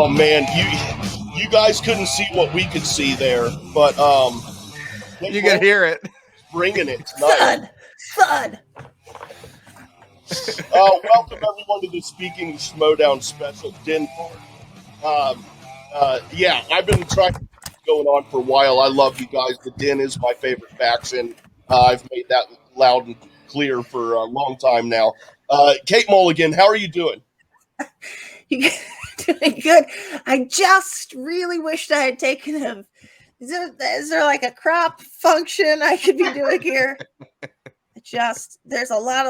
Oh man, you guys couldn't see what we could see there, but you could hear it. Bringing it tonight. Thud. Welcome everyone to the Speaking Schmoedown special Den Party. Yeah, I've been trying to keep going on for a while. I love you guys. The Den is my favorite faction. I've made that loud and clear for a long time now. Kate Mulligan, how are you doing? You doing good. I just really wished I had taken a. Is there like a crop function I could be doing here? There's a lot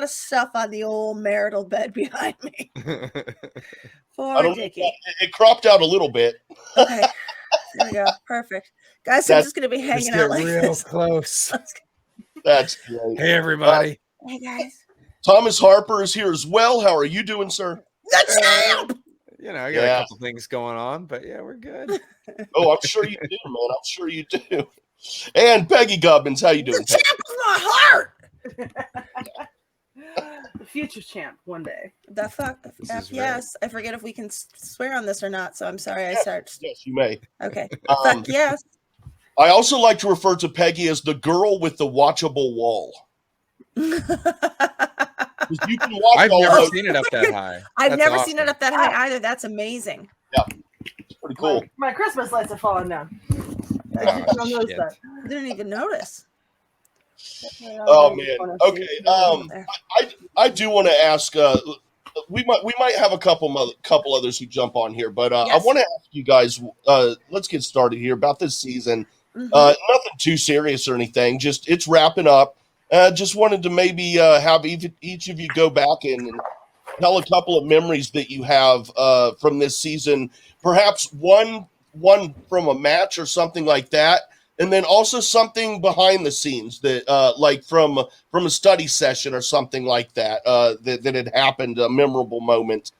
of stuff on the old marital bed behind me. I don't know, it cropped out a little bit. Okay, there we go. Perfect, guys. I'm just gonna be hanging out like real this. Close. That's great. Hey everybody. Hey guys. Thomas Harper is here as well. How are you doing, sir? The champ. You know, I got a couple things going on, but yeah, we're good. Oh, I'm sure you do, man. I'm sure you do. And Peggy Gubbins, how you doing? The champ of my heart. The future champ one day. The fuck? Yes. I forget if we can swear on this or not, so I'm sorry I started. Yes, you may. Okay. Fuck yes. I also like to refer to Peggy as the girl with the watchable wall. You can watch I've never seen it up that high. I've never seen it up that high either. That's amazing. Yeah, it's pretty cool. My Christmas lights are falling down. I didn't even notice. Oh man. Okay. I do want to ask. We might have a couple others who jump on here, but I want to ask you guys. Let's get started here about this season. Nothing too serious or anything. Just it's wrapping up. Just wanted to maybe have each of you go back and tell a couple of memories that you have from this season. Perhaps one from a match or something like that, and then also something behind the scenes that, like from a study session or something like that, that had happened, a memorable moment.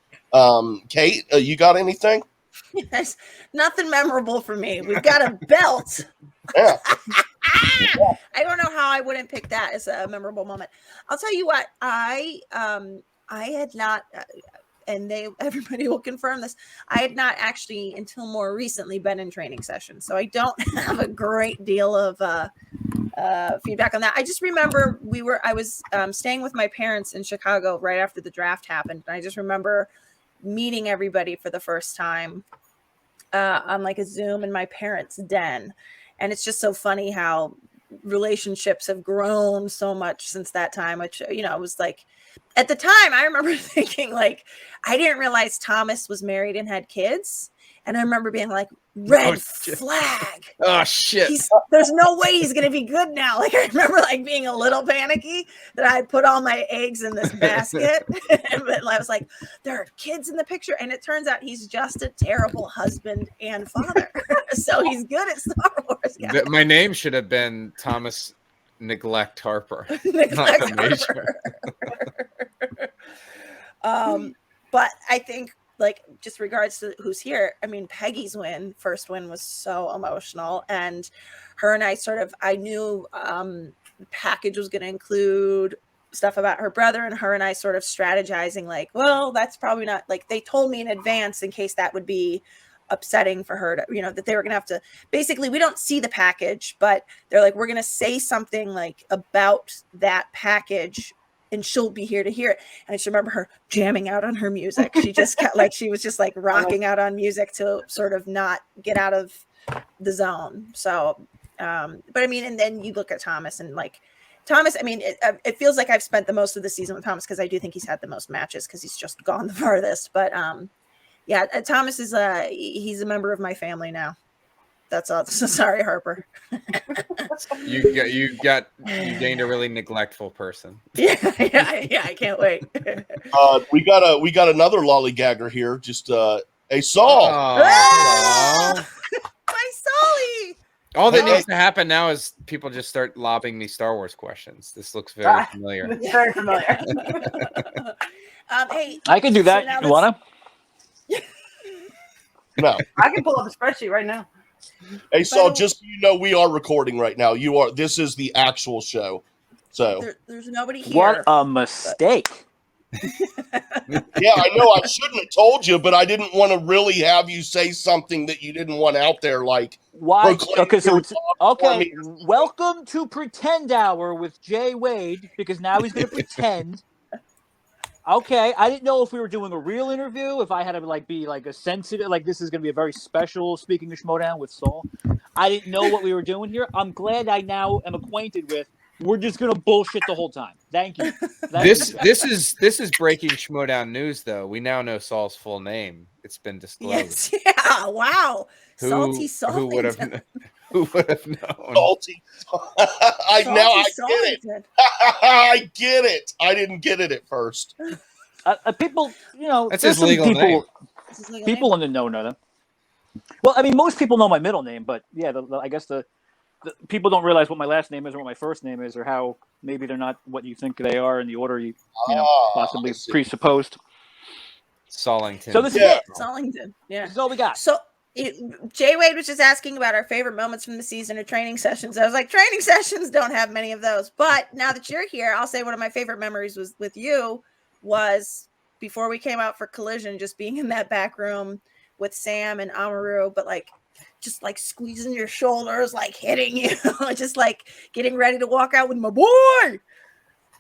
Kate, you got anything? Yes, nothing memorable for me. We've got a belt. Yeah. I don't know how I wouldn't pick that as a memorable moment. I'll tell you what, I had not, and everybody will confirm this. I had not actually until more recently been in training sessions, so I don't have a great deal of feedback on that. I just remember I was staying with my parents in Chicago right after the draft happened, and I just remember meeting everybody for the first time on like a Zoom in my parents' den. And it's just so funny how relationships have grown so much since that time, which, you know, it was like, at the time, I remember thinking, like, I didn't realize Thomas was married and had kids. And I remember being like, red flag. Oh, shit. There's no way he's going to be good now. Like, I remember, like, being a little panicky that I put all my eggs in this basket. But I was like, there are kids in the picture. And it turns out he's just a terrible husband and father. So he's good at Star Wars. Guys. My name should have been Thomas Neglect Harper. Neglect Harper. But I think, like, just regards to who's here, I mean, Peggy's first win was so emotional, and her and I knew the package was going to include stuff about her brother, and her and I sort of strategizing, like, well, that's probably not, like, they told me in advance in case that would be upsetting for her to, you know, that they were going to have to, basically, we don't see the package, but they're like, we're going to say something like about that package and she'll be here to hear it. And I just remember her jamming out on her music. She just kept she was just like rocking out on music to sort of not get out of the zone. So, but I mean, and then you look at Thomas and like Thomas, I mean, it feels like I've spent the most of the season with Thomas because I do think he's had the most matches because he's just gone the farthest. But yeah, Thomas is he's a member of my family now. That's all. So sorry, Harper. You gained a really neglectful person. Yeah, I can't wait. We got another lollygagger here. Just a Saul. My Solly. All that needs to happen now is people just start lobbing me Star Wars questions. This looks very familiar. It's very familiar. Hey, I can do that. So you wanna? No. I can pull up a spreadsheet right now. Hey, Saul, just so you know, we are recording right now. This is the actual show. So there's nobody here. What a mistake. Yeah, I know I shouldn't have told you, but I didn't want to really have you say something that you didn't want out there, like why? Okay, so it's okay. Welcome to Pretend Hour with Jay Wade, because now he's going to pretend. Okay, I didn't know if we were doing a real interview, if I had to be a sensitive, this is going to be a very special Speaking of Schmoedown with Saul. I didn't know what we were doing here. I'm glad I now am acquainted with. We're just going to bullshit the whole time. Thank you. This is breaking Schmoedown news, though. We now know Saul's full name. It's been disclosed. Yes, yeah, wow. Who would have known? Salty. I get it. I get it. I didn't get it at first. People, that's his legal name. People in the know them. Well, I mean, most people know my middle name, but yeah, I guess the people don't realize what my last name is or what my first name is, or how maybe they're not what you think they are in the order you possibly presupposed. Sollington. So this is it. Sollington. Yeah. This is all we got. So Jay Wade was just asking about our favorite moments from the season or training sessions. I was like, training sessions don't have many of those. But now that you're here, I'll say one of my favorite memories was with you was before we came out for Collision, just being in that back room with Sam and Amaru, but just squeezing your shoulders, hitting you, just getting ready to walk out with my boy.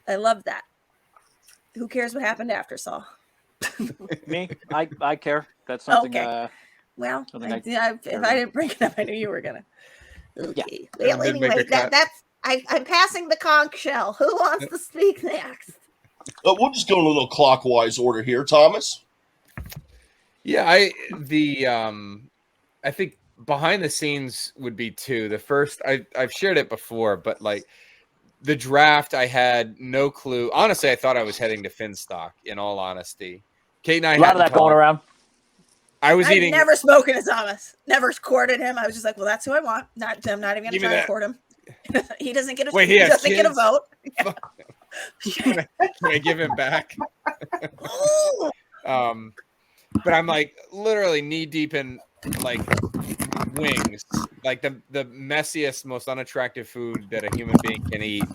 I love that. Who cares what happened after, Saul? Me? I care. That's something. Okay. Well, if I didn't bring it up, I knew you were gonna. Okay. Yeah. Well, anyway, I'm passing the conch shell. Who wants to speak next? We'll just go in a little clockwise order here, Thomas. Yeah, I think behind the scenes would be two. The first, I've shared it before, but the draft, I had no clue. Honestly, I thought I was heading to Finstock. In all honesty, Kate and I a lot of that going around. I've never spoken to Thomas. Never courted him. I was just like, well, that's who I want. I'm not even going to try to court him. He doesn't get a. He doesn't get a vote. Can I give him back? But I'm literally knee deep in wings, the messiest, most unattractive food that a human being can eat,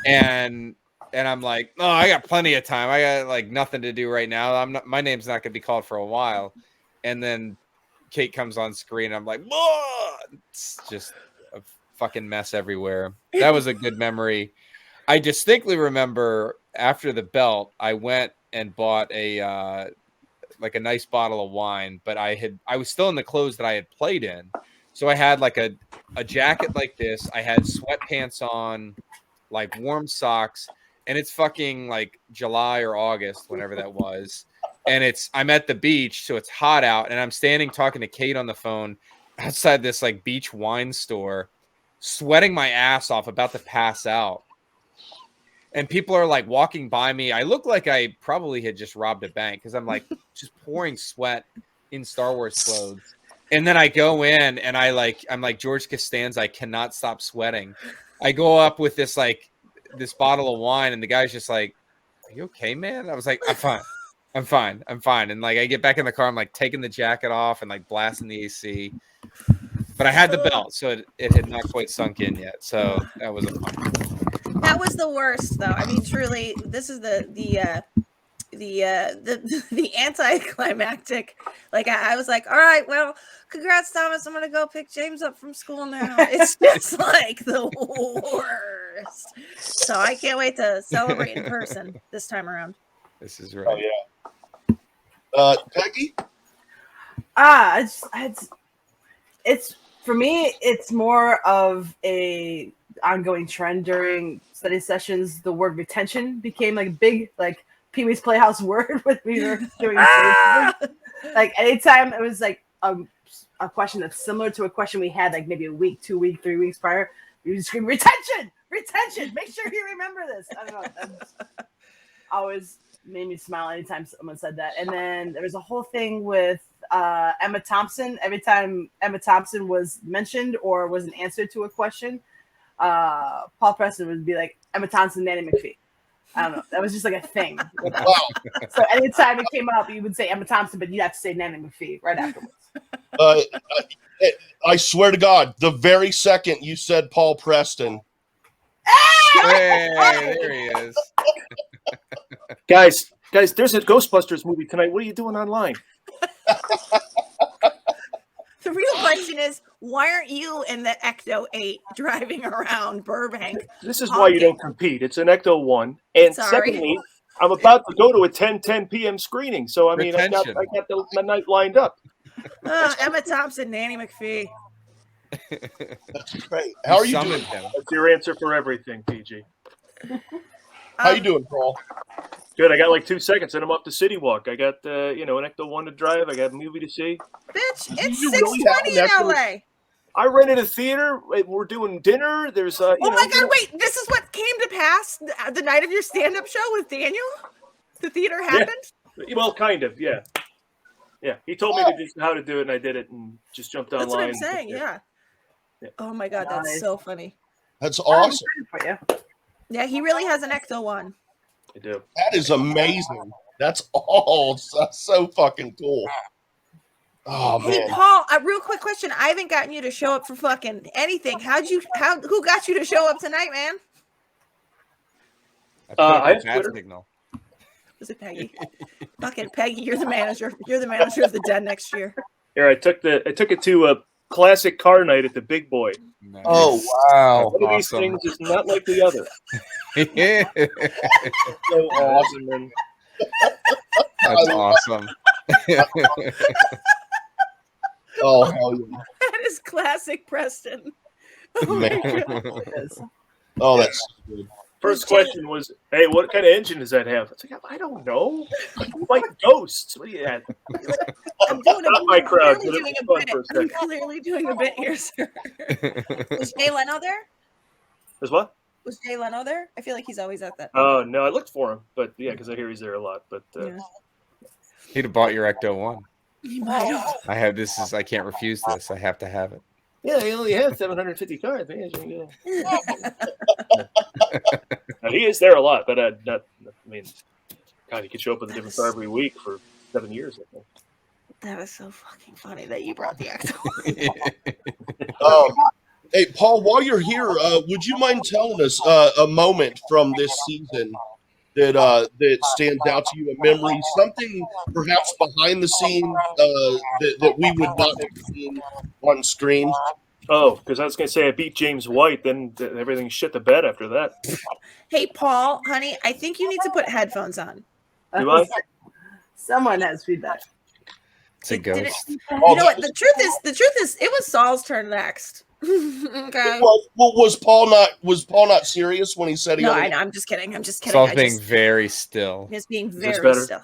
and I'm like, oh, I got plenty of time. I got nothing to do right now. My name's not gonna be called for a while, and then Kate comes on screen. I'm like, whoa! It's just a fucking mess everywhere. That was a good memory. I distinctly remember after the belt, I went and bought a nice bottle of wine, but I was still in the clothes that I had played in. So I had a jacket like this. I had sweatpants on, warm socks, and it's fucking July or August, whenever that was. And I'm at the beach, so it's hot out, and I'm standing talking to Kate on the phone outside this beach wine store, sweating my ass off, about to pass out. And people are walking by me. I look like I probably had just robbed a bank because I'm just pouring sweat in Star Wars clothes. And then I go in and I'm like George Costanza. I cannot stop sweating. I go up with this bottle of wine, and the guy's just like, "Are you okay, man?" I was like, I'm fine. And I get back in the car. I'm taking the jacket off and blasting the AC. But I had the belt, so it had not quite sunk in yet. So that was a fun. That was the worst, though. I mean, truly, this is the anticlimactic. I was like, all right, well, congrats, Thomas. I'm gonna go pick James up from school now. It's just the worst. So I can't wait to celebrate in person this time around. This is right. Oh yeah. Peggy? It's for me. It's more of a ongoing trend during study sessions. The word retention became a big Pee-wee's Playhouse word when we were doing anytime it was a question that's similar to a question we had maybe a week, 2 weeks, 3 weeks prior, we would scream retention, make sure you remember this. I don't know, that always made me smile anytime someone said that. And then there was a whole thing with Emma Thompson. Every time Emma Thompson was mentioned or was an answer to a question, Paul Preston would be like, Emma Thompson, Nanny McPhee. I don't know. That was just a thing. Wow. So anytime it came up, you would say Emma Thompson, but you'd have to say Nanny McPhee right afterwards. I swear to God, the very second you said Paul Preston. Hey, there he is. Guys, Guys, there's a Ghostbusters movie tonight. What are you doing online? The real question is, why aren't you in the Ecto 8 driving around Burbank? This is why you don't compete. It's an Ecto 1. And Sorry. secondly, I'm about to go to a 10 p.m. screening. So, I mean, I got my night lined up. Emma Thompson, Nanny McPhee. That's great. How are you doing? That's your answer for everything, PG. How you doing, Paul? Good. I got like 2 seconds, and I'm up to City Walk. I got an Ecto 1 to drive. I got a movie to see. Bitch, it's 6:20 in LA. I rented a theater. We're doing dinner. There's oh my God! Wait, this is what came to pass the night of your stand-up show with Daniel. The theater happened. Yeah. Well, kind of. Yeah. Yeah. He told me how to do it, and I did it, and just jumped online. That's what I'm saying. Yeah. Oh my God, that's so funny. That's awesome. Yeah, he really has an Ecto 1. I do. That is amazing. That's all. That's so fucking cool. Oh man. Hey Paul, a real quick question. I haven't gotten you to show up for fucking anything. Who got you to show up tonight, man? I have Twitter. Signal. Was it Peggy? Fucking Peggy, you're the manager. You're the manager of the Den next year. Here, I took it to a classic car night at the Big Boy. Nice. Oh wow! One of these things is not like the other. So awesome, man. That's awesome. Oh hell yeah! That is classic Preston. Oh, oh that's good. First question was, "Hey, what kind of engine does that have?" It's like, I don't know. Like ghosts. What do you have? I'm doing not my crowd. I'm clearly doing a bit here, sir. Was Jay Leno there? Was what? Was Jay Leno there? I feel like he's always at that. Oh no, I looked for him, but yeah, because I hear he's there a lot. But he'd have bought your Ecto 1. He might have. I have this. I can't refuse this. I have to have it. Yeah, he only has 750 cars. Man. He is there a lot, but not. I mean, God, he could show up with a different car every week for 7 years. I think. That was so fucking funny that you brought the Ecto. Hey, Paul, while you're here, would you mind telling us a moment from this season that stands out to you, a memory, something perhaps behind the scenes that we would not have seen on screen? Oh, because I was going to say I beat James White, then everything shit the bed after that. Hey, Paul, honey, I think you need to put headphones on. Do I? Someone has feedback. It's a ghost. You know what? The truth is, it was Saul's turn next. Okay. Well, was Paul not serious when he said he? No, I know. I'm just kidding. Saul's being very still. He's being very still.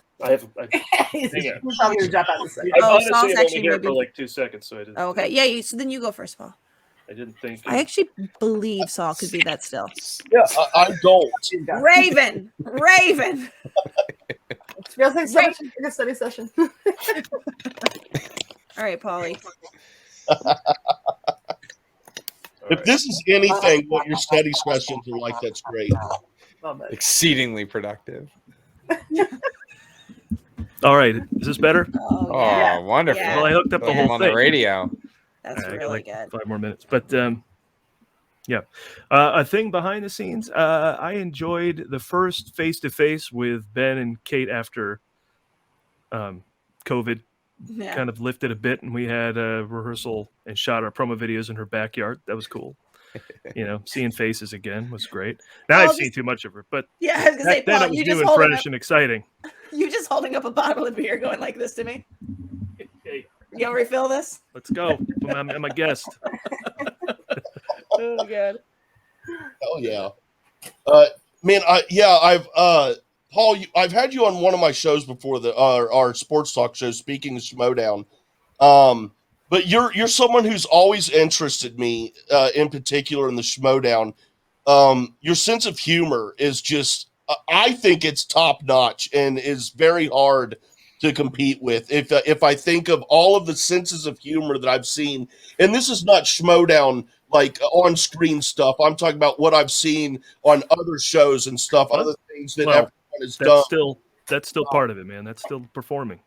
He's I probably drop out the second. honestly only here for like 2 seconds, so I didn't. Okay, yeah. So then you go first, Paul. I didn't think. I actually believe Saul could be that still. Yeah, I don't. Raven. It feels like a study session. All right, Paulie. If this is anything what your study sessions are like, that's great. Exceedingly productive. All right, is this better? Oh, yeah. Wonderful. Yeah. Well, I hooked up the whole thing on the radio. That's right, really like good. 5 more minutes, but yeah. A thing behind the scenes, I enjoyed the first face-to-face with Ben and Kate after COVID kind of lifted a bit, and we had a rehearsal and shot our promo videos in her backyard. That was cool. Seeing faces again was great. Now I've seen too much of her, but yeah, I was gonna say, Paul, it was you new just and holding fresh and exciting. You just holding up a bottle of beer, going like this to me. Hey, You gonna refill this? let's go. I'm a guest. Oh god. Oh yeah, man. Paul, I've had you on one of my shows before, our sports talk show. Speaking of Schmoedown, but you're someone who's always interested me, in particular in the Schmoedown. Your sense of humor is just, I think it's top notch and is very hard to compete with. If I think of all of the senses of humor that I've seen, and this is not Schmoedown like on screen stuff. I'm talking about what I've seen on other shows and stuff, other things that everyone has done. That's still part of it, man. That's still performing,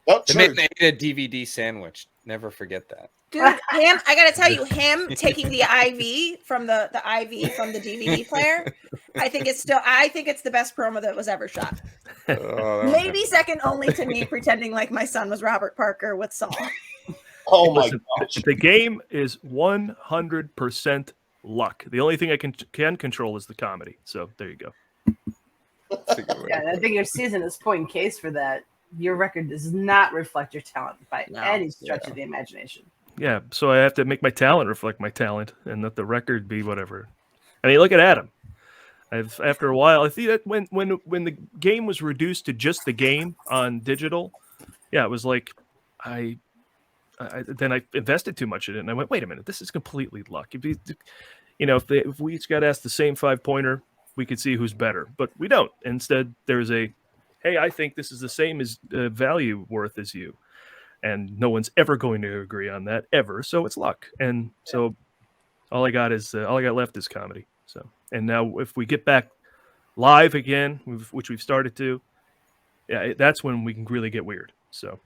Not They church. made a DVD sandwich. Never forget that. Dude, him, I gotta tell you, him taking the IV from the IV from the DVD player, I think it's the best promo that was ever shot. Maybe second only to me pretending like my son was Robert Parker with Saul. Oh my Listen, gosh. the game is 100% luck. The only thing I can control is the comedy. So there you go. Yeah, I think your season is point in case for that. Your record does not reflect your talent by any stretch of the imagination. Yeah, so I have to make my talent reflect my talent, and let the record be whatever. I mean, look at Adam. After a while, I think that when the game was reduced to just the game on digital, yeah, it was like I invested too much in it, and I went, wait a minute, this is completely luck. If we each got asked the same 5-pointer, we could see who's better, but we don't. Instead, there's hey, I think this is the same as value worth as you. And no one's ever going to agree on that ever. So it's luck. And so all I got left is comedy. So, and now if we get back live again, which we've started to, yeah, that's when we can really get weird. So,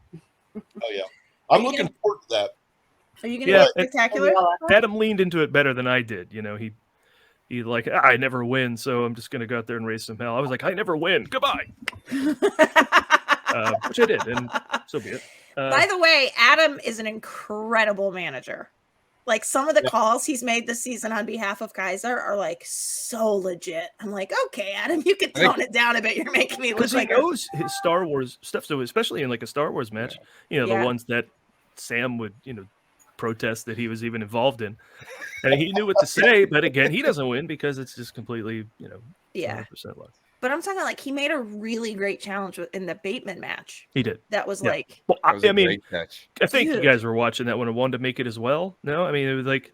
Oh yeah, I'm looking forward to that. Are you going to get spectacular? Adam leaned into it better than I did. He like, I never win, so I'm just going to go out there and raise some hell. I was like, I never win. Goodbye. Which I did, and so be it. By the way, Adam is an incredible manager. Like some of the calls he's made this season on behalf of Kaiser are like so legit. I'm like, okay, Adam, you can tone it down a bit. You're making me look like he knows his Star Wars stuff. So especially in like a Star Wars match, the ones that Sam would protest that he was even involved in, and he knew what to say. But again, he doesn't win because it's just completely 100% luck. But I'm talking like he made a really great challenge in the Bateman match. He did. That was like. Well, I think you guys were watching that one and wanted to make it as well. No, I mean it was like,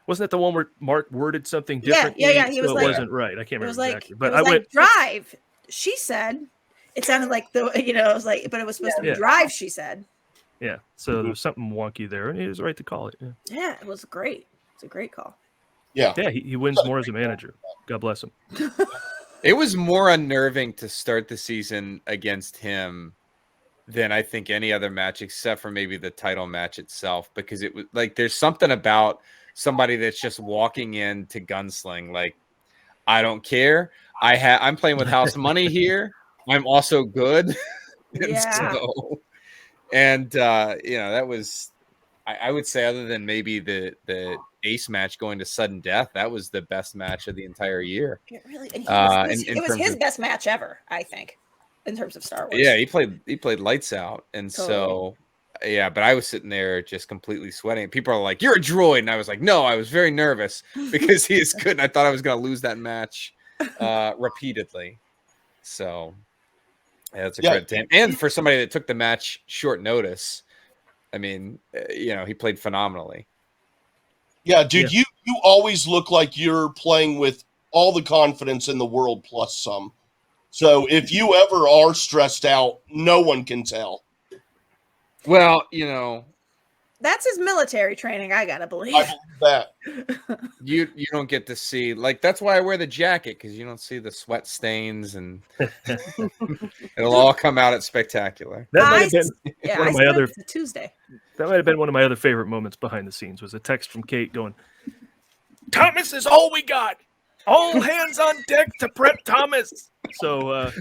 wasn't that the one where Mark worded something different? Yeah. He was so like, it wasn't right. I can't remember exactly. But I went drive. She said. It sounded like it was like, but it was supposed to be drive. She said. Yeah. So there was something wonky there, and he was right to call it. Yeah, it was great. It's a great call. Yeah. Yeah, he wins more as a manager. God bless him. It was more unnerving to start the season against him than I think any other match, except for maybe the title match itself, because it was like there's something about somebody that's just walking in to gunsling. Like, I don't care. I'm playing with house money here. I'm also good. That was, I would say, other than maybe the Ace match going to sudden death, that was the best match of the entire year. It really, it was his best match ever, I think, in terms of Star Wars. Yeah, he played lights out, and so but I was sitting there just completely sweating. People are like, "You're a droid," and I was like, "No, I was very nervous because he is good, and I thought I was going to lose that match repeatedly." So that's a credit to him, and for somebody that took the match short notice. I mean, he played phenomenally. Yeah, dude, you always look like you're playing with all the confidence in the world plus some. So if you ever are stressed out, no one can tell. Well, that's his military training. I gotta believe. I believe that. You don't get to see, like, that's why I wear the jacket, because you don't see the sweat stains, and it'll all come out at spectacular. That might have been one of my other Tuesday. That might have been one of my other favorite moments behind the scenes. Was a text from Kate going, "Thomas is all we got. All hands on deck to prep Thomas." So,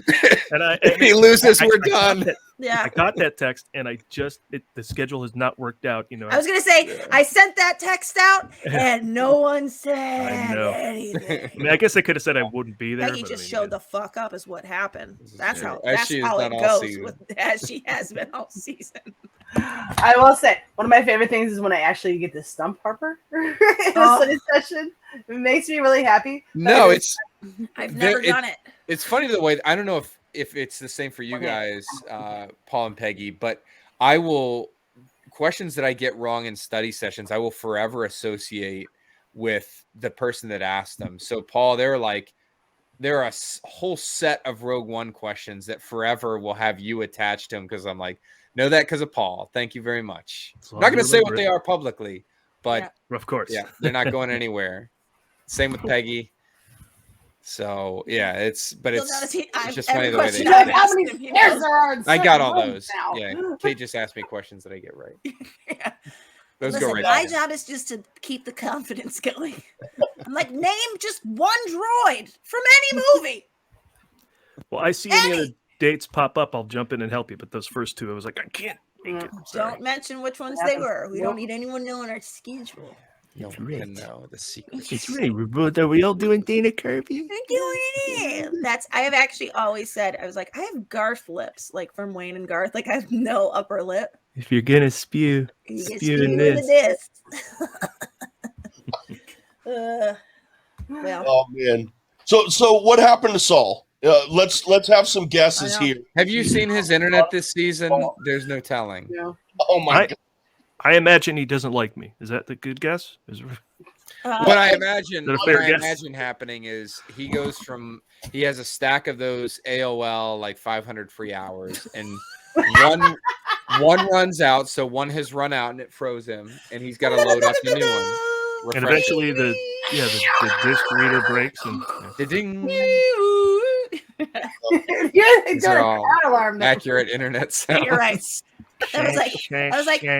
if he loses, we're done. Yeah, I got that text, and the schedule has not worked out. I was gonna say I sent that text out, and no one said anything. I mean, I guess I could have said I wouldn't be there. Peggy just showed the fuck up, is what happened. That's how it goes. As she has been all season. I will say one of my favorite things is when I actually get to stump Harper in a study session. It makes me really happy. No, I've never done it. It's funny the way, I don't know if it's the same for you guys, Paul and Peggy, but questions that I get wrong in study sessions, I will forever associate with the person that asked them. So Paul, there are a whole set of Rogue One questions that forever will have you attached to them, because I'm like, know that because of Paul. Thank you very much. I'm not going to say what they are publicly, but of course, they're not going anywhere. Same with Peggy. So yeah, it's just funny the way they. How many stairs there are in I got all certain those. rooms now. Yeah, Kate just asked me questions that I get right. Yeah. Those Listen, go right. my there. job is just to keep the confidence going. I'm like, name just one droid from any movie. Well, I see any other dates pop up, I'll jump in and help you. But those first two, I was like, I can't make it. Don't mention which ones they were. We don't need anyone knowing our schedule. No one can know the secret. It's right. Are we all doing Dana Kirby? I have actually always said, I was like, I have Garth lips, like from Wayne and Garth. Like I have no upper lip. If you're gonna spew in this. Well. Oh man. So what happened to Saul? Let's have some guesses here. Have you seen his internet this season? There's no telling. No. Oh my God. I imagine he doesn't like me. Is that the good guess? What I imagine happening is he has a stack of those AOL like 500 free hours, and one runs out, so one has run out and it froze him, and he's got to load up the new one. And eventually the disc reader breaks and ding. These are all accurate internet sounds. You're right. I was like, woo,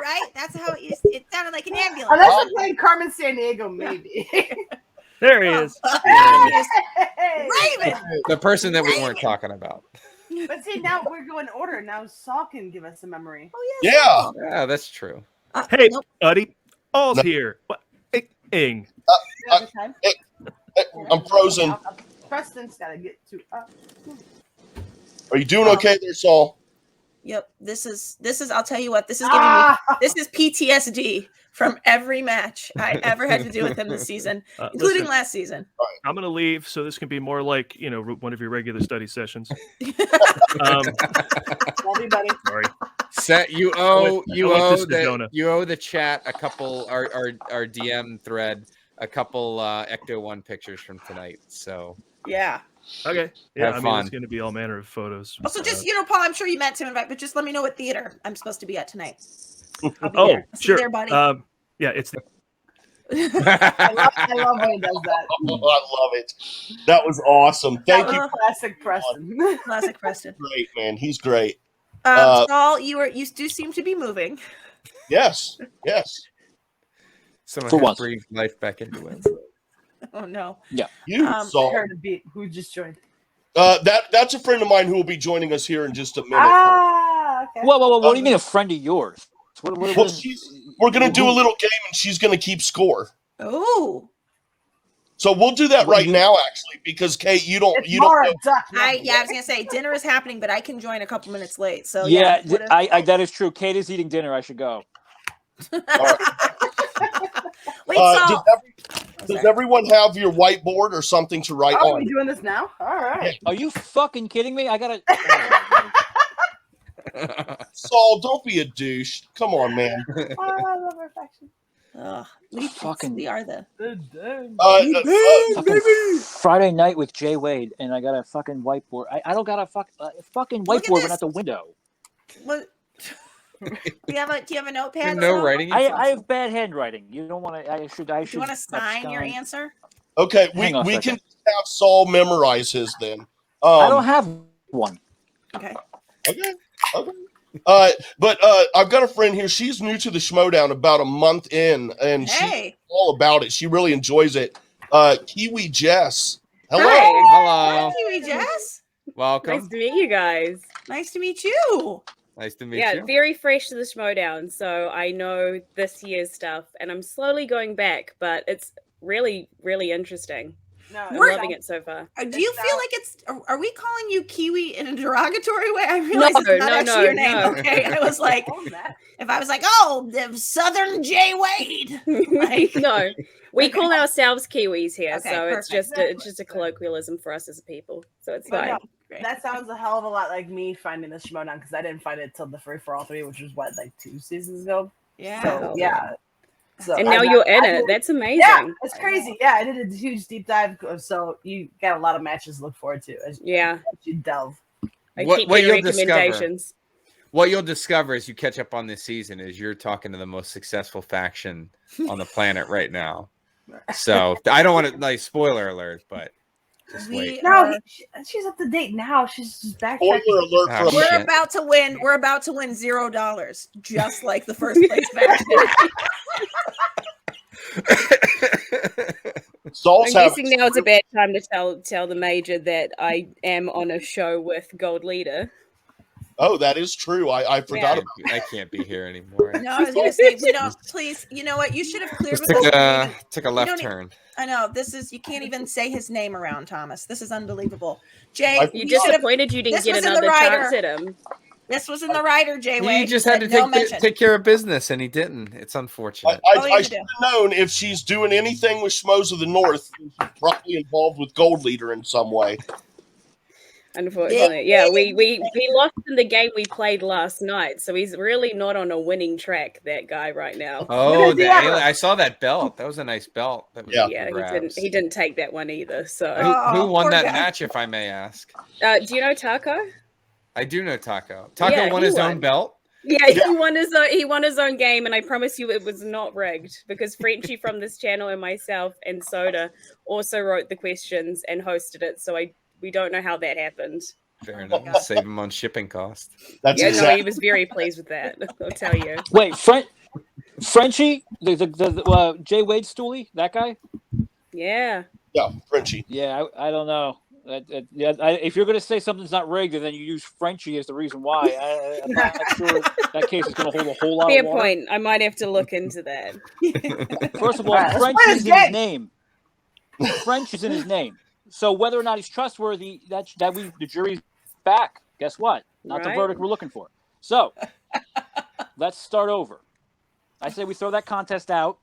right? That's how it sounded like an ambulance. Unless I played Carmen Sandiego, maybe. There he is. Raven. The person that we weren't talking about. But see, now we're going order. Now Saul can give us a memory. Oh, Yeah. Yeah, that's true. Hey, buddy. All's here. What? Ing. I'm frozen. Preston's got to get to up. Are you doing okay there, Saul? Yep. This is. I'll tell you what. This is giving me. This is PTSD from every match I ever had to do with him this season, including last season. I'm gonna leave, so this can be more like one of your regular study sessions. Love you, buddy. Sorry. You owe the chat a couple our DM thread a couple Ecto 1 pictures from tonight. So yeah. Okay. Yeah, Have fun. It's going to be all manner of photos. Also, just Paul, I'm sure you meant to invite, but just let me know what theater I'm supposed to be at tonight. Oh, sure. There, buddy. Yeah, it's. I love when he does that. Oh, I love it. That was awesome. Thank you. Classic Preston. Classic Preston. Great, man. He's great. Saul, you do seem to be moving. Yes. Someone has breathed life back into it. Oh no. Yeah. You Saul. Heard a beat. Who just joined? That's a friend of mine who will be joining us here in just a minute. Okay. Whoa. What do you mean a friend of yours? We're going to do a little game, and she's going to keep score. Oh. So we'll do that right now, actually, because Kate, you don't. I was gonna say dinner is happening, but I can join a couple minutes late. So yeah, that is true. Kate is eating dinner. I should go. All right. Wait, Saul. Does everyone have your whiteboard or something to write on? Are we doing this now? All right. Are you fucking kidding me? I gotta. Saul, don't be a douche. Come on, man. I love perfection. We are the Friday night with Jay Wade, and I got a fucking whiteboard. I don't got a fucking whiteboard, but not the window. What? Do you have a notepad? No writing. I have bad handwriting. You don't want to. I should. You want to sign your answer? Okay, we can have Saul memorize his then. I don't have one. Okay. But I've got a friend here. She's new to the Schmoedown, about a month in, and she's all about it. She really enjoys it. Kiwi Jess. Hello. Hi. Hello. Kiwi Jess. Welcome. Nice to meet you guys. Nice to meet you. Nice to meet you. Yeah, very fresh to the Schmoedown, so I know this year's stuff, and I'm slowly going back, but it's really, really interesting. No, I'm loving it so far. Do you feel like it's? Are we calling you Kiwi in a derogatory way? I realize it's not actually your name. No. Okay, I was like, if I was like, oh, the Southern Jay Wade. Like, No, we call ourselves Kiwis here, Okay, so perfect. it's just a colloquialism for us as a people. So it's fine. That sounds a hell of a lot like me finding the Schmoedown, because I didn't find it till the Free for All 3, which was what, like 2 seasons ago. yeah. So yeah. So And now you're in it. That's amazing. Yeah, it's crazy. Yeah, I did a huge deep dive, so you got a lot of matches to look forward to as you delve. I What keep getting you'll discover- recommendations. What you'll discover as you catch up on this season is you're talking to the most successful faction on the planet right now. So I don't want to like spoiler alert, but just wait. No, she's up to date now. She's just backtracking. Spoiler alert for Oh, We're shit. about to win. We're about to win $0, just like the first place match. Saul's I'm having guessing now it's a bad time to tell the major that I am on a show with Gold Leader. Oh, that is true. I forgot about I can't be here anymore. No, I was going to say, we don't, please, you know what? You should have cleared Just with us. took a left turn. I know, you can't even say his name around, Thomas. This is unbelievable. Jay, You're disappointed you didn't get another chance at him. This was in the writer, Jay He Wade. just had to take care of business, and he didn't. It's unfortunate. I should have known if she's doing anything with Schmoes of the North, she's probably involved with Gold Leader in some way. Unfortunately, yeah, we lost in the game we played last night, so he's really not on a winning track. That guy right now. Oh, I saw that belt. That was a nice belt. That was he didn't take that one either. So who won that match, if I may ask? Do you know Taco? I do know Taco. Taco won his own belt. Yeah, he won his own game, and I promise you, it was not rigged because Frenchie from this channel and myself and Soda also wrote the questions and hosted it. So we don't know how that happened. Fair enough. Save him on shipping cost. That's he was very pleased with that. I'll tell you. Wait, Frenchie, the Jay Wade Stoolie, that guy? Yeah, Frenchie. Yeah, I don't know. If you're going to say something's not rigged, then you use Frenchie as the reason why. I'm not sure that case is going to hold a whole lot fair of water. point. I might have to look into that. First of all, French is in his name. French is in his name. So whether or not he's trustworthy, the jury's back. Guess what? Not the verdict we're looking for. So let's start over. I say we throw that contest out.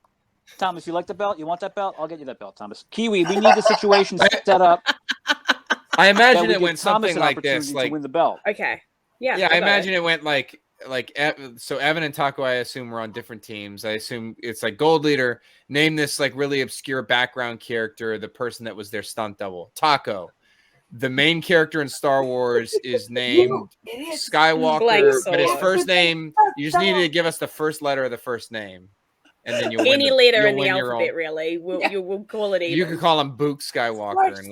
Thomas, you like the belt? You want that belt? I'll get you that belt, Thomas. Kiwi, we need the situation set up. I imagine it went something like this, to like win the belt. Okay. Yeah. Yeah, I imagine it went like so Evan and Taco, I assume, were on different teams. I assume it's like Gold Leader, name this like really obscure background character, the person that was their stunt double. Taco, the main character in Star Wars is named Skywalker, but his first name, you just need to give us the first letter of the first name. And then you'll any letter in the alphabet, really. We'll call it either. You can call him Book Skywalker, and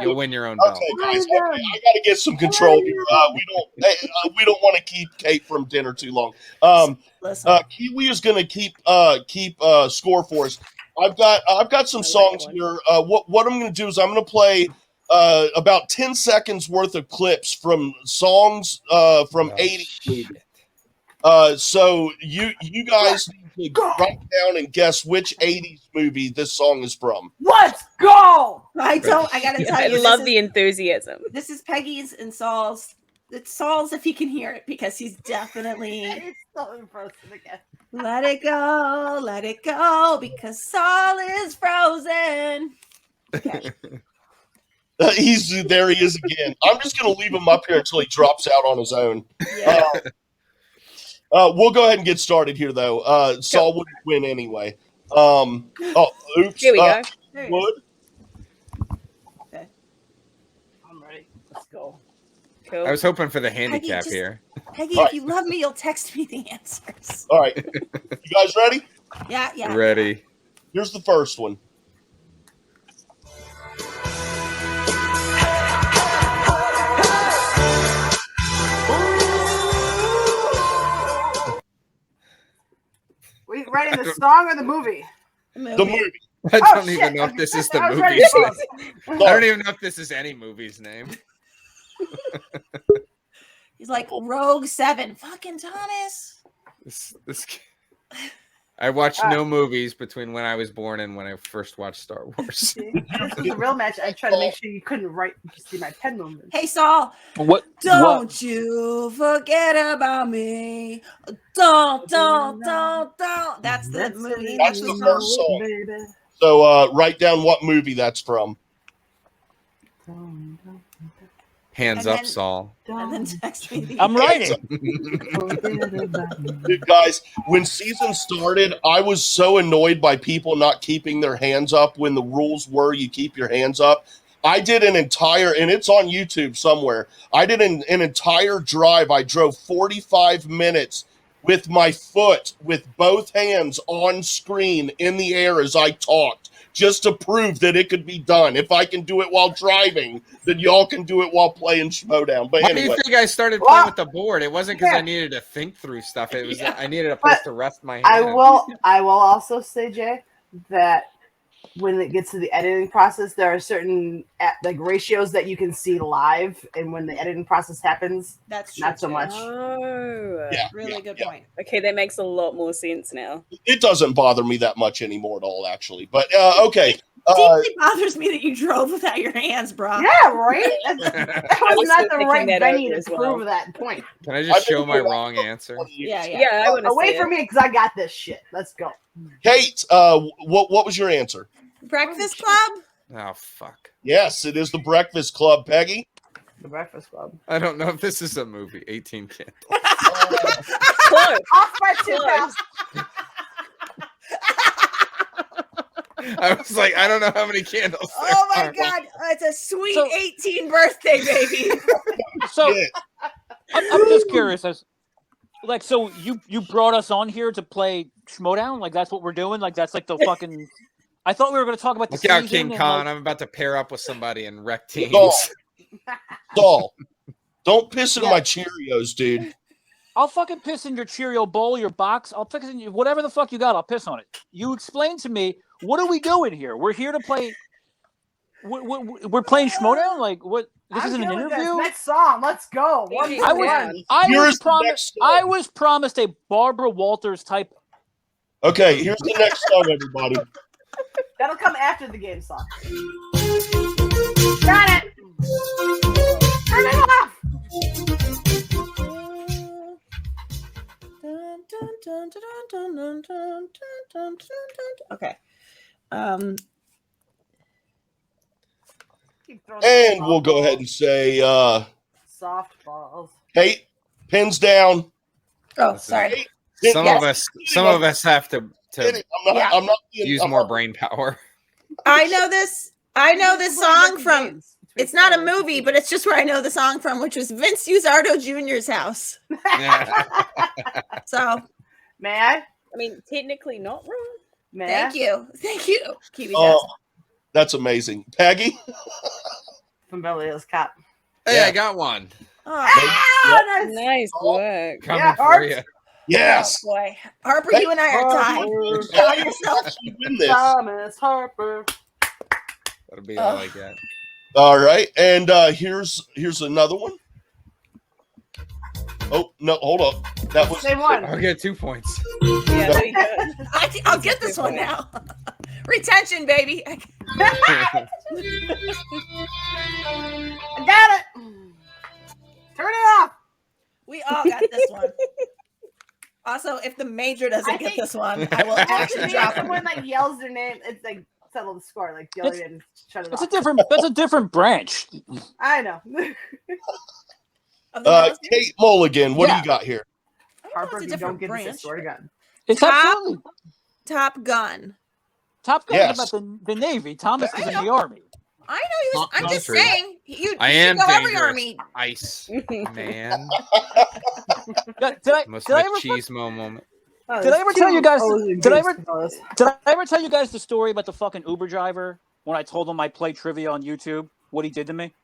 you'll win your own belt. Okay, guys, I got to get some control here. We don't want to keep Kate from dinner too long. Kiwi is going to keep score for us. I've got some songs here. What I'm going to do is I'm going to play about 10 seconds worth of clips from songs from 80s movies. So you guys need to write down and guess which 80s movie this song is from. Let's go! I gotta tell you, I love the enthusiasm. This is Peggy's and Saul's. It's Saul's if he can hear it, because he's definitely It's so frozen again. let it go, because Saul is frozen. Okay. He is again. I'm just going to leave him up here until he drops out on his own. Yeah. We'll go ahead and get started here, though. Saul wouldn't win anyway. Oops. Here we go. Wood. Okay. I'm ready. Let's go. Cool. I was hoping for the handicap here. Peggy, All if you love me, you'll text me the answers. All right. You guys ready? Yeah. Ready. Here's the first one. We writing the song or the movie? The movie. I don't even know if this is the movie's name. I don't even know if this is any movie's name. He's like Rogue 7. Fucking Thomas. This I watched no movies between when I was born and when I first watched Star Wars. This was a real match. I tried to make sure you couldn't write. You see my pen movement. Hey, Saul. What? Don't you forget about me. Don't. That's the movie. That's the first song. Baby. So write down what movie that's from. Hands up, Saul. And then text me I'm writing. Dude, guys, when season started, I was so annoyed by people not keeping their hands up when the rules were you keep your hands up. I did an entire, and it's on YouTube somewhere, I did an entire drive. I drove 45 minutes with my foot with both hands on screen in the air as I talked, just to prove that it could be done. If I can do it while driving, then y'all can do it while playing Schmoedown. But Why anyway, do you think I started playing with the board? It wasn't because I needed to think through stuff. It was I needed a place to rest my hand. I will also say, Jay, that when it gets to the editing process, there are certain like ratios that you can see live, and when the editing process happens, that's true, not so too. much. Oh, Really good point. Okay, that makes a lot more sense now. it doesn't bother me that much anymore at all, actually. But okay. Deeply bothers me that you drove without your hands, bro. Yeah, right? That was not the right venue to prove that point. Can I just show my wrong answer? Yeah, I want to Away from me, because I got this shit. Let's go. Kate, what was your answer? Breakfast Club? Oh, fuck. Yes, it is the Breakfast Club, Peggy. The Breakfast Club. I don't know if this is a movie. 18 Candles. Close. Off by 2 pounds. I was like, I don't know how many candles there Oh my are. God, it's a sweet 18 birthday, baby. So I'm just curious, so you brought us on here to play Schmoedown? Like that's what we're doing? Like that's like the fucking. I thought we were going to talk about the Look out, season King and, Khan. like- I'm about to pair up with somebody and wreck teams. Doll, don't piss in my Cheerios, dude. I'll fucking piss in your Cheerio bowl, your box. I'll piss in whatever the fuck you got. I'll piss on it. You explain to me, what are we doing here? We're here to play. We're playing Schmoedown? Like what? This isn't an interview. Next song, let's go. I was promised a Barbara Walters type. Okay, here's the next song, everybody. That'll come after the game song. Got it. Turn it off. Okay. And we'll go ahead and say, softballs. Kate, pins down. Oh, sorry. Some of us have to I'm not use more brain power. I know this song from. It's not a movie, but it's just where I know the song from, which was Vince Usardo Jr.'s house. So, may I? I mean, technically not wrong. Thank you. Kiwi that's amazing, Peggy. From Beverly Hills Cop. Hey, I got one. Oh, nice work. Coming for you. Yes. Oh, boy, Harper, you and I are tied. Shout yourself. Thomas Harper. That'll be all I get. All right, and here's another one. Oh no, hold up. That was same one. I'll get 2 points. Yeah, there you go. I'll get this one now. Retention, baby. I got it. Turn it off. We all got this one. Also, if the major doesn't get this one, I will actually drop him. Someone like yells their name. It's like settle the score. Like yell it and shut it off. That's a different branch. I know. Kate Mulligan, what do you got here? Harper, if you don't get this, I swear to God. It's Top Gun. Top Gun Yes. is about the Navy. Thomas is in the Army. I know he was. I'm just saying. You I am go every dangerous. army. Ice man. Did I Most ever machismo moment. Did I ever tell you guys? Did I ever tell you guys the story about the fucking Uber driver when I told him I play trivia on YouTube? What he did to me?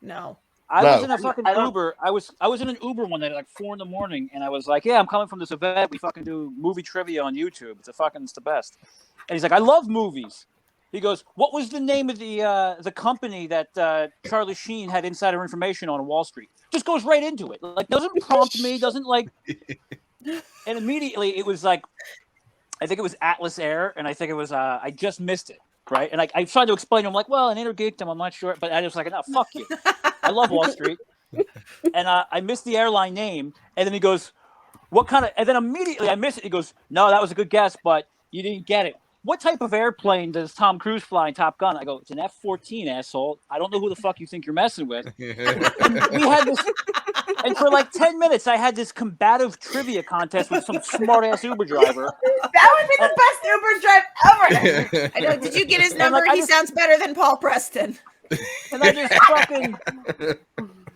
No. I was in a fucking Uber. I was in an Uber one day at like 4 a.m, and I was like, "Yeah, I'm coming from this event. We fucking do movie trivia on YouTube. It's the best." And he's like, "I love movies." He goes, "What was the name of the company that Charlie Sheen had insider information on Wall Street?" Just goes right into it. Like doesn't prompt me. Doesn't like. And immediately it was like, I think it was Atlas Air, and I think it was I just missed it. Right, and I tried to explain to him like, well, an intergeekdom, I'm not sure, but I was like, no, fuck you. I love Wall Street, and I missed the airline name, and then he goes, what kind of? And then immediately I missed it. He goes, no, that was a good guess, but you didn't get it. What type of airplane does Tom Cruise fly in Top Gun? I go, it's an F-14, asshole. I don't know who the fuck you think you're messing with. And we had this, and for like 10 minutes, I had this combative trivia contest with some smart ass Uber driver. That would be the best Uber drive ever. I know. Did you get his number? He sounds better than Paul Preston. And I just fucking,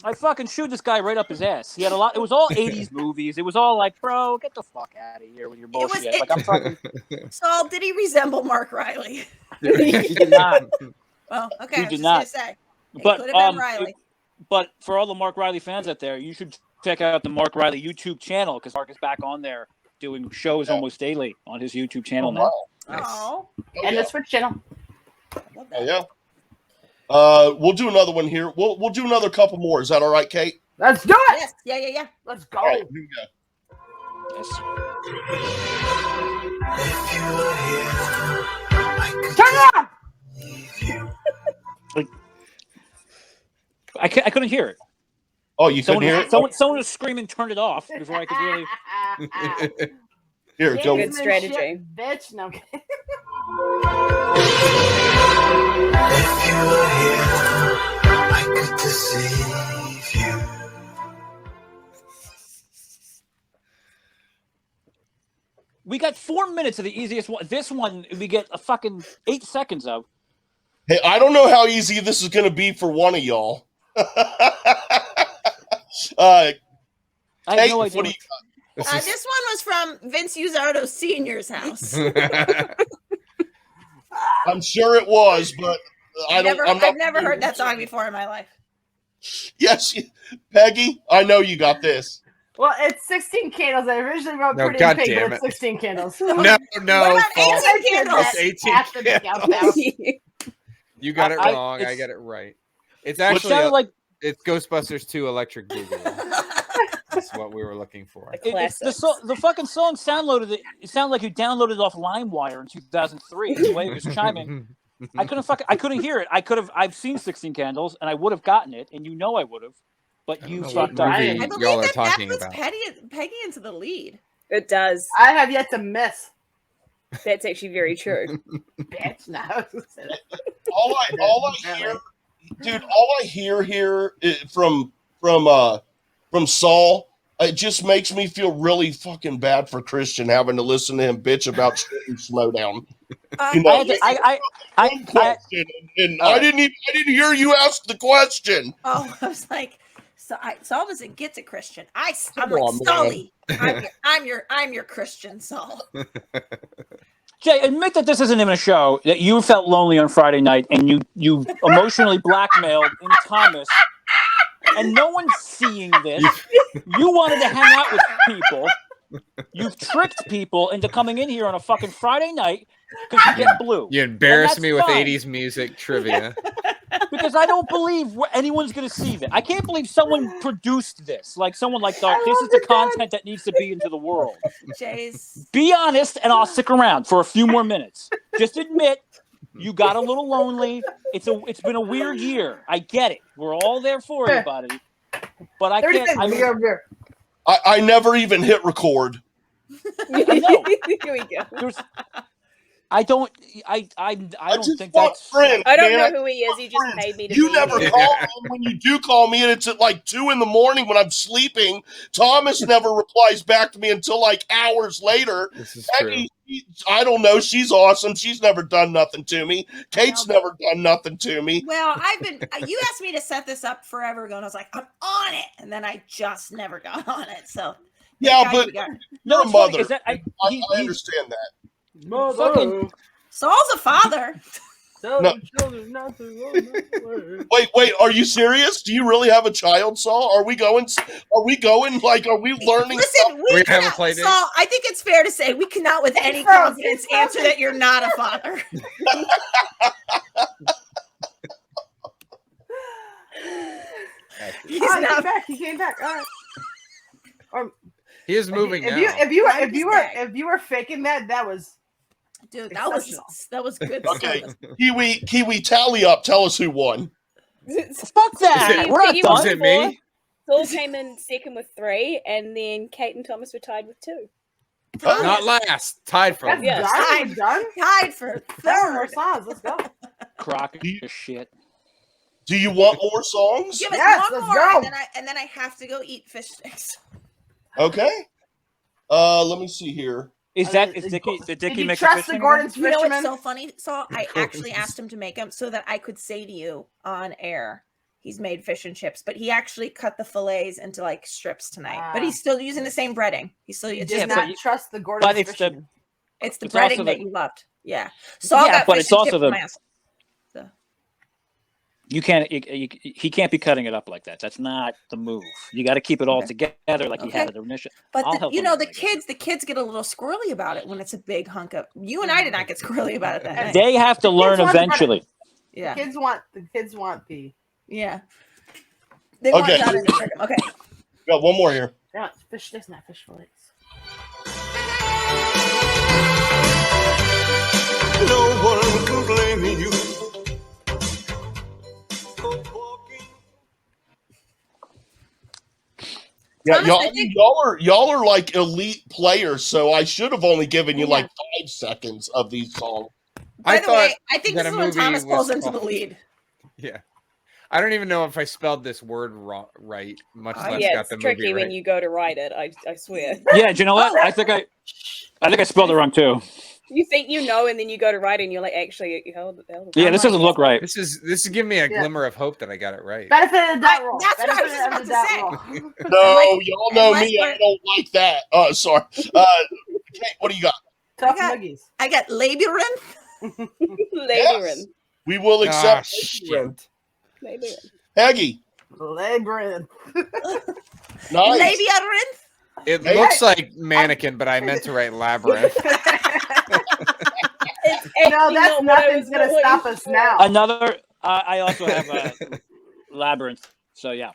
I fucking shoot this guy right up his ass. He had a lot. It was all 80s movies. It was all like, bro, get the fuck out of here with your bullshit. Like I'm fucking. Saul, did he resemble Mark Riley? He did not. Well, okay. He I was did just not. gonna say. But could have been Riley. But for all the Mark Riley fans out there, you should check out the Mark Riley YouTube channel because Mark is back on there doing shows almost daily on his YouTube channel now. Oh, And the Switch channel. love Oh, that. yeah. We'll do another one here. We'll do another couple more. Is that all right, Kate? Let's do it. Yes. Yeah. Let's go. All right, here we go. Turn it on. I couldn't hear it. Oh, you couldn't hear it? Someone was screaming, "Turn it off!" before I could really. Here, go. Good strategy. Shit, bitch. No. Okay. If you were here, I could deceive you. We got 4 minutes of the easiest one. This one we get a fucking 8 seconds of. Hey, I don't know how easy this is going to be for one of y'all. I have Kate, no idea. what do you got? This one was from Vince Uzardo Sr.'s house. I'm sure it was, but I've never heard that song before in my life. Yes, Peggy, I know you got this. Well, it's 16 candles. I originally wrote No, Pretty God Pig, damn but it's it. 16 candles. No, What about false. 18 candles? It's Half the 18 count candles. down. You got it I- wrong. I it's- got it right. It's It actually sounded like it's Ghostbusters 2 Electric Boogaloo. That's what we were looking for. it's the fucking song sounded like you downloaded it off LimeWire in 2003. The way it was chiming, I couldn't hear it. I've seen 16 Candles and I would have gotten it, and you know I would have, but you know fucked what up. movie I y'all believe are that talking puts about. Peggy into the lead. It does. I have yet to miss. That's actually very true. Bitch, no. All I hear, dude, all I hear here from Saul, it just makes me feel really fucking bad for Christian having to listen to him bitch about Schmoedown. You know, I question, and I didn't hear you ask the question. Oh, I was like, Saul doesn't get to Christian. I'm Come like on, man. Sully. I'm your Christian Saul. Jay, admit that this isn't even a show. That you felt lonely on Friday night and you emotionally blackmailed in Thomas, and no one's seeing this. You wanted to hang out with people. You've tricked people into coming in here on a fucking Friday night because you get blue. You embarrassed And me that's with fine. 80s music trivia. Because I don't believe anyone's going to see that. I can't believe someone produced this. Like someone like, this is the content that needs to be into the world. Jay's. Be honest, and I'll stick around for a few more minutes. Just admit you got a little lonely. It's been a weird year. I get it. We're all there for you, buddy. But I can't. I never even hit record. I know. Here we go. I don't think that's. Friends, I don't man. know who he is. He just paid me to You be never here. call me. When you do call me, and it's at like 2 a.m. when I'm sleeping. Thomas never replies back to me until like hours later. This is Peggy, I don't know. She's awesome. She's never done nothing to me. Kate's never done nothing to me. Well, you asked me to set this up forever ago, and I was like, I'm on it, and then I just never got on it. So Yeah, but No, you're a it's funny, mother. is that I understand that. fucking, Saul's a father. No. Wait, are you serious? Do you really have a child, Saul? Are we going like, are we learning? Listen, We have a cannot, play date? Saul, I think it's fair to say we cannot with any confidence answer that you're not a father. He came back. All right. He is moving now. If you were faking that was Dude, that was good. Okay, Kiwi, tally up. Tell us who won. fuck that. We're not Peggy done. Was it me? Saul came in second with 3, and then Kate and Thomas were tied with 2. Not last. Tied for that's Yeah. done. We're done. Tied for There are more third. songs. Let's go. Crock of shit. Do you want more songs? Give us Yes, one let's more, go. and then I have to go eat fish sticks. Okay. Let me see here. Is Dickie? Did Did Dickie you make a trust fish the finger? Gordon's You know what's fisherman? so funny, Saul? I actually asked him to make them so that I could say to you on air. he's made fish and chips, but he actually cut the fillets into like strips tonight. But he's still using the same breading. He's still You using. did not trust the Gordon. But it's the breading that you loved. Yeah. So I got but fish it's and also chips the. for my ass. So. You can't. He can't be cutting it up like that. That's not the move. You got to keep it all together, like he had it initially. But the kids get a little squirrely about it when it's a big hunk of. You and I did not get squirrely about it that night. They have to learn eventually. Yeah. The kids want pee. Yeah. They want that in the chicken. Okay. Got one more here. Yeah, fish sticks, not fish fillets. No one can blame you. Yeah, y'all are like elite players, so I should have only given you like 5 seconds of these songs. By the way, I think this is when Thomas pulls into the lead. Yeah. I don't even know if I spelled this word right, much less yeah, got the it's tricky movie right. when you go to write it. I swear. Yeah, do you know what? I think I spelled it wrong too. You think you know, and then you go to write it, and you're like, actually, yeah, this doesn't look right. This is giving me a glimmer of hope that I got it right. Benefit of the doubt rule. That's what I was just about to say. No, y'all know me. I don't like that. Oh, sorry. Kate, what do you got? Tough nuggies. I got labyrinth. Labyrinth. We will accept Labyrinth. Peggy. Labyrinth. Nice. Labyrinth. It looks like mannequin, but I meant to write labyrinth. No, that's nothing's gonna stop us now. Another. I also have a labyrinth. So yeah.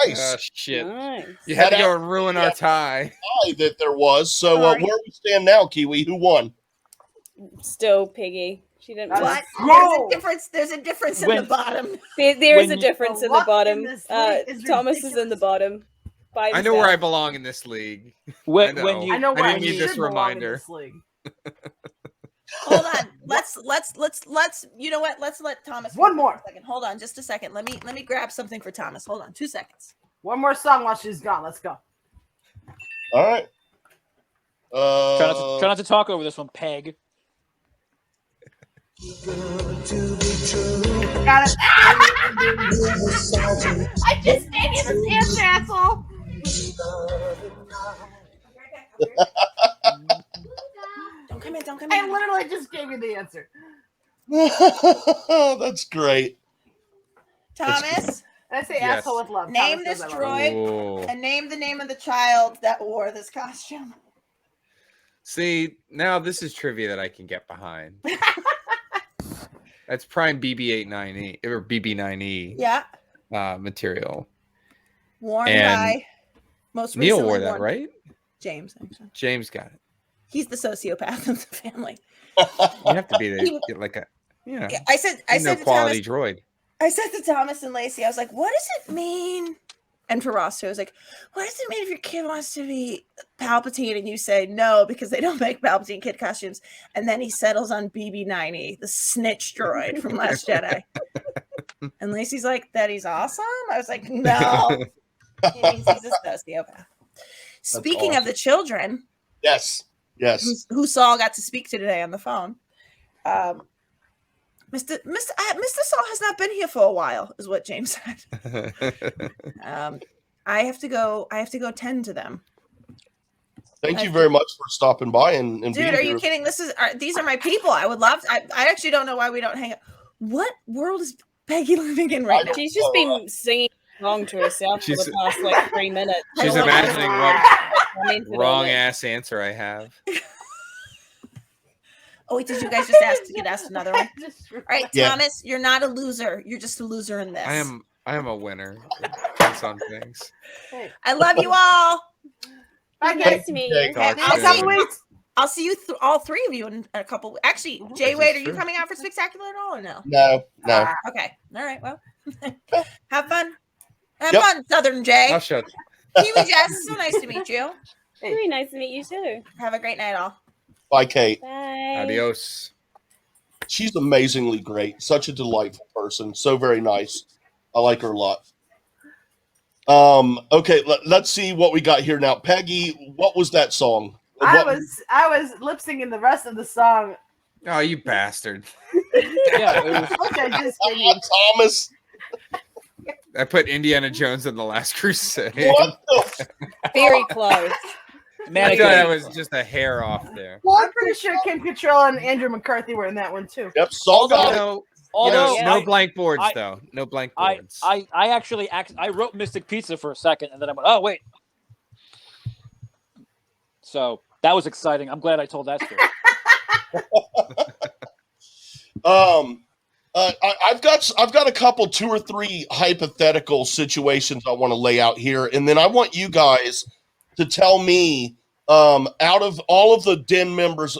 Nice. Oh shit! Nice. You had to go and ruin our tie. That there was. So where we stand now, Kiwi? Who won? Still Piggy. She didn't. What? There's a difference in the bottom. There is a difference in the bottom. Thomas is in the bottom. I know where I belong in this league. I know where I didn't need this reminder. Hold on. Let's. You know what? Let's let Thomas. One more. For a second. Hold on, just a second. Let me grab something for Thomas. Hold on, 2 seconds. One more song while she's gone. Let's go. All right. Try not to talk over this one, Peg. Got it. I just gave you this answer, asshole. Don't come in. I literally just gave you the answer. That's great. Thomas. I say asshole with love. Name this droid and name the name of the child that wore this costume. See, now this is trivia that I can get behind. That's prime BB-890 or BB-9E. Yeah. Material. Worn by most recently Neil wore that, right? James. Actually. James got it. He's the sociopath of the family. You have to be like a, I said to quality Thomas, droid. I said to Thomas and Lacey, I was like, what does it mean? And for Ross too, I was like, what does it mean if your kid wants to be Palpatine and you say no because they don't make Palpatine kid costumes? And then he settles on BB-9E, the snitch droid from Last Jedi. And Lacey's like, that he's awesome? I was like, no. He means he's a sociopath. Speaking of the children. Yes. Who Saul got to speak to today on the phone. Mr. Saul has not been here for a while, is what James said. I have to go tend to them. Thank you very much for stopping by and dude, being are here. you kidding? These are my people. I would love to, I actually don't know why we don't hang out. What world is Peggy living in right now? She's just been singing along to herself for the past like 3 minutes. She's imagining what wrong ass answer I have. Oh wait, did you guys just ask to get asked another one? All right, Thomas, you're not a loser. You're just a loser in this. I am a winner in some things. I love you all. Bye, nice to meet you. I'll see you all three of you in a couple. Actually, Jay Wade, are you coming out for Spectacular at all or no? No. Okay. All right. Well, have fun. Have fun, Southern Jay. I'll shut. Kiwi Jess, so nice to meet you. Very nice to meet you too. Have a great night, all. Bye, Kate. Bye. Adios. She's amazingly great. Such a delightful person. So very nice. I like her a lot. Okay, let's see what we got here now. Peggy, what was that song? I was lip syncing the rest of the song. Oh, you bastard! Yeah, it was... Thomas. I put Indiana Jones in The Last Crusade. What the Very close. Man, I thought I was just a hair off there. I'm pretty sure Kim Cattrall and Andrew McCarthy were in that one too. Yep, Saul got it. No blank boards though. No blank boards. I actually I wrote Mystic Pizza for a second, and then I went, oh wait. So that was exciting. I'm glad I told that story. I've got a couple, 2 or 3 hypothetical situations I want to lay out here, and then I want you guys to tell me, out of all of the den members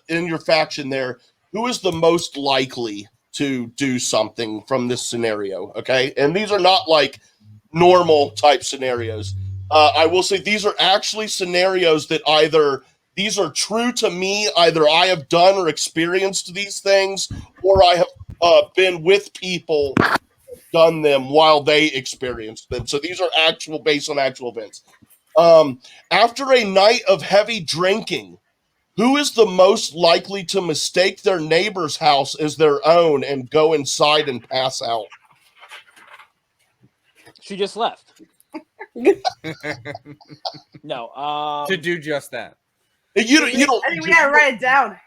in your faction there, who is the most likely to do something from this scenario, okay? And these are not like normal type scenarios. I will say these are actually scenarios that either these are true to me, either I have done or experienced these things, or I have been with people done them while they experienced them. So these are actual, based on actual events. After a night of heavy drinking, who is the most likely to mistake their neighbor's house as their own and go inside and pass out? She just left. No. To do just that. You don't. I think we gotta write it down.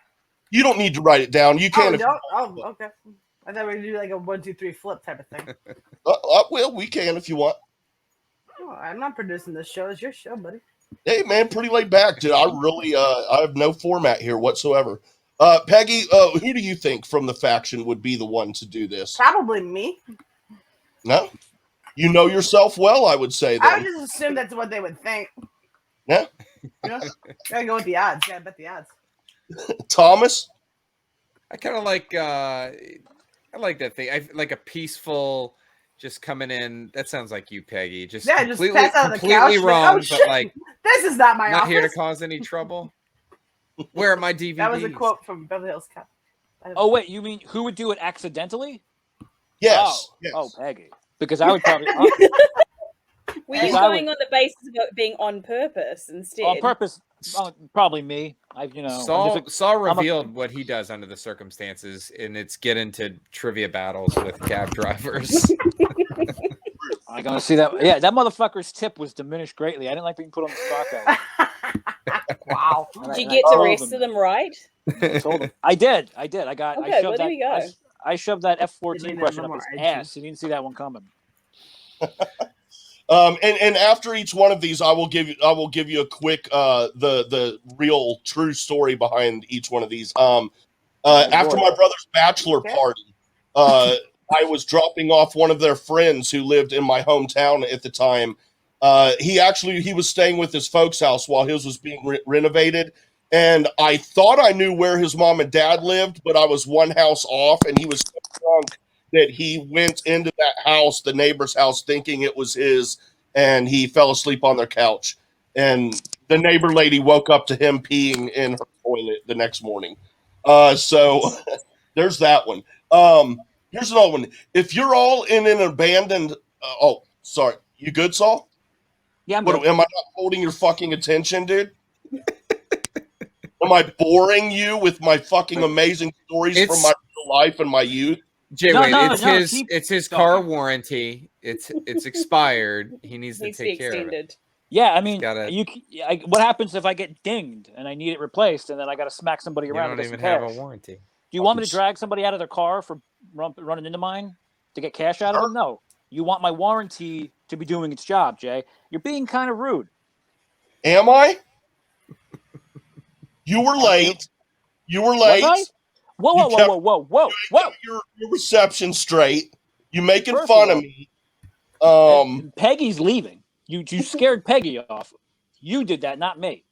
You don't need to write it down. You can. Okay. I thought we could do like a 1, 2, 3 flip type of thing. Well, we can if you want. Oh, I'm not producing this show. It's your show, buddy. Hey, man, pretty laid back, dude. I really, I have no format here whatsoever. Peggy, who do you think from the faction would be the one to do this? Probably me. No, you know yourself well, I would say. Then. I would just assume that's what they would think. Yeah. You know? Gotta go with the odds. Gotta bet the odds. Thomas, I kind of like. I like that thing. I like a peaceful. Just coming in. That sounds like you, Peggy. Just completely, pass out of the completely couch. wrong, Like, but like this is not my not office. here to cause any trouble. Where are my DVDs? That was a quote from Beverly Hills Cop. Oh wait, you mean who would do it accidentally? yes. Oh, Peggy. Because I would probably. Were you going on the basis of it being on purpose instead? On purpose, probably me. Saul revealed what he does under the circumstances, and it's get into trivia battles with cab drivers. I gotta see that. Yeah, that motherfucker's tip was diminished greatly. I didn't like being put on the spot. Wow. Did you get the rest of them right? I did. I got. Okay, well, there you go. I shoved that F-14 question up his ass. He didn't see that one coming. And after each one of these, I will give you a quick the real true story behind each one of these. After my brother's bachelor party, I was dropping off one of their friends who lived in my hometown at the time. He was staying with his folks' house while his was being renovated, and I thought I knew where his mom and dad lived, but I was one house off, and he was so drunk that he went into that house, the neighbor's house, thinking it was his, and he fell asleep on their couch. And the neighbor lady woke up to him peeing in her toilet the next morning. So there's that one. Here's another one. If you're all in an abandoned... sorry. You good, Saul? Yeah, I'm good. Am I not holding your fucking attention, dude? Am I boring you with my fucking amazing stories from my real life and my youth? It's his car warranty. It's expired. He needs to take care of it. Yeah, I mean, what happens if I get dinged and I need it replaced, and then I got to smack somebody around? You don't even have a warranty. Do you want me to drag somebody out of their car for running into mine to get cash out of them? No. You want my warranty to be doing its job, Jay. You're being kind of rude. Am I? You were late. Was I? Whoa. Your reception straight. You making fun of me. Peggy's leaving. You scared Peggy off. You did that, not me.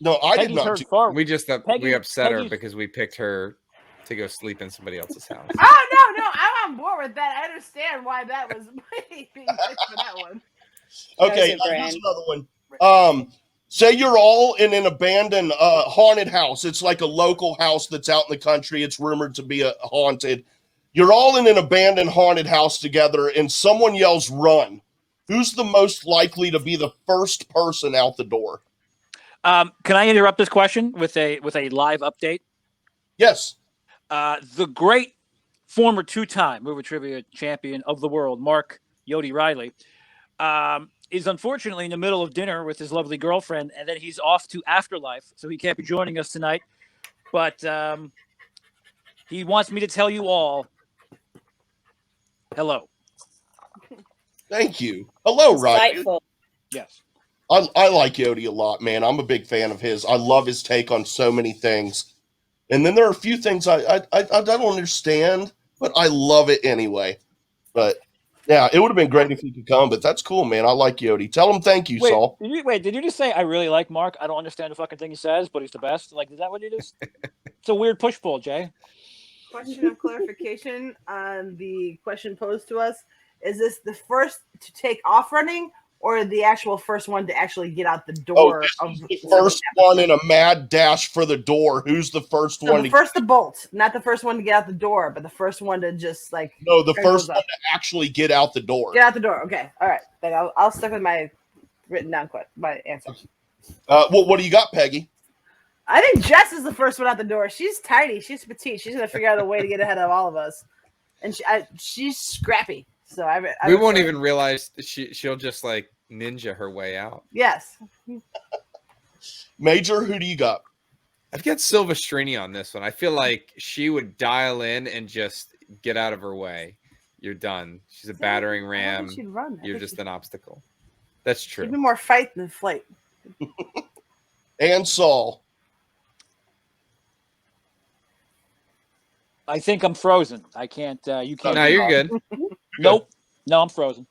No, I did not. We upset her because we picked her to go sleep in somebody else's house. Oh, no. I'm on board with that. I understand why that was being picked for that one. Okay, here's another one. Say you're all in an abandoned haunted house. It's like a local house that's out in the country. It's rumored to be haunted. You're all in an abandoned haunted house together, and someone yells, "Run." Who's the most likely to be the first person out the door? Can I interrupt this question with a live update? Yes. The great former 2-time movie trivia champion of the world, Mark Yodi Riley, is unfortunately in the middle of dinner with his lovely girlfriend, and then he's off to Afterlife, so he can't be joining us tonight. But he wants me to tell you all, hello. Thank you. Hello, Riley. Insightful. Yes. I like Yodi a lot, man. I'm a big fan of his. I love his take on so many things. And then there are a few things I don't understand, but I love it anyway. But yeah, it would have been great if he could come, but that's cool, man. I like Yodi. Tell him thank you, Saul. Did you just say I really like Mark? I don't understand the fucking thing he says, but he's the best. Like, is that what it is? It's a weird push pull, Jay. Question of clarification on the question posed to us. Is this the first to take off running or the actual first one to actually get out the door? This is the first one in a mad dash for the door. Who's the first one? The first to bolt, not the first one to get out the door, but the first one to just like. No, the first one to actually get out the door. Get out the door. Okay, all right. Then I'll stick with my written down my answer. What do you got, Peggy? I think Jess is the first one out the door. She's tiny. She's petite. She's gonna figure out a way to get ahead of all of us, and she's scrappy. So we won't even realize she'll just like ninja her way out. Yes. Major, who do you got? I've got Silvestrini on this one. I feel like she would dial in and just get out of her way. You're done. She's a battering ram. She'd run. You're just an obstacle. That's true. She'd be more fight than flight. And Saul. I think I'm frozen. I can't. You can't. No, you're good. Nope. No, I'm frozen.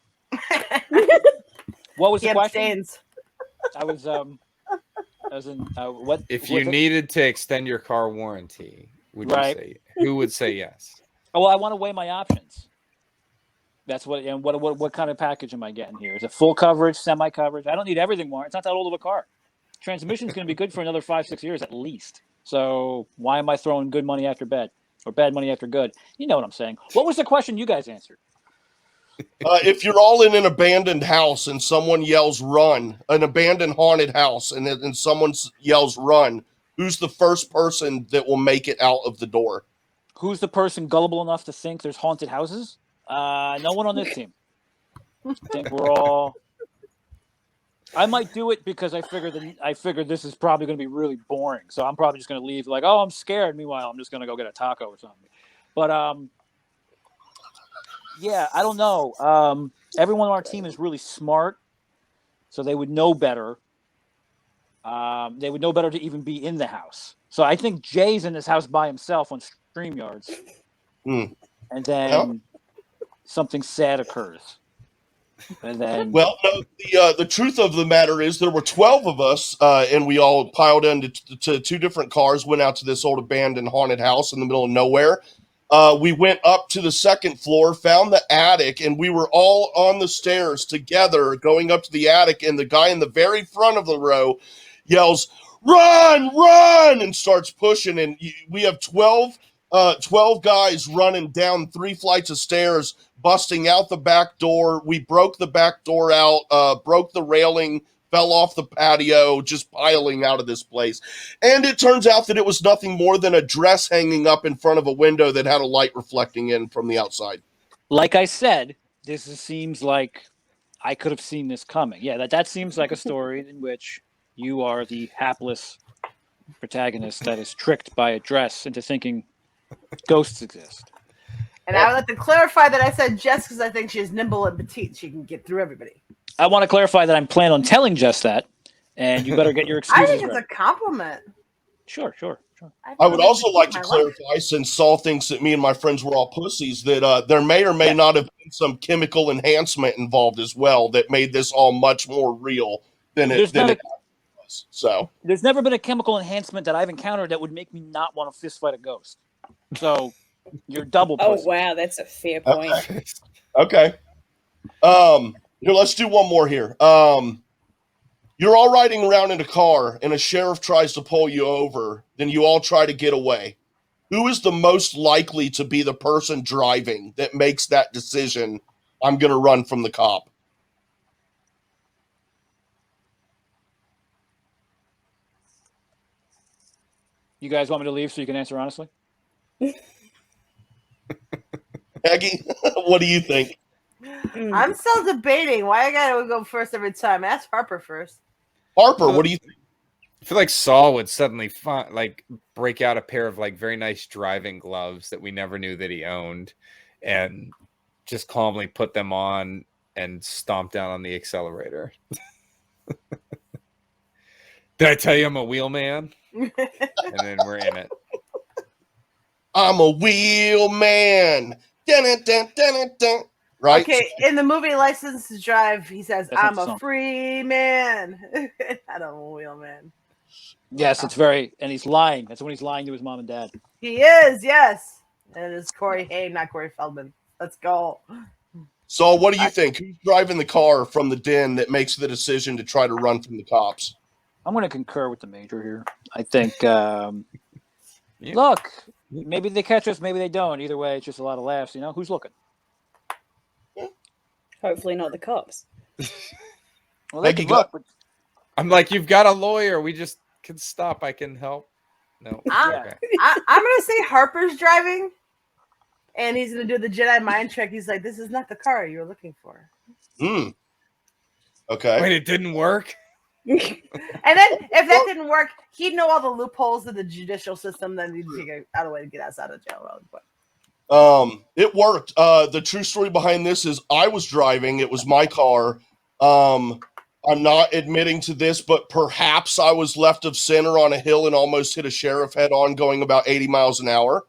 What was the question? Abstains. I was in what? If you needed to extend your car warranty, would you say? Who would say yes? Oh, well, I want to weigh my options. That's what. And what kind of package am I getting here? Is it full coverage, semi coverage? I don't need everything more. It's not that old of a car. Transmission's going to be good for another 5-6 years at least. So why am I throwing good money after bad or bad money after good? You know what I'm saying. What was the question you guys answered? If you're all in an abandoned house and someone yells run, an abandoned haunted house, and someone yells run, who's the first person that will make it out of the door? Who's the person gullible enough to think there's haunted houses? No one on this team. I think we're all... I might do it because I figured this is probably going to be really boring. So I'm probably just going to leave like, oh, I'm scared. Meanwhile, I'm just going to go get a taco or something. But yeah, I don't know. Everyone on our team is really smart, so they would know better. They would know better to even be in the house. So I think Jay's in this house by himself on StreamYards. And then something sad occurs. And then, well, no, the truth of the matter is there were 12 of us, and we all piled into two different cars, went out to this old abandoned haunted house in the middle of nowhere. We went up to the second floor, found the attic, and we were all on the stairs together going up to the attic, and the guy in the very front of the row yells, run, run, and starts pushing, and we have 12 guys running down 3 flights of stairs, busting out the back door. We broke the back door out, broke the railing, fell off the patio, just piling out of this place. And it turns out that it was nothing more than a dress hanging up in front of a window that had a light reflecting in from the outside. Like I said, this seems like I could have seen this coming. Yeah, that seems like a story in which you are the hapless protagonist that is tricked by a dress into thinking ghosts exist. And I would like to clarify that I said Jess because I think she's nimble and petite. She can get through everybody. I want to clarify that I'm planning on telling Jess that, and you better get your excuses I think it's ready. a compliment. Sure. I would also like to clarify, since Saul thinks that me and my friends were all pussies, that there may or may not have been some chemical enhancement involved as well that made this all much more real than it was. So there's never been a chemical enhancement that I've encountered that would make me not want to fist fight a ghost. So you're double pussy. Oh wow, that's a fair point. Okay. Here, let's do one more here. You're all riding around in a car and a sheriff tries to pull you over, then you all try to get away. Who is the most likely to be the person driving that makes that decision? I'm going to run from the cop. You guys want me to leave so you can answer honestly? Peggy, what do you think? I'm still debating why I gotta go first every time. Ask Harper first. Harper, what do you think? I feel like Saul would suddenly break out a pair of like very nice driving gloves that we never knew that he owned, and just calmly put them on and stomp down on the accelerator. Did I tell you I'm a wheelman? And then we're in it. I'm a wheelman. Dun-dun-dun-dun-dun. Right? Okay, in the movie License to Drive, he says, That's I'm not the a song. free man. I don't know, wheel man. Yes, it's very, and he's lying. That's when he's lying to his mom and dad. He is, yes. And it's Corey Haim, not Corey Feldman. Let's go. So what do you think? Who's driving the car from the den that makes the decision to try to run from the cops? I'm going to concur with the major here. I think, look, maybe they catch us, maybe they don't. Either way, it's just a lot of laughs. You know, who's looking? Hopefully not the cops. Well, they Peggy, can look, but I'm like, you've got a lawyer. We just can stop. I can help. No. I'm Okay. going to say Harper's driving, and he's going to do the Jedi mind trick. He's like, this is not the car you were looking for. Okay. Wait, it didn't work? And then if that didn't work, he'd know all the loopholes of the judicial system. Then he'd figure out a way to get us out of jail. It worked. The true story behind this is I was driving. It was my car. I'm not admitting to this, but perhaps I was left of center on a hill and almost hit a sheriff head on going about 80 miles an hour.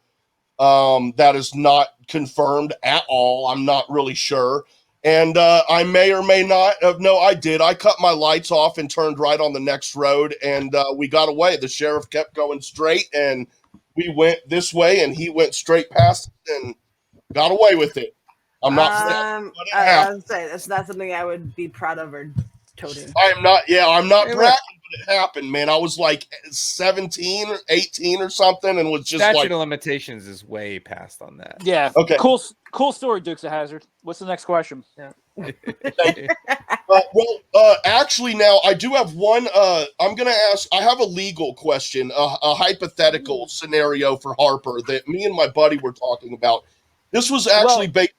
That is not confirmed at all. I'm not really sure. And I may or may not have. No, I did. I cut my lights off and turned right on the next road, and we got away. The sheriff kept going straight, and we went this way, and he went straight past it and got away with it. I'm not. I would say that's not something I would be proud of or toting. I'm not. Yeah, I'm not bragging, but it happened, man. I was like 17 or 18 or something, and was just Statute of limitations is way past on that. yeah. Okay. Cool story, Dukes of Hazzard. What's the next question? Yeah. Actually, now I do have one. I'm going to ask. I have a legal question, a hypothetical scenario for Harper that me and my buddy were talking about. This was actually based.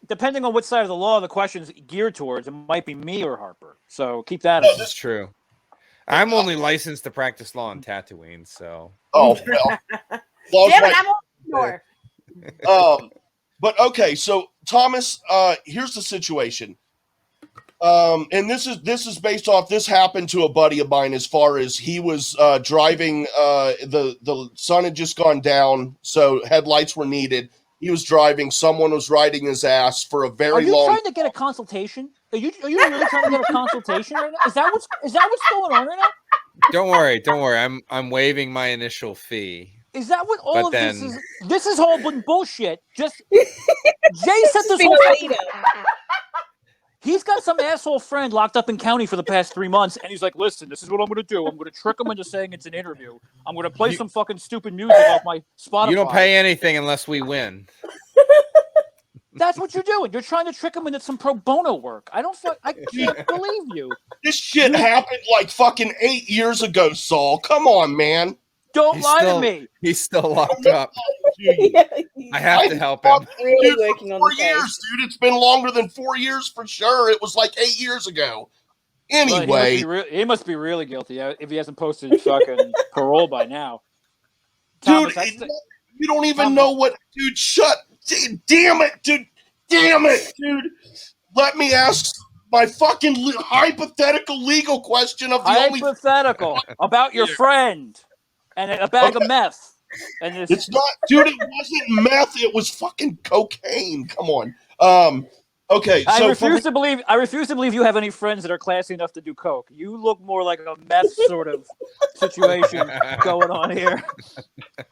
Depending on which side of the law the question is geared towards, it might be me or Harper. So keep that in mind. That's true. I'm only licensed to practice law on Tatooine, so. Oh well. Damn it! I'm on door. But okay, so Thomas, here's the situation. And this is based off. This happened to a buddy of mine. As far as he was driving, the sun had just gone down, so headlights were needed. He was driving. Someone was riding his ass for a very long. Are you trying to get a consultation? Are you really trying to get a consultation right now? Is that what's going on right now? Don't worry. I'm waiving my initial fee. Is that what all of this is? This is all been bullshit. Just Jay set this whole fucking. He's got some asshole friend locked up in county for the past 3 months, and he's like, "Listen, this is what I'm going to do. I'm going to trick him into saying it's an interview. I'm going to play some fucking stupid music off my Spotify." You don't pay anything unless we win. That's what you're doing. You're trying to trick him into some pro bono work. I can't believe you. This shit happened like fucking 8 years ago, Saul. Come on, man. Don't lie to me. He's still locked up. I have to help him. Really working on 4 the years, case. dude. It's been longer than 4 years for sure. It was like 8 years ago. Anyway, he must be really guilty if he hasn't posted fucking parole by now. Dude, you don't even know what, dude. Damn it, dude. Let me ask my fucking hypothetical legal question of the hypothetical about your friend and a bag of meth. And it's not, dude. It wasn't meth. It was fucking cocaine. Come on. Okay. I So refuse to believe you have any friends that are classy enough to do coke. You look more like a meth sort of situation going on here.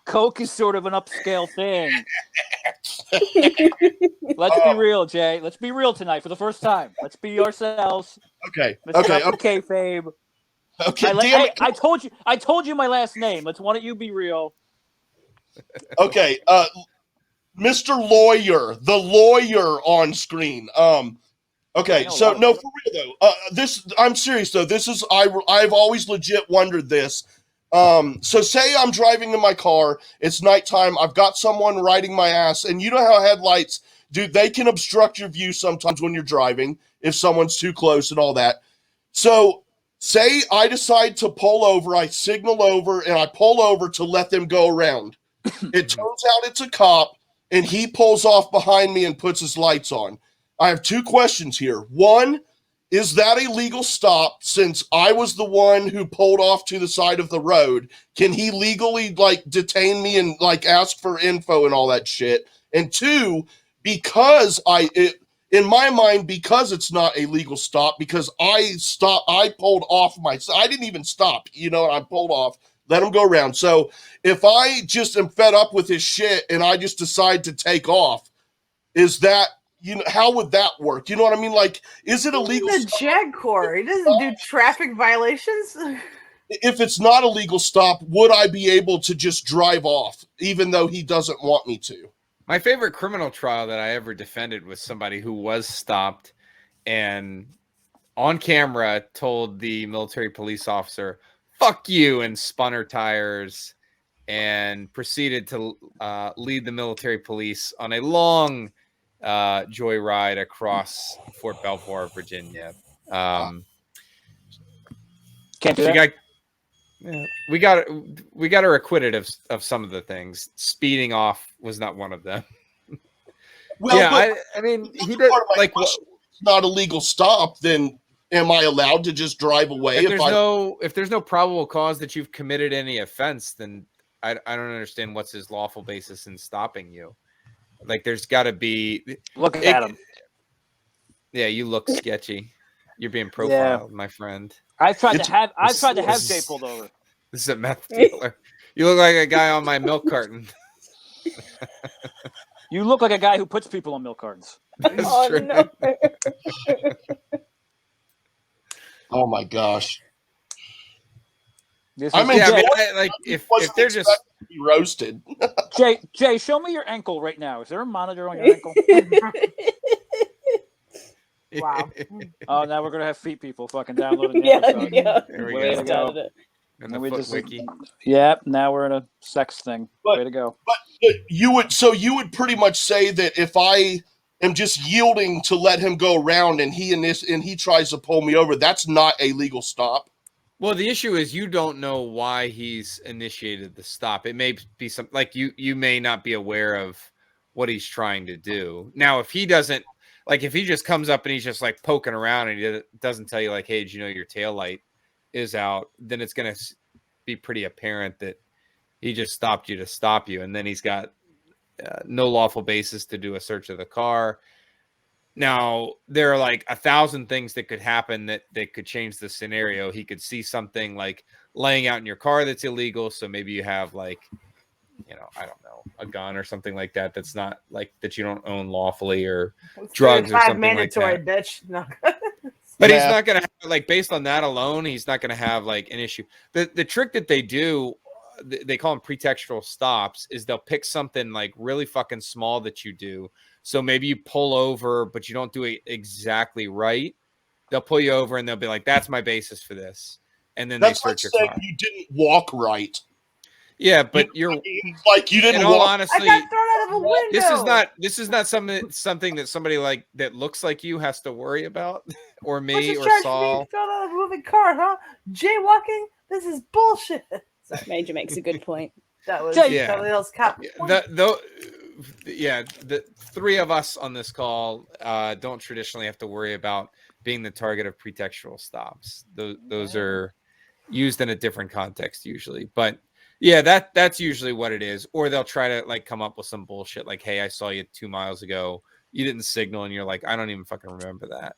Coke is sort of an upscale thing. Let's be real, Jay. Let's be real tonight for the first time. Let's be ourselves. Okay. Okay, Fabe. Okay. I told you my last name. Why don't you be real? Okay. Mr. Lawyer, the lawyer on screen. Okay, so no, for real though. I'm serious though. I've always legit wondered this. So say I'm driving in my car, it's nighttime, I've got someone riding my ass, and you know how headlights, dude, they can obstruct your view sometimes when you're driving if someone's too close and all that. So say I decide to pull over, I signal over, and I pull over to let them go around. It turns out it's a cop, and he pulls off behind me and puts his lights on. I have two questions here. One, is that a legal stop since I was the one who pulled off to the side of the road? Can he legally, like, detain me and, like, ask for info and all that shit? And two, because in my mind, because it's not a legal stop, because I pulled off I didn't even stop, I pulled off, let him go around. So if I just am fed up with his shit and I just decide to take off, is that, how would that work? You know what I mean? Like, is it illegal? He's the JAG Corps. He doesn't do traffic violations. If it's not a legal stop, would I be able to just drive off, even though he doesn't want me to? My favorite criminal trial that I ever defended was somebody who was stopped and on camera told the military police officer, "Fuck you," and spun her tires and proceeded to lead the military police on a long joyride across Fort Belvoir, Virginia. Can't do that. We got her acquitted of some of the things. Speeding off was not one of them. Well, yeah, I mean, he did like it's not a legal stop. Then am I allowed to just drive away? If there's no probable cause that you've committed any offense, then I don't understand what's his lawful basis in stopping you. Like, there's got to be. Look at him. Yeah, you look sketchy. You're being profiled, my friend. I've tried to have Jay pulled over. This is a meth dealer. You look like a guy on my milk carton. You look like a guy who puts people on milk cartons. Oh, no. Oh my gosh. If they're just be roasted. Jay, show me your ankle right now. Is there a monitor on your ankle? Wow. Oh, now we're gonna have feet people fucking downloading the episode. Yeah. There we Way go. to go. And the foot wiki. Yep. Now we're in a sex thing. Way to go. But you would pretty much say that if I am just yielding to let him go around and he tries to pull me over, that's not a legal stop. Well, the issue is you don't know why he's initiated the stop. It may be something like you may not be aware of what he's trying to do. Now, if he doesn't, like, if he just comes up and he's just like poking around and he doesn't tell you, like, hey, did you know your taillight is out, then it's going to be pretty apparent that he just stopped you to stop you. And then he's got no lawful basis to do a search of the car. Now, there are like 1,000 things that could happen that could change the scenario. He could see something like laying out in your car that's illegal. So maybe you have, like, I don't know, a gun or something like that. That's not like that you don't own lawfully, or drugs or something mandatory, like that. bitch. No. But he's not going to have, like, based on that alone, he's not going to have like an issue. The trick that they do, they call them pretextual stops, is they'll pick something like really fucking small that you do. So maybe you pull over, but you don't do it exactly right. They'll pull you over and they'll be like, that's my basis for this. And then they search your car. You didn't walk right. Yeah, but you're like, you didn't in all walk. honesty, I got thrown out of a window. This is not something that somebody like that looks like you has to worry about, or me, or Saul. Thrown out of a moving car, huh? Jaywalking? This is bullshit. Major makes a good point. That was Jay, somebody else cop. The three of us on this call don't traditionally have to worry about being the target of pretextual stops. Those are used in a different context usually, but yeah, that's usually what it is. Or they'll try to like come up with some bullshit like, hey, I saw you 2 miles ago, you didn't signal, and you're like, I don't even fucking remember that.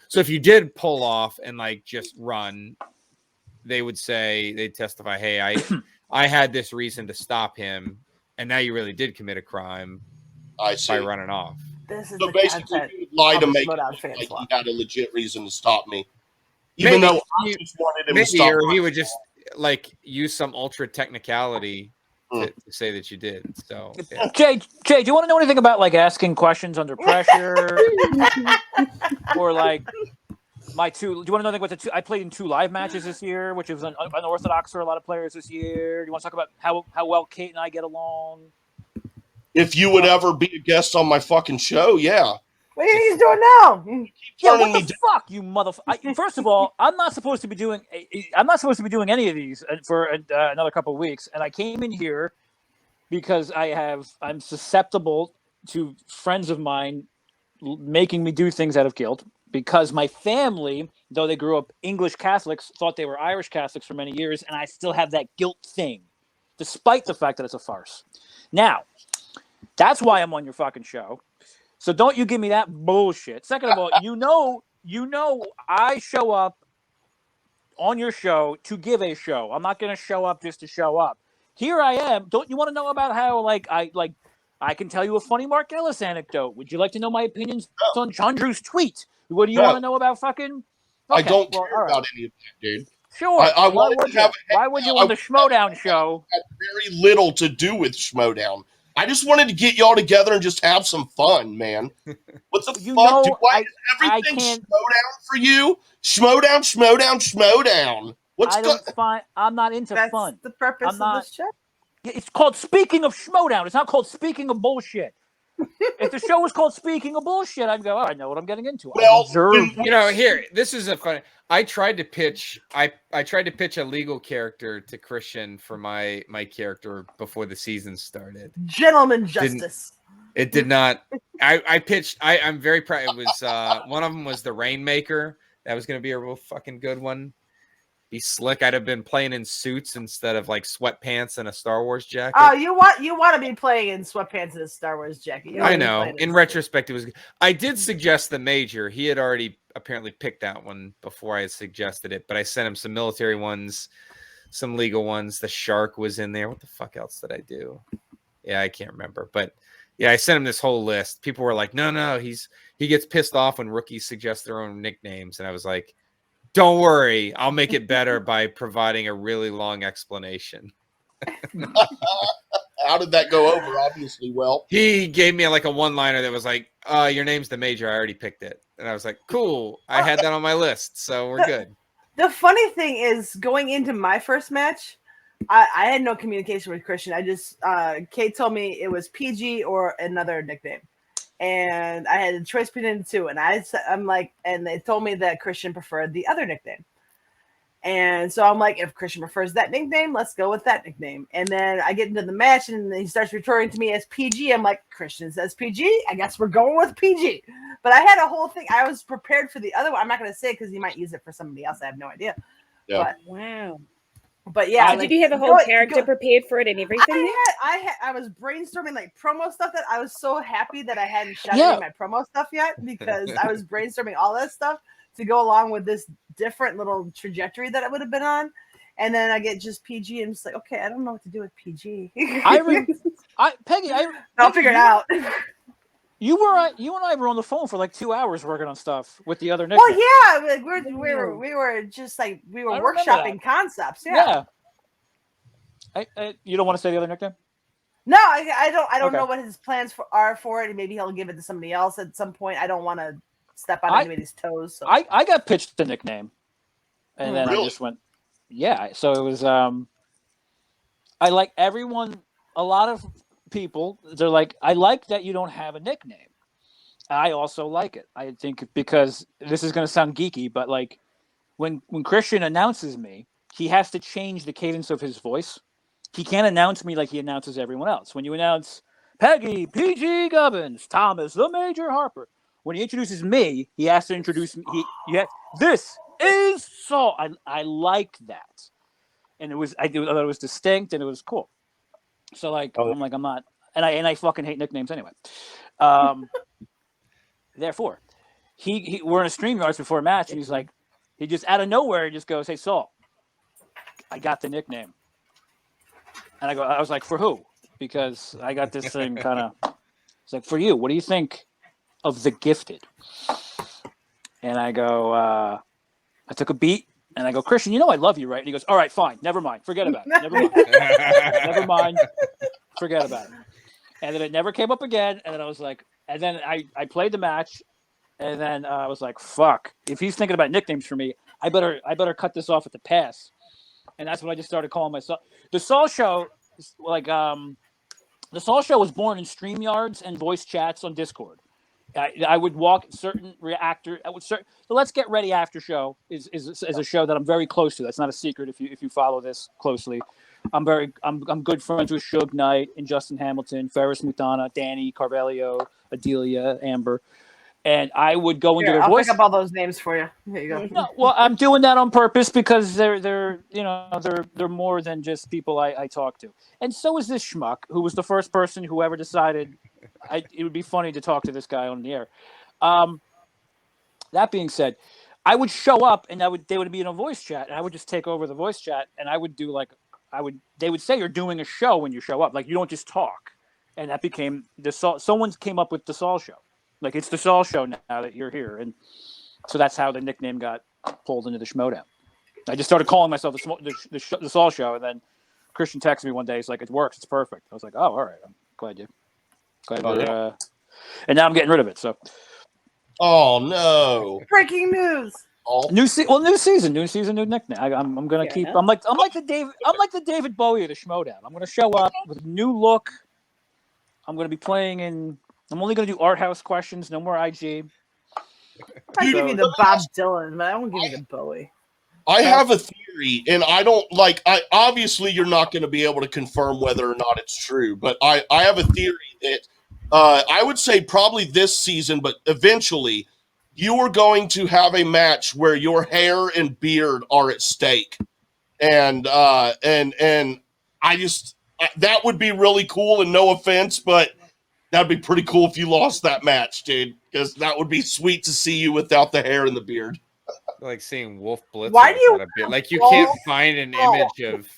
So if you did pull off and like just run, they'd testify, hey, I had this reason to stop him, and now you really did commit a crime by running off. This is so the basically, content you would lie to make it Schmoedown look fans like want. he had a legit reason to stop me, even though I just wanted him to stop. Or he would just like use some ultra technicality to say that you did. So, yeah. Jay, do you want to know anything about like asking questions under pressure, or like? Do you want to know anything about the two? I played in 2 live matches this year, which was unorthodox for a lot of players this year. Do you want to talk about how well Kate and I get along? if you would ever be a guest on my fucking show, yeah. What are you doing now? Yeah, what the fuck, you motherfucker! First of all, I'm not supposed to be doing any of these for another couple of weeks, and I came in here because I'm susceptible to friends of mine making me do things out of guilt. Because my family, though they grew up English Catholics, thought they were Irish Catholics for many years, and I still have that guilt thing, despite the fact that it's a farce. Now, that's why I'm on your fucking show. So don't you give me that bullshit. Second of all, you know, I show up on your show to give a show. I'm not going to show up just to show up. Here I am. Don't you want to know about how I can tell you a funny Mark Ellis anecdote? Would you like to know my opinions on John Drew's tweet? What do you want to know about fucking? Okay, I don't care about any of that, dude. Sure. Why would you on the Schmoedown show? Had very little to do with Schmoedown. I just wanted to get y'all together and just have some fun, man. What the fuck? Why is everything Schmoedown for you? Schmoedown. I'm not into fun. That's the purpose of this show. It's called Speaking of Schmoedown. It's not called Speaking of Bullshit. If the show was called Speaking of Bullshit, I'd go, I know what I'm getting into. Well, here, this is a funny. I tried to pitch a legal character to Christian for my character before the season started. Gentleman justice. It did not. I pitched. I'm very proud. It was one of them was the Rainmaker. That was going to be a real fucking good one. Be slick. I'd have been playing in suits instead of like sweatpants and a Star Wars jacket. Oh, you want to be playing in sweatpants and a Star Wars jacket. I know. In retrospect, it was. I did suggest the Major. He had already apparently picked that one before I had suggested it, but I sent him some military ones, some legal ones. The Shark was in there. What the fuck else did I do? Yeah, I can't remember, but yeah, I sent him this whole list. People were like, no, he gets pissed off when rookies suggest their own nicknames, and I was like, don't worry, I'll make it better by providing a really long explanation. How did that go over? Obviously, well. He gave me like a one-liner that was like, your name's the Major. I already picked it. And I was like, cool. I had that on my list, so we're good. The funny thing is, going into my first match, I had no communication with Christian. I just, Kate told me it was PG or another nickname. And I had a choice between the two. And I'm like, and they told me that Christian preferred the other nickname. And so I'm like, if Christian prefers that nickname, let's go with that nickname. And then I get into the match and he starts referring to me as PG. I'm like, Christian says PG. I guess we're going with PG. But I had a whole thing. I was prepared for the other one. I'm not going to say it because he might use it for somebody else. I have no idea. Yeah. But, wow. But yeah, did you have a whole character prepared for it and everything? I was brainstorming like promo stuff that I was so happy that I hadn't shot any of my promo stuff yet because I was brainstorming all that stuff to go along with this different little trajectory that I would have been on. And then I get just PG and I'm just like, okay, I don't know what to do with PG. Peggy, I'll figure it out. You and I were on the phone for like 2 hours working on stuff with the other nickname. Well, yeah, like we were just like we were workshopping concepts. Yeah. You don't want to say the other nickname? No, I don't know what his plans are for it. Maybe he'll give it to somebody else at some point. I don't want to step on anybody's toes. So. I got pitched the nickname, and then I just went, yeah. So it was I like everyone. A lot of people, they're like, I like that you don't have a nickname. I also like it. I think because this is going to sound geeky, but like when Christian announces me, he has to change the cadence of his voice. He can't announce me like he announces everyone else. When you announce Peggy, PG Gubbins, Thomas, the Major Harper, when he introduces me, he has to introduce me. This is SoS. I like that, and I thought it was distinct and it was cool. So like, I'm not, and I fucking hate nicknames anyway. Therefore, we're in a StreamYards before a match, and he's like, he just out of nowhere just goes, "Hey, SoS, I got the nickname," and I was like, "For who?" Because I got this thing kind of. It's like, "For you. What do you think of the Gifted?" And I go, I took a beat. And I go, Christian, you know I love you, right? And he goes, all right, fine. Never mind. Forget about it. Never mind. Forget about it. And then it never came up again. And then I was like, and then I played the match. And then I was like, fuck. If he's thinking about nicknames for me, I better cut this off at the pass. And that's when I just started calling myself. The SoS show, like, The SoS Show was born in StreamYards and voice chats on Discord. I would walk certain reactor. The Let's Get Ready after show is a show that I'm very close to. That's not a secret if you follow this closely. I'm good friends with Suge Knight and Justin Hamilton, Ferris Mutana, Danny Carvalho, Adelia, Amber, and I would go into their I'll voice. pick up all those names for you. Here you go. No, well, I'm doing that on purpose because they're more than just people I talk to, and so is this schmuck who was the first person who ever decided it would be funny to talk to this guy on the air. That being said, I would show up and they would be in a voice chat, and I would just take over the voice chat, and I would do they would say you're doing a show when you show up, like you don't just talk, and that became someone came up with the SoS Show, like it's the SoS Show now that you're here, and so that's how the nickname got pulled into the Schmoedown. I just started calling myself the SoS Show, and then Christian texted me one day. He's like, "It works. It's perfect." I was like, "Oh, all right. I'm glad you." And now I'm getting rid of it. So. Oh no! Breaking news. New season, new nickname. I'm gonna keep. I'm like the David Bowie of the Schmoedown. I'm gonna show up with a new look. I'm gonna be playing in. I'm only gonna do art house questions. No more IG. I give you the Bob Dylan, but I won't give you the Bowie. I have a theory, and I don't like. Obviously you're not going to be able to confirm whether or not it's true, but I have a theory that I would say probably this season, but eventually you are going to have a match where your hair and beard are at stake, and I just that would be really cool. And no offense, but that'd be pretty cool if you lost that match, dude, because that would be sweet to see you without the hair and the beard. Like seeing Wolf Blitzer. Why do you? Like you can't find an image of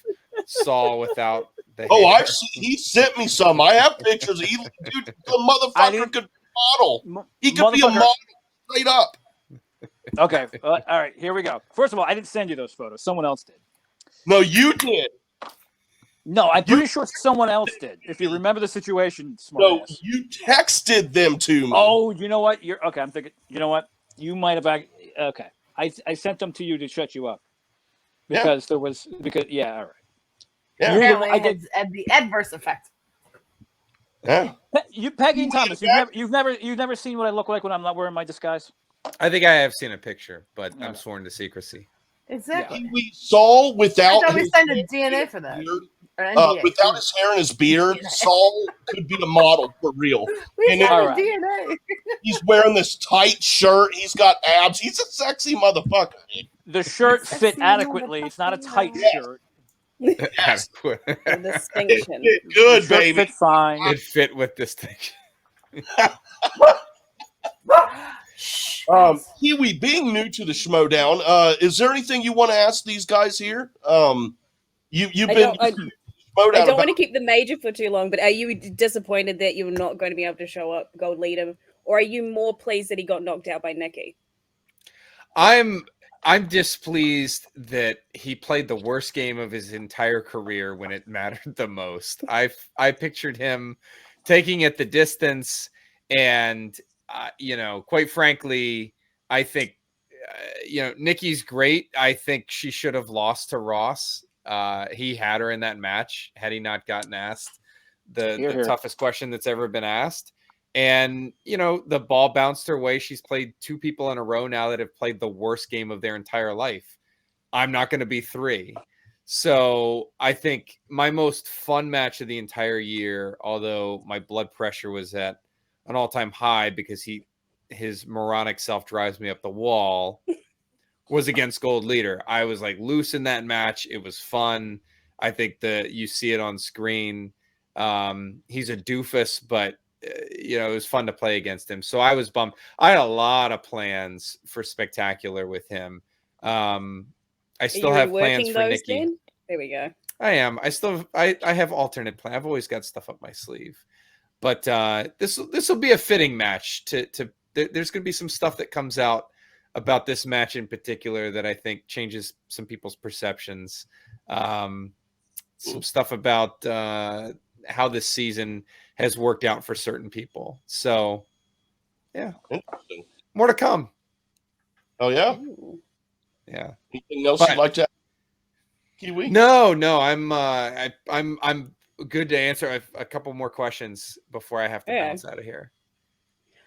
Saul without the. Oh, hair. he sent me some. I have pictures. Dude, the motherfucker could model. He could be a model straight up. Okay, all right. Here we go. First of all, I didn't send you those photos. Someone else did. No, you did. No, I'm pretty sure someone else did. If you remember the situation, no, you texted them to me. Oh, you know what? You're okay. I'm thinking. You know what? You might have. Okay, I sent them to you to shut you up because all right. Yeah, apparently it had the adverse effect. Yeah. You, Peggy and Thomas, you've never seen what I look like when I'm not wearing my disguise. I think I have seen a picture, but I'm sworn to secrecy. Exactly. We saw without. I thought we sent a DNA for that. Without his hair and his beard, Saul could be a model for real. We sent DNA. He's wearing this tight shirt. He's got abs. He's a sexy motherfucker. The shirt fit adequately. It's not a tight shirt. Adequate. Distinction. Good, baby. Fit fine. It fit with distinction. Kiwi, being new to the Schmoedown, is there anything you want to ask these guys here? You've been. I don't want to keep the major for too long, but are you disappointed that you're not going to be able to show up, Gold Leader, or are you more pleased that he got knocked out by Nikki? I'm displeased that he played the worst game of his entire career when it mattered the most. I pictured him taking it the distance, and quite frankly, I think Nikki's great. I think she should have lost to Ross. He had her in that match had he not gotten asked the toughest question that's ever been asked. And, the ball bounced her way. She's played two people in a row now that have played the worst game of their entire life. I'm not going to be three. So I think my most fun match of the entire year, although my blood pressure was at an all-time high because his moronic self drives me up the wall, was against Gold Leader. I was like loose in that match. It was fun. I think that you see it on screen. He's a doofus, but it was fun to play against him. So I was bummed. I had a lot of plans for Spectacular with him. I still have plans for Nikki. Then? There we go. I am. I have alternate plans. I've always got stuff up my sleeve. But this will be a fitting match. There's going to be some stuff that comes out about this match in particular that I think changes some people's perceptions. Some stuff about how this season has worked out for certain people. So, yeah, interesting. More to come. Oh yeah, yeah. Anything else you'd like to add, Kiwi? No. I'm good to answer a couple more questions before I have to bounce out of here.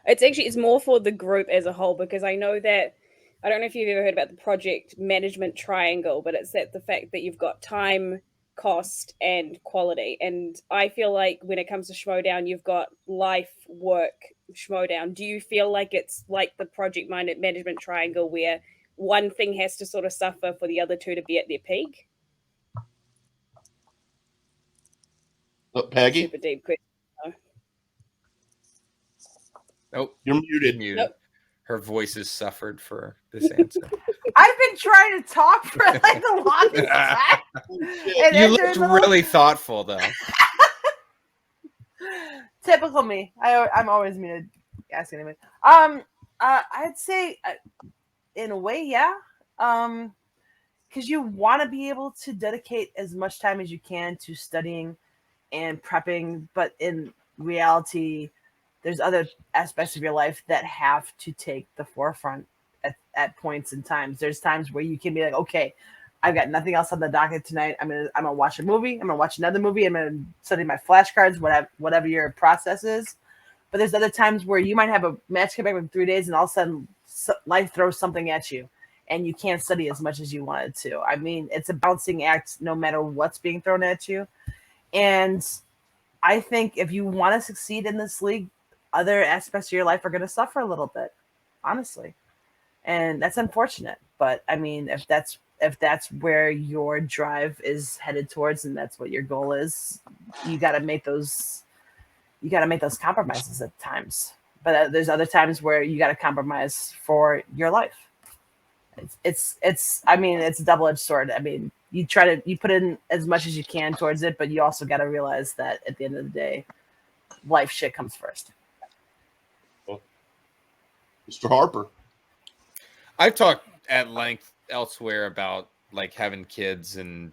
It's more for the group as a whole, because I know that, I don't know if you've ever heard about the project management triangle, but it's the fact that you've got time, cost, and quality. And I feel like when it comes to Schmoedown, you've got life, work, Schmoedown. Do you feel like it's like the project management triangle where one thing has to sort of suffer for the other two to be at their peak? Peggy? Super deep question. Nope. You're muted. Nope. Her voice has suffered for this answer. I've been trying to talk for like the longest time. You looked really thoughtful, though. Typical me. I'm always muted. Ask anybody. I'd say, in a way, yeah. Because you want to be able to dedicate as much time as you can to studying and prepping, but in reality, there's other aspects of your life that have to take the forefront at points in times. There's times where you can be like, okay, I've got nothing else on the docket tonight. I'm gonna watch a movie. I'm gonna watch another movie. I'm gonna study my flashcards, whatever your process is. But there's other times where you might have a match come back in 3 days, and all of a sudden life throws something at you, and you can't study as much as you wanted to. I mean, it's a balancing act no matter what's being thrown at you. And I think if you want to succeed in this league, other aspects of your life are going to suffer a little bit, honestly. And that's unfortunate. But I mean, if that's where your drive is headed towards, and that's what your goal is, you got to make those compromises at times. But there's other times where you got to compromise for your life. It's I mean, it's a double-edged sword. I mean, you put in as much as you can towards it, but you also got to realize that at the end of the day, life shit comes first. Mr. Harper. I've talked at length elsewhere about like having kids and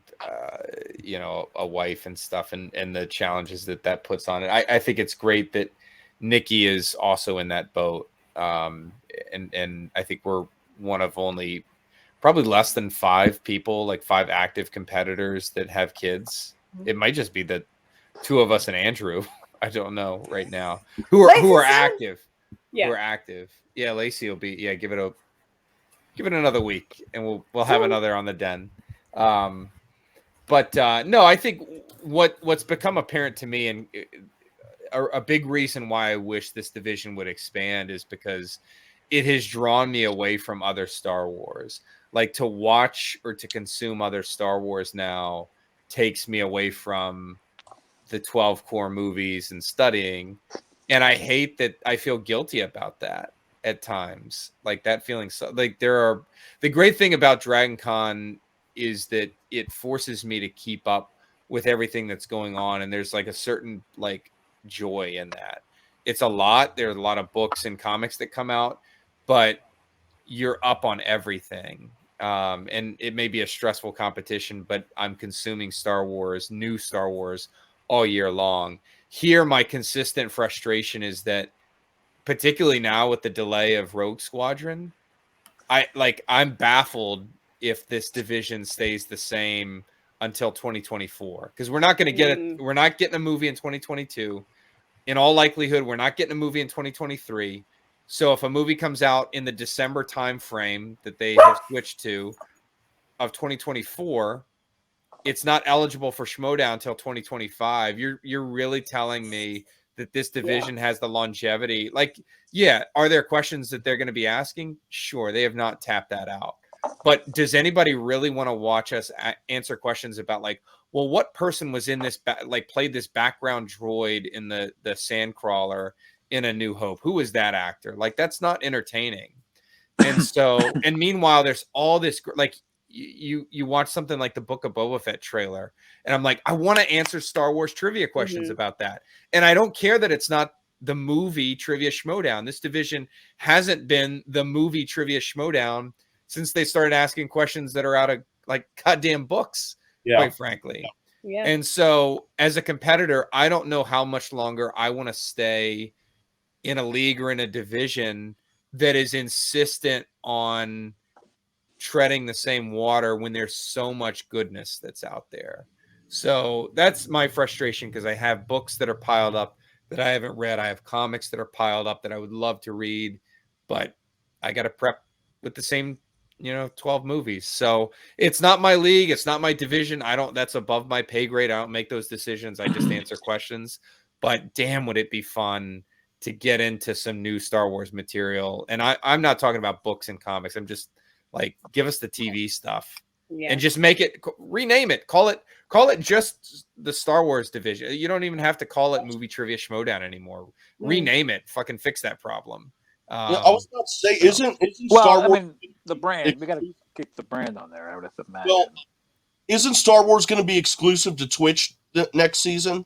a wife and stuff, and the challenges that puts on it. I think it's great that Nikki is also in that boat, and I think we're one of only probably less than 5 people, like 5 active competitors that have kids. It might just be the 2 of us and Andrew. I don't know right now who are active. Yeah. Who are active. Yeah, Lacey will be. Yeah, give it another week, and we'll have another on the den. But no, I think what's become apparent to me, and a big reason why I wish this division would expand, is because it has drawn me away from other Star Wars. Like, to watch or to consume other Star Wars now takes me away from the 12 core movies and studying. And I hate that. I feel guilty about that at times. Like, that feeling. So, like, the great thing about Dragon Con is that it forces me to keep up with everything that's going on. And there's like a certain like joy in that. It's a lot. There are a lot of books and comics that come out, but you're up on everything. And it may be a stressful competition, but I'm consuming new Star Wars all year long. Here, my consistent frustration is that, particularly now with the delay of Rogue Squadron, I'm baffled if this division stays the same until 2024, because we're not going to get it. We're not getting a movie in 2022. In all likelihood, we're not getting a movie in 2023. So if a movie comes out in the December timeframe that they have switched to of 2024, it's not eligible for Schmoedown until 2025. You're really telling me that this division has the longevity? Like, yeah, are there questions that they're going to be asking? Sure, they have not tapped that out. But does anybody really want to watch us answer questions about, like, well, what person was in this, played this background droid in the Sandcrawler in A New Hope? Who is that actor? Like, that's not entertaining. And so, and meanwhile, there's all this, like, you watch something like the Book of Boba Fett trailer, and I'm like, I want to answer Star Wars trivia questions about that. And I don't care that it's not the movie Trivia Schmoedown. This division hasn't been the movie Trivia Schmoedown since they started asking questions that are out of like goddamn books, quite frankly. Yeah. And so as a competitor, I don't know how much longer I want to stay in a league or in a division that is insistent on treading the same water when there's so much goodness that's out there. So that's my frustration, because I have books that are piled up that I haven't read. I have comics that are piled up that I would love to read, but I got to prep with the same, 12 movies. So it's not my league. It's not my division. That's above my pay grade. I don't make those decisions. I just answer questions. But damn, would it be fun to get into some new Star Wars material. And I'm not talking about books and comics. I'm just like, give us the TV stuff. Yeah. And just rename it. Call it just the Star Wars division. You don't even have to call it Movie Trivia Schmoedown anymore. Rename it. Fucking fix that problem. I was about to say, isn't Star Wars? I mean, the brand. We got to keep the brand on there. I would have to imagine. Well, isn't Star Wars going to be exclusive to Twitch next season?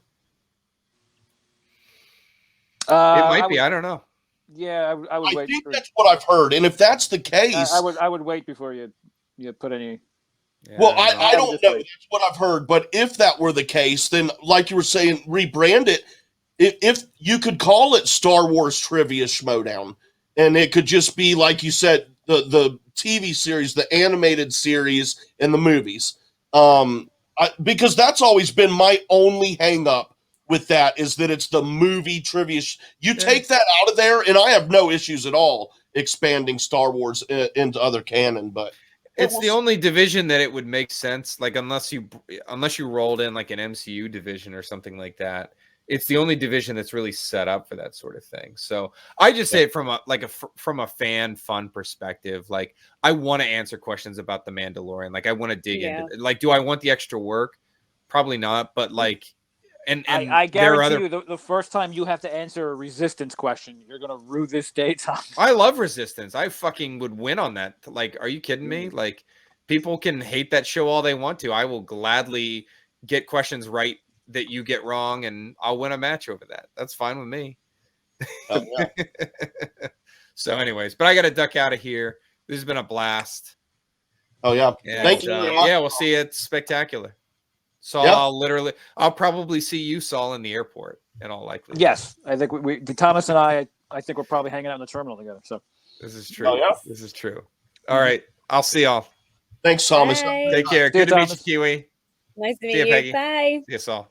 It might be. I don't know. Yeah, I would wait. I think that's what I've heard. And if that's the case, I would wait before you put any. Yeah, well, I don't know. That's what I've heard. But if that were the case, then, like you were saying, rebrand it. If you could call it Star Wars Trivia Schmoedown, and it could just be, like you said, the TV series, the animated series, and the movies. Because that's always been my only hang-up with that, is that it's the movie trivia. You take that out of there, and I have no issues at all expanding Star Wars into other canon, but it's the only division that it would make sense. Like, unless you rolled in like an MCU division or something like that, it's the only division that's really set up for that sort of thing. So I just say it from a fan fun perspective. Like, I want to answer questions about the Mandalorian. Like, I want to dig into, like, do I want the extra work? Probably not, but like, and I guarantee you, the first time you have to answer a Resistance question, you're gonna rue this day, Tom. I love Resistance. I fucking would win on that. Like, are you kidding me? Like, people can hate that show all they want to. I will gladly get questions right that you get wrong, and I'll win a match over that. That's fine with me. Oh, yeah. So, anyways, but I got to duck out of here. This has been a blast. Oh yeah, and, thank you. Yeah, we'll see you at Spectacular. So yep. I'll probably see you, Saul, in the airport in all likelihood. Yes, I think we Thomas and I think we're probably hanging out in the terminal together. So this is true. Oh, yeah? This is true. All right, I'll see y'all. Thanks, Thomas. Bye. Take care. Good to meet you, Kiwi. Nice to meet you. Peggy. Bye. See you, Saul.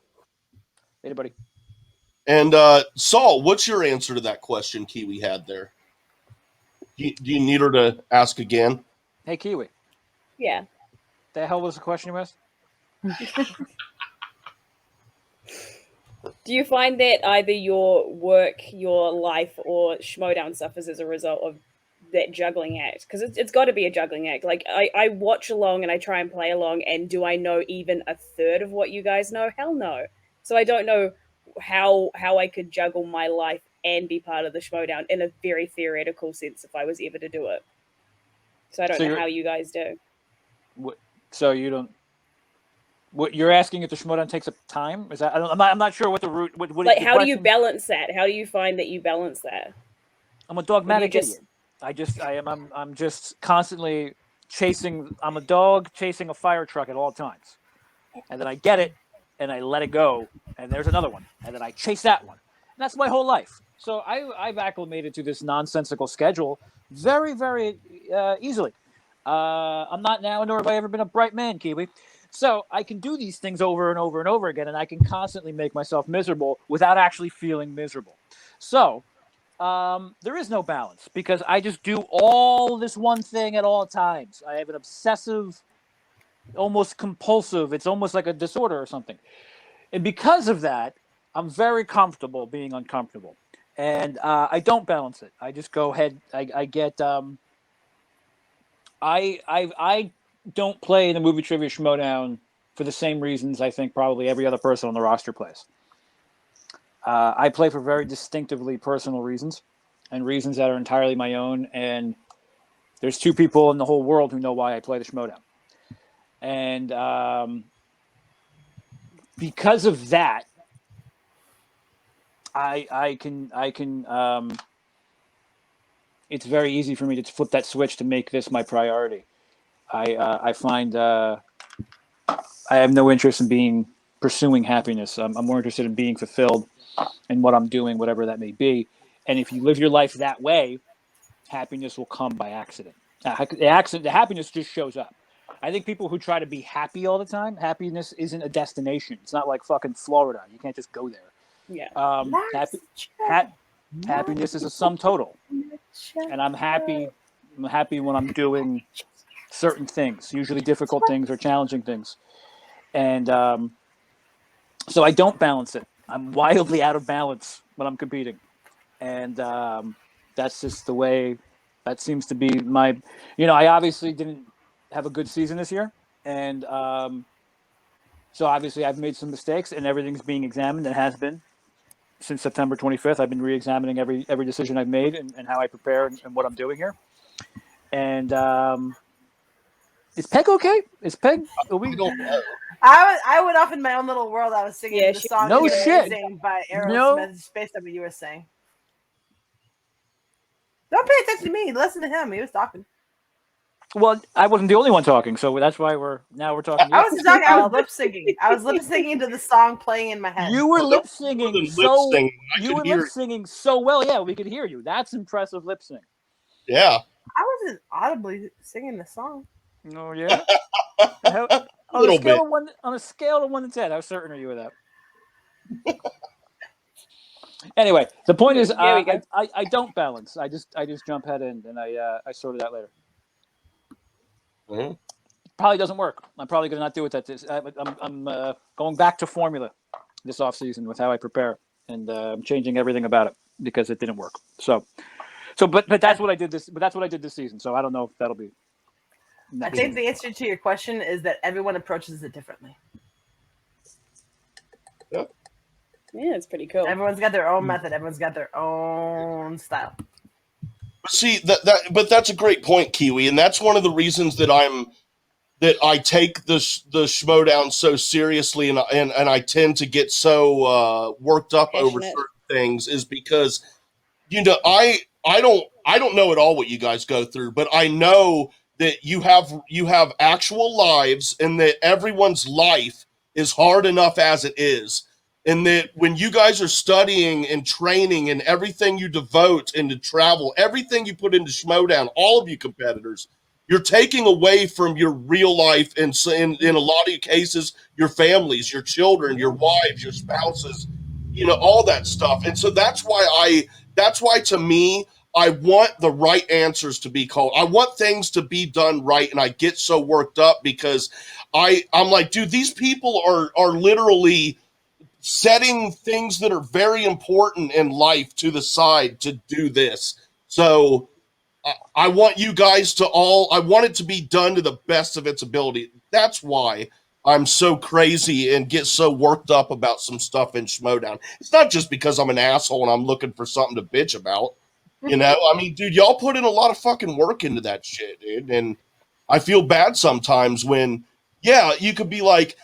Anybody? And Saul, what's your answer to that question Kiwi had there? Do you need her to ask again? Hey, Kiwi. Yeah. The hell was the question you asked? Do you find that either your work, your life, or Schmoedown suffers as a result of that juggling act? Because it's got to be a juggling act. Like, I watch along and I try and play along, and do I know even a third of what you guys know? Hell no. So I don't know how I could juggle my life and be part of the Schmoedown in a very theoretical sense if I was ever to do it. So I don't know how you guys do. So you don't. What you're asking if the Schmoedown takes up time? Is that I'm not sure what the route. What like, how do you balance that? How do you find that you balance that? I'm a dogmatic idiot. I'm just constantly chasing. I'm a dog chasing a fire truck at all times, and then I get it, and I let it go, and there's another one, and then I chase that one. And that's my whole life. So I've acclimated to this nonsensical schedule very, very easily. I'm not now, nor have I ever been a bright man, Kiwi. So I can do these things over and over and over again, and I can constantly make myself miserable without actually feeling miserable. So there is no balance because I just do all this one thing at all times. I have an obsessive, almost compulsive, it's almost like a disorder or something. And because of that, I'm very comfortable being uncomfortable. And I don't balance it. I just go ahead. I get I don't play the Movie Trivia Schmoedown for the same reasons I think probably every other person on the roster plays. I play for very distinctively personal reasons and reasons that are entirely my own. And there's two people in the whole world who know why I play the Schmoedown. And because of that, I can it's very easy for me to flip that switch to make this my priority. I find I have no interest in pursuing happiness. I'm more interested in being fulfilled in what I'm doing, whatever that may be. And if you live your life that way, happiness will come by accident. The happiness just shows up. I think people who try to be happy all the time, happiness isn't a destination. It's not like fucking Florida. You can't just go there. Yeah. Happiness is a sum total, and I'm happy. I'm happy when I'm doing certain things, usually difficult things or challenging things, and so I don't balance it. I'm wildly out of balance when I'm competing, and that's just the way. That seems to be my. I obviously didn't have a good season this year, and so obviously I've made some mistakes, and everything's being examined and has been since September 25th. I've been re-examining every decision I've made and how I prepare and what I'm doing here. And is Peg okay? Is Peg? I went off in my own little world. I was singing the song No "Is shit. Amazing" by Aerosmith, based on what you were saying. Don't pay attention to me. Listen to him. He was talking. Well, I wasn't the only one talking, so that's why we're talking. I wasn't talking. I was lip syncing. I was lip syncing to the song playing in my head. You were lip singing so well. Yeah, we could hear you. That's impressive lip sync. Yeah. I wasn't audibly singing the song. Oh yeah. On a scale of 1 to 10, how certain are you of that? Anyway, the point is, I don't balance. I just jump head in, and I sort it out later. Mm-hmm. Probably doesn't work. I'm probably going to not do it. I'm going back to formula this off season with how I prepare, and I'm changing everything about it because it didn't work. But that's what I did this. But that's what I did this season. So I don't know if that'll be. I think the answer to your question is that everyone approaches it differently. Yep. Yeah, it's pretty cool. Everyone's got their own method. Everyone's got their own style. See but that's a great point, Kiwi, and that's one of the reasons that I take the Schmoedown so seriously, and I tend to get so worked up over certain things, is because I don't know at all what you guys go through, but I know that you have actual lives, and that everyone's life is hard enough as it is. And that when you guys are studying and training and everything you devote into travel, everything you put into Schmoedown, all of you competitors, you're taking away from your real life, and in a lot of cases, your families, your children, your wives, your spouses, all that stuff. And so that's why to me, I want the right answers to be called. I want things to be done right, and I get so worked up because I'm like, dude, these people are literally setting things that are very important in life to the side to do this. So I want you guys I want it to be done to the best of its ability. That's why I'm so crazy and get so worked up about some stuff in Schmoedown. It's not just because I'm an asshole and I'm looking for something to bitch about. I mean, dude, y'all put in a lot of fucking work into that shit, dude. And I feel bad sometimes when, you could be like,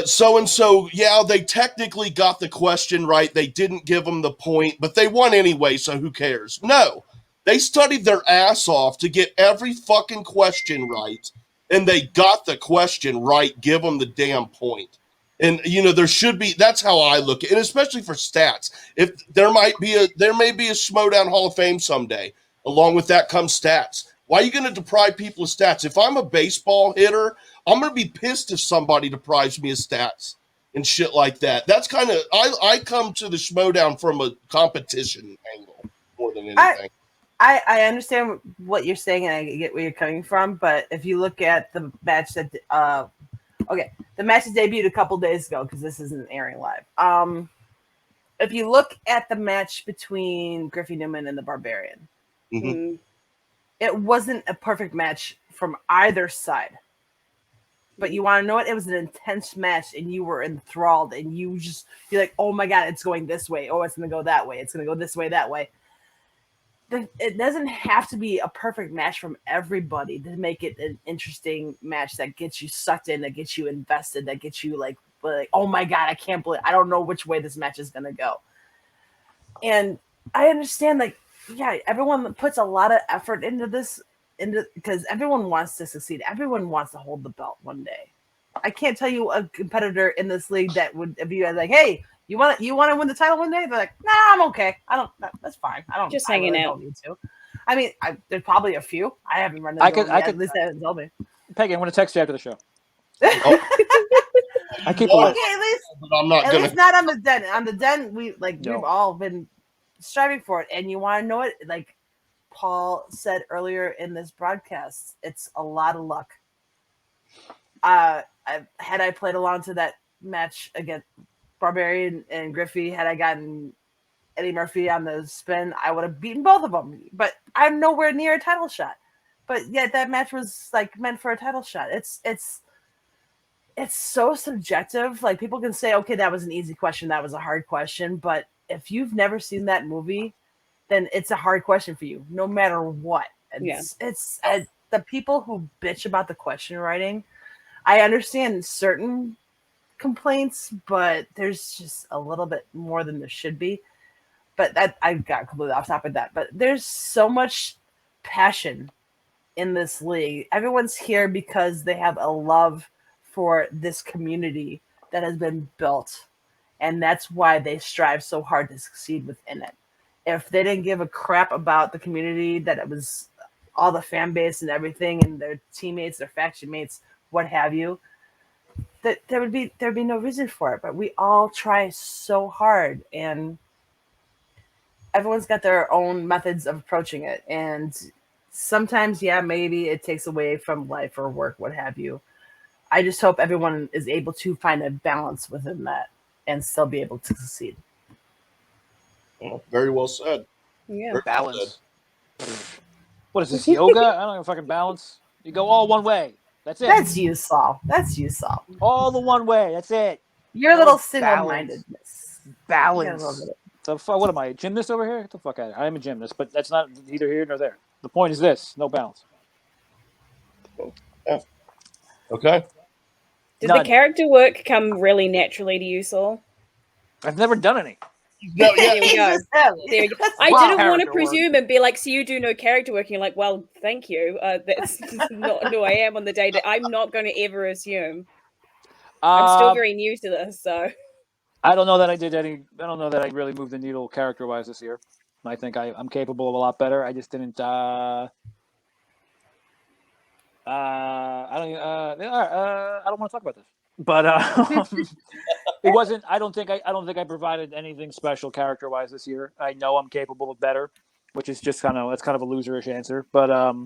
so-and-so, they technically got the question right. They didn't give them the point, but they won anyway, so who cares? No. They studied their ass off to get every fucking question right, and they got the question right. Give them the damn point. And, there should be, that's how I look at it, and especially for stats. If there may be a Schmoedown Hall of Fame someday. Along with that comes stats. Why are you going to deprive people of stats? If I'm a baseball hitter, I'm going to be pissed if somebody deprives me of stats and shit like that. That's kind of, I come to the Schmoedown from a competition angle more than anything. I understand what you're saying, and I get where you're coming from, but if you look at the match that, the match that debuted a couple days ago, because this isn't airing live. If you look at the match between Griffey Newman and the Barbarian, it wasn't a perfect match from either side. But you want to know what? It was an intense match, and you were enthralled, and you're like, oh my God, it's going this way. Oh, it's going to go that way. It's going to go this way, that way. It doesn't have to be a perfect match from everybody to make it an interesting match that gets you sucked in, that gets you invested, that gets you like, oh my God, I don't know which way this match is going to go. And I understand, everyone puts a lot of effort into this, because everyone wants to succeed. Everyone wants to hold the belt one day. I can't tell you a competitor in this league that would, if you guys like, hey, you want to win the title one day? They're like, nah, I'm okay. That's fine. Just hanging out. Don't need to. I mean, there's probably a few. I haven't run into them yet. At least they haven't told me. Peggy, I'm going to text you after the show. Oh. I keep Well, away. Okay, at least but I'm not at gonna. least not on the den. On the den, we've No. all been striving for it. And you want to know it? Like Paul said earlier in this broadcast, it's a lot of luck. Had I played along to that match against Barbarian and Griffey, had I gotten Eddie Murphy on the spin, I would have beaten both of them. But I'm nowhere near a title shot. But yet that match was like meant for a title shot. It's so subjective. Like people can say, okay, that was an easy question, that was a hard question. But if you've never seen that movie, then it's a hard question for you, no matter what. It's the people who bitch about the question writing. I understand certain complaints, but there's just a little bit more than there should be. But that I got completely off topic of that. But there's so much passion in this league. Everyone's here because they have a love for this community that has been built, and that's why they strive so hard to succeed within it. If they didn't give a crap about the community, that it was all the fan base and everything, and their teammates, their faction mates, what have you, that there'd be no reason for it. But we all try so hard, and everyone's got their own methods of approaching it. And sometimes, yeah, maybe it takes away from life or work, what have you. I just hope everyone is able to find a balance within that and still be able to succeed. Well, very well said. Yeah. Very Balance. What is this, yoga? I don't even fucking balance. You go all one way. That's it. That's you, Saul. That's you, Saul. All the one way. That's it. Your No little single-mindedness. Balance. What am I, a gymnast over here? Get the fuck out of here. I am a gymnast, but that's not neither here nor there. The point is this: no balance. Yeah. Okay. Did None. the character work come really naturally to you, Saul? I've never done any. No, yeah. There we go. There we go. I Wow. didn't want to Character presume and be like, so you do no character work. And you're like, well, thank you. That's not who I am on the day that I'm not going to ever assume. I'm still very new to this, so. I don't know that I did any. I don't know that I really moved the needle character-wise this year. I think I'm capable of a lot better. I just didn't. I don't want to talk about this. But it wasn't. I don't think I provided anything special character-wise this year. I know I'm capable of better, which is just kind of a loserish answer. But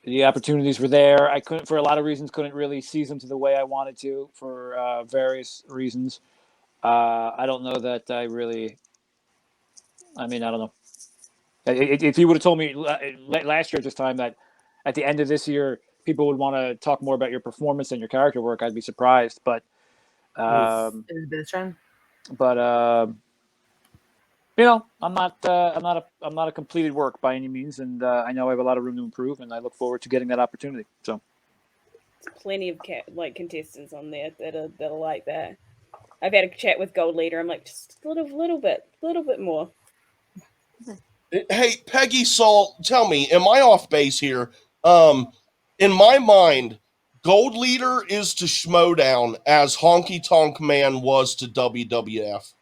the opportunities were there. I couldn't, for a lot of reasons, couldn't really seize them to the way I wanted to for various reasons. I don't know that I really. I mean, I don't know. If you would have told me last year at this time that at the end of this year people would want to talk more about your performance than your character work, I'd be surprised. But It's a bit of trend. But you know, I'm not a completed work by any means, and I know I have a lot of room to improve, and I look forward to getting that opportunity. So, Plenty of contestants on there that are like that. I've had a chat with Gold Leader. I'm like, just a little bit more. Hey, Peggy, Saul, tell me, am I off base here? In my mind, Gold Leader is to Schmoedown as Honky Tonk Man was to WWF.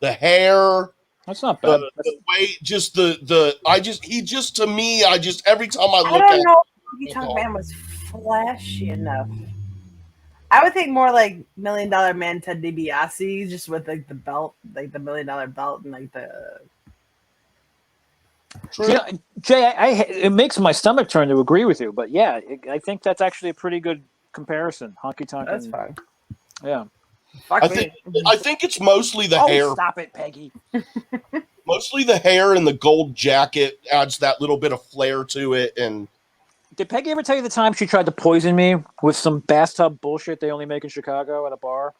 The hair, that's not bad. The way, just to me, every time I look I don't at know if Honky Tonk Man was flashy enough. I would think more like $1 Million Man Ted DiBiase, just with like the belt, like the $1 Million belt, and like the. You know, Jay, it makes my stomach turn to agree with you, but yeah, I think that's actually a pretty good comparison. Honky Tonk. That's fine. Yeah. I think it's mostly the hair. Stop it, Peggy. Mostly the hair and the gold jacket adds that little bit of flair to it. And did Peggy ever tell you the time she tried to poison me with some bathtub bullshit they only make in Chicago at a bar?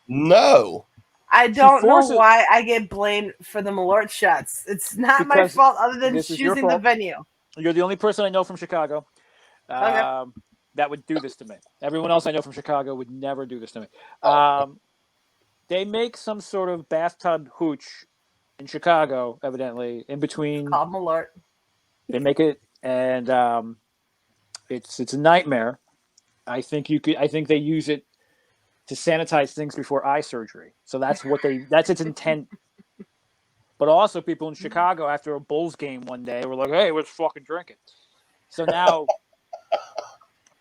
No. I don't know why I get blamed for the Malort shots. It's not my fault other than choosing the venue. You're the only person I know from Chicago that would do this to me. Everyone else I know from Chicago would never do this to me. They make some sort of bathtub hooch in Chicago, evidently, in between. Called Malort. They make it, and it's a nightmare. I think they use it to sanitize things before eye surgery. So that's its intent. But also people in Chicago after a Bulls game one day were like, hey, let's fucking drink it. So now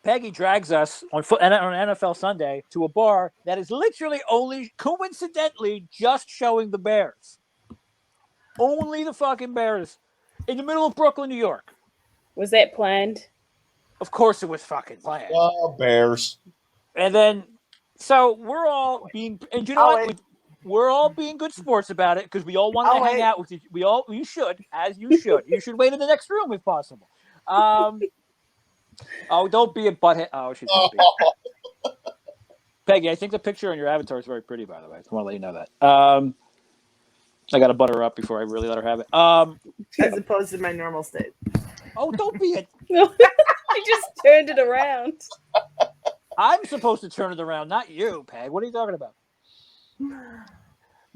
Peggy drags us on NFL Sunday to a bar that is literally only coincidentally just showing the Bears. Only the fucking Bears in the middle of Brooklyn, New York. Was that planned? Of course it was fucking planned. Bears. And then, so we're all being, and you know what? We're all being good sports about it because we all want to hang out with you. You should, you should wait in the next room if possible. Don't be a butthead. Oh, she's happy. Peggy, I think the picture on your avatar is very pretty, by the way. I just want to let you know that. I got to butter her up before I really let her have it. As opposed to my normal state. Oh, don't be it. I just turned it around. I'm supposed to turn it around, not you, Peg. What are you talking about?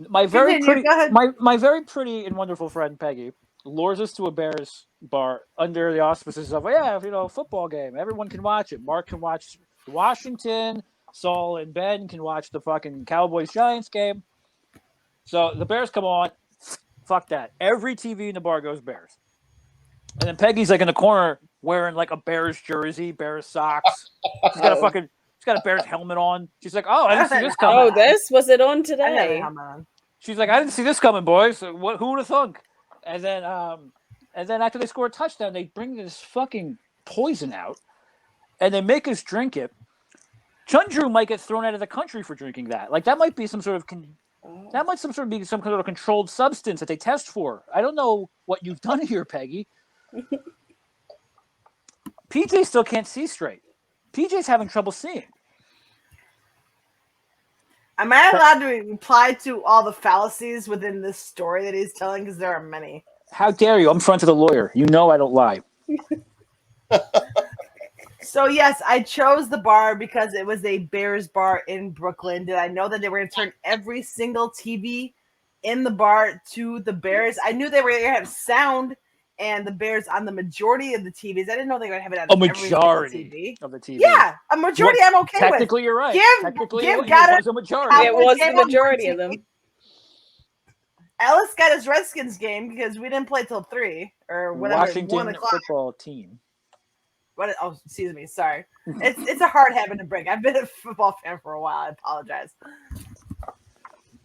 My very pretty and wonderful friend Peggy lures us to a Bears bar under the auspices of football game. Everyone can watch it. Mark can watch Washington. Saul and Ben can watch the fucking Cowboys-Giants game. So the Bears come on. Fuck that. Every TV in the bar goes Bears. And then Peggy's like in the corner wearing like a Bears jersey, Bears socks. She's got a Bears helmet on. She's like, "Oh, I didn't see this coming." Oh, was it on today? She's like, "I didn't see this coming, boys. Who would have thunk?" And then after they score a touchdown, they bring this fucking poison out, and they make us drink it. Chundru might get thrown out of the country for drinking that. Like that might be some sort of some kind of controlled substance that they test for. I don't know what you've done here, Peggy. PJ still can't see straight. PJ's having trouble seeing. Am I allowed to reply to all the fallacies within this story that he's telling? Because there are many. How dare you? I'm front of the lawyer. You know I don't lie. So, yes, I chose the bar because it was a Bears bar in Brooklyn. Did I know that they were going to turn every single TV in the bar to the Bears? I knew they were going to have sound and the Bears on the majority of the TVs. I didn't know they were going to have it on a majority of the TV. Yeah, a majority I'm okay technically with. You're right. It was a majority. It was the majority of them. Ellis got his Redskins game because we didn't play till 3 or whatever. Washington 1 o'clock. Football team. Excuse me. Sorry. It's a hard habit to break. I've been a football fan for a while. I apologize.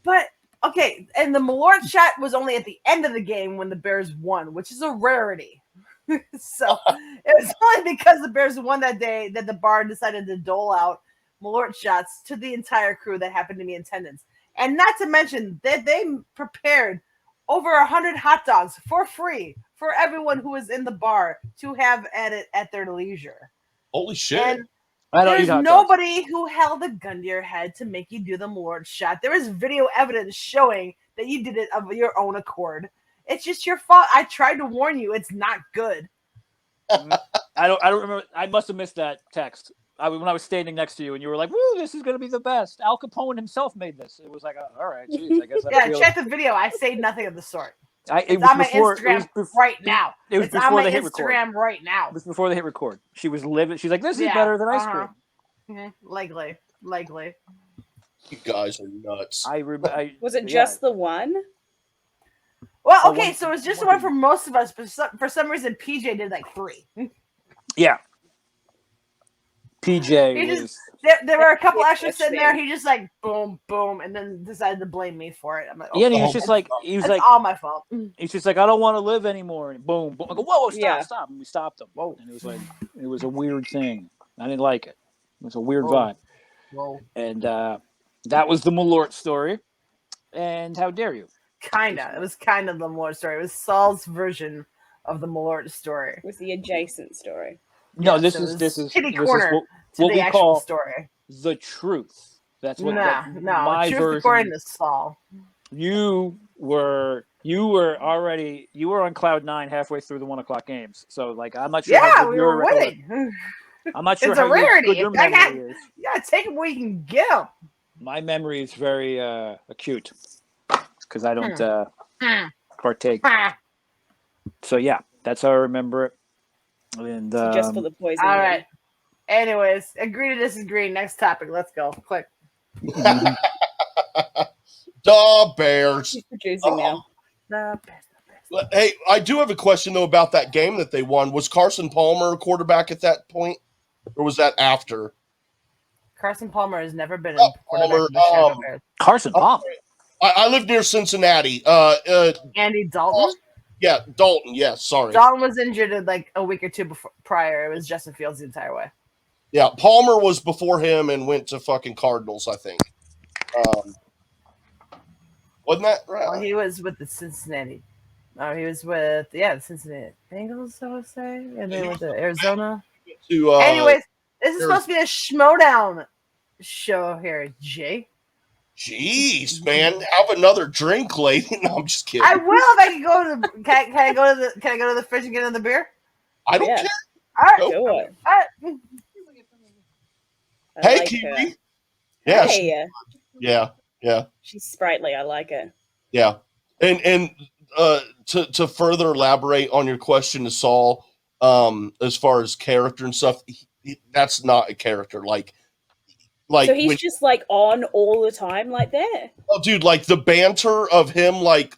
But, okay, and the Malort shot was only at the end of the game when the Bears won, which is a rarity. So it was only because the Bears won that day that the bar decided to dole out Malort shots to the entire crew that happened to be in attendance. And not to mention that they prepared over 100 hot dogs for free for everyone who was in the bar to have at their leisure. Holy shit. And there's nobody who held a gun to your head to make you do the Malort shot. There is video evidence showing that you did it of your own accord. It's just your fault. I tried to warn you. It's not good. I don't remember. I must have missed that text. When I was standing next to you and you were like, "Woo, this is going to be the best." Al Capone himself made this. It was like, all right, geez, I guess. Check the video. I say nothing of the sort. It's on my Instagram right now. It's on my Instagram right now. It was before they hit record. She was living. She's like, "This is better than ice cream." Likely. You guys are nuts. Was it just the one? Well, okay, so it was just the one for most of us, but for some reason, PJ did like 3. Yeah. PJ there were a couple extras sitting there. He just like boom, boom, and then decided to blame me for it. I'm like, he was just like, all my fault. He's just like, I don't want to live anymore. And boom, boom. I go, whoa, stop. And we stopped him. Whoa. And it was like, it was a weird thing. I didn't like it. It was a weird vibe. Whoa. And that was the Malort story. And how dare you? It was kind of the Malort story. It was Saul's version of the Malort story. It was the adjacent story. No, this is kitty corner what we call story. The truth. That's what my truth version. According to Saul, you were on cloud 9 halfway through the 1 o'clock games. So like, I'm not sure. Yeah, we were winning. I'm not sure it's a rarity. Good your memory is. Yeah, take them where you can get them. My memory is very acute because I don't partake. So yeah, that's how I remember it. And so just for the poison. All right. Anyways, agree to disagree. Next topic. Let's go. Click. The Bears. He's producing now. The Bears. Hey, I do have a question though about that game that they won. Was Carson Palmer a quarterback at that point, or was that after? Carson Palmer has never been Oh, in quarterback Palmer, of the Chicago Bears. Carson Palmer. I live near Cincinnati. Andy Dalton? Yeah, Dalton. Yeah, sorry. Dalton was injured like a week or two prior. It was Justin Fields the entire way. Yeah, Palmer was before him and went to fucking Cardinals, I think. Wasn't that right? Well, he was with the Cincinnati. Oh, he was with the Cincinnati Bengals, I would say, and then with the Arizona. Anyways, this is supposed to be a Schmoedown show here, Jay. Jeez, man, have another drink, lady. No, I'm just kidding. I will if I can go to the. Can I go to the fridge and get another beer? I don't care. All right, do it. All right. Hey, like Kiwi. her. Yeah, Hey. yeah. She's sprightly. I like it. Yeah, and to further elaborate on your question to Saul, as far as character and stuff, that's not a character. Like so he's just like on all the time like that. Oh, dude, like the banter of him, like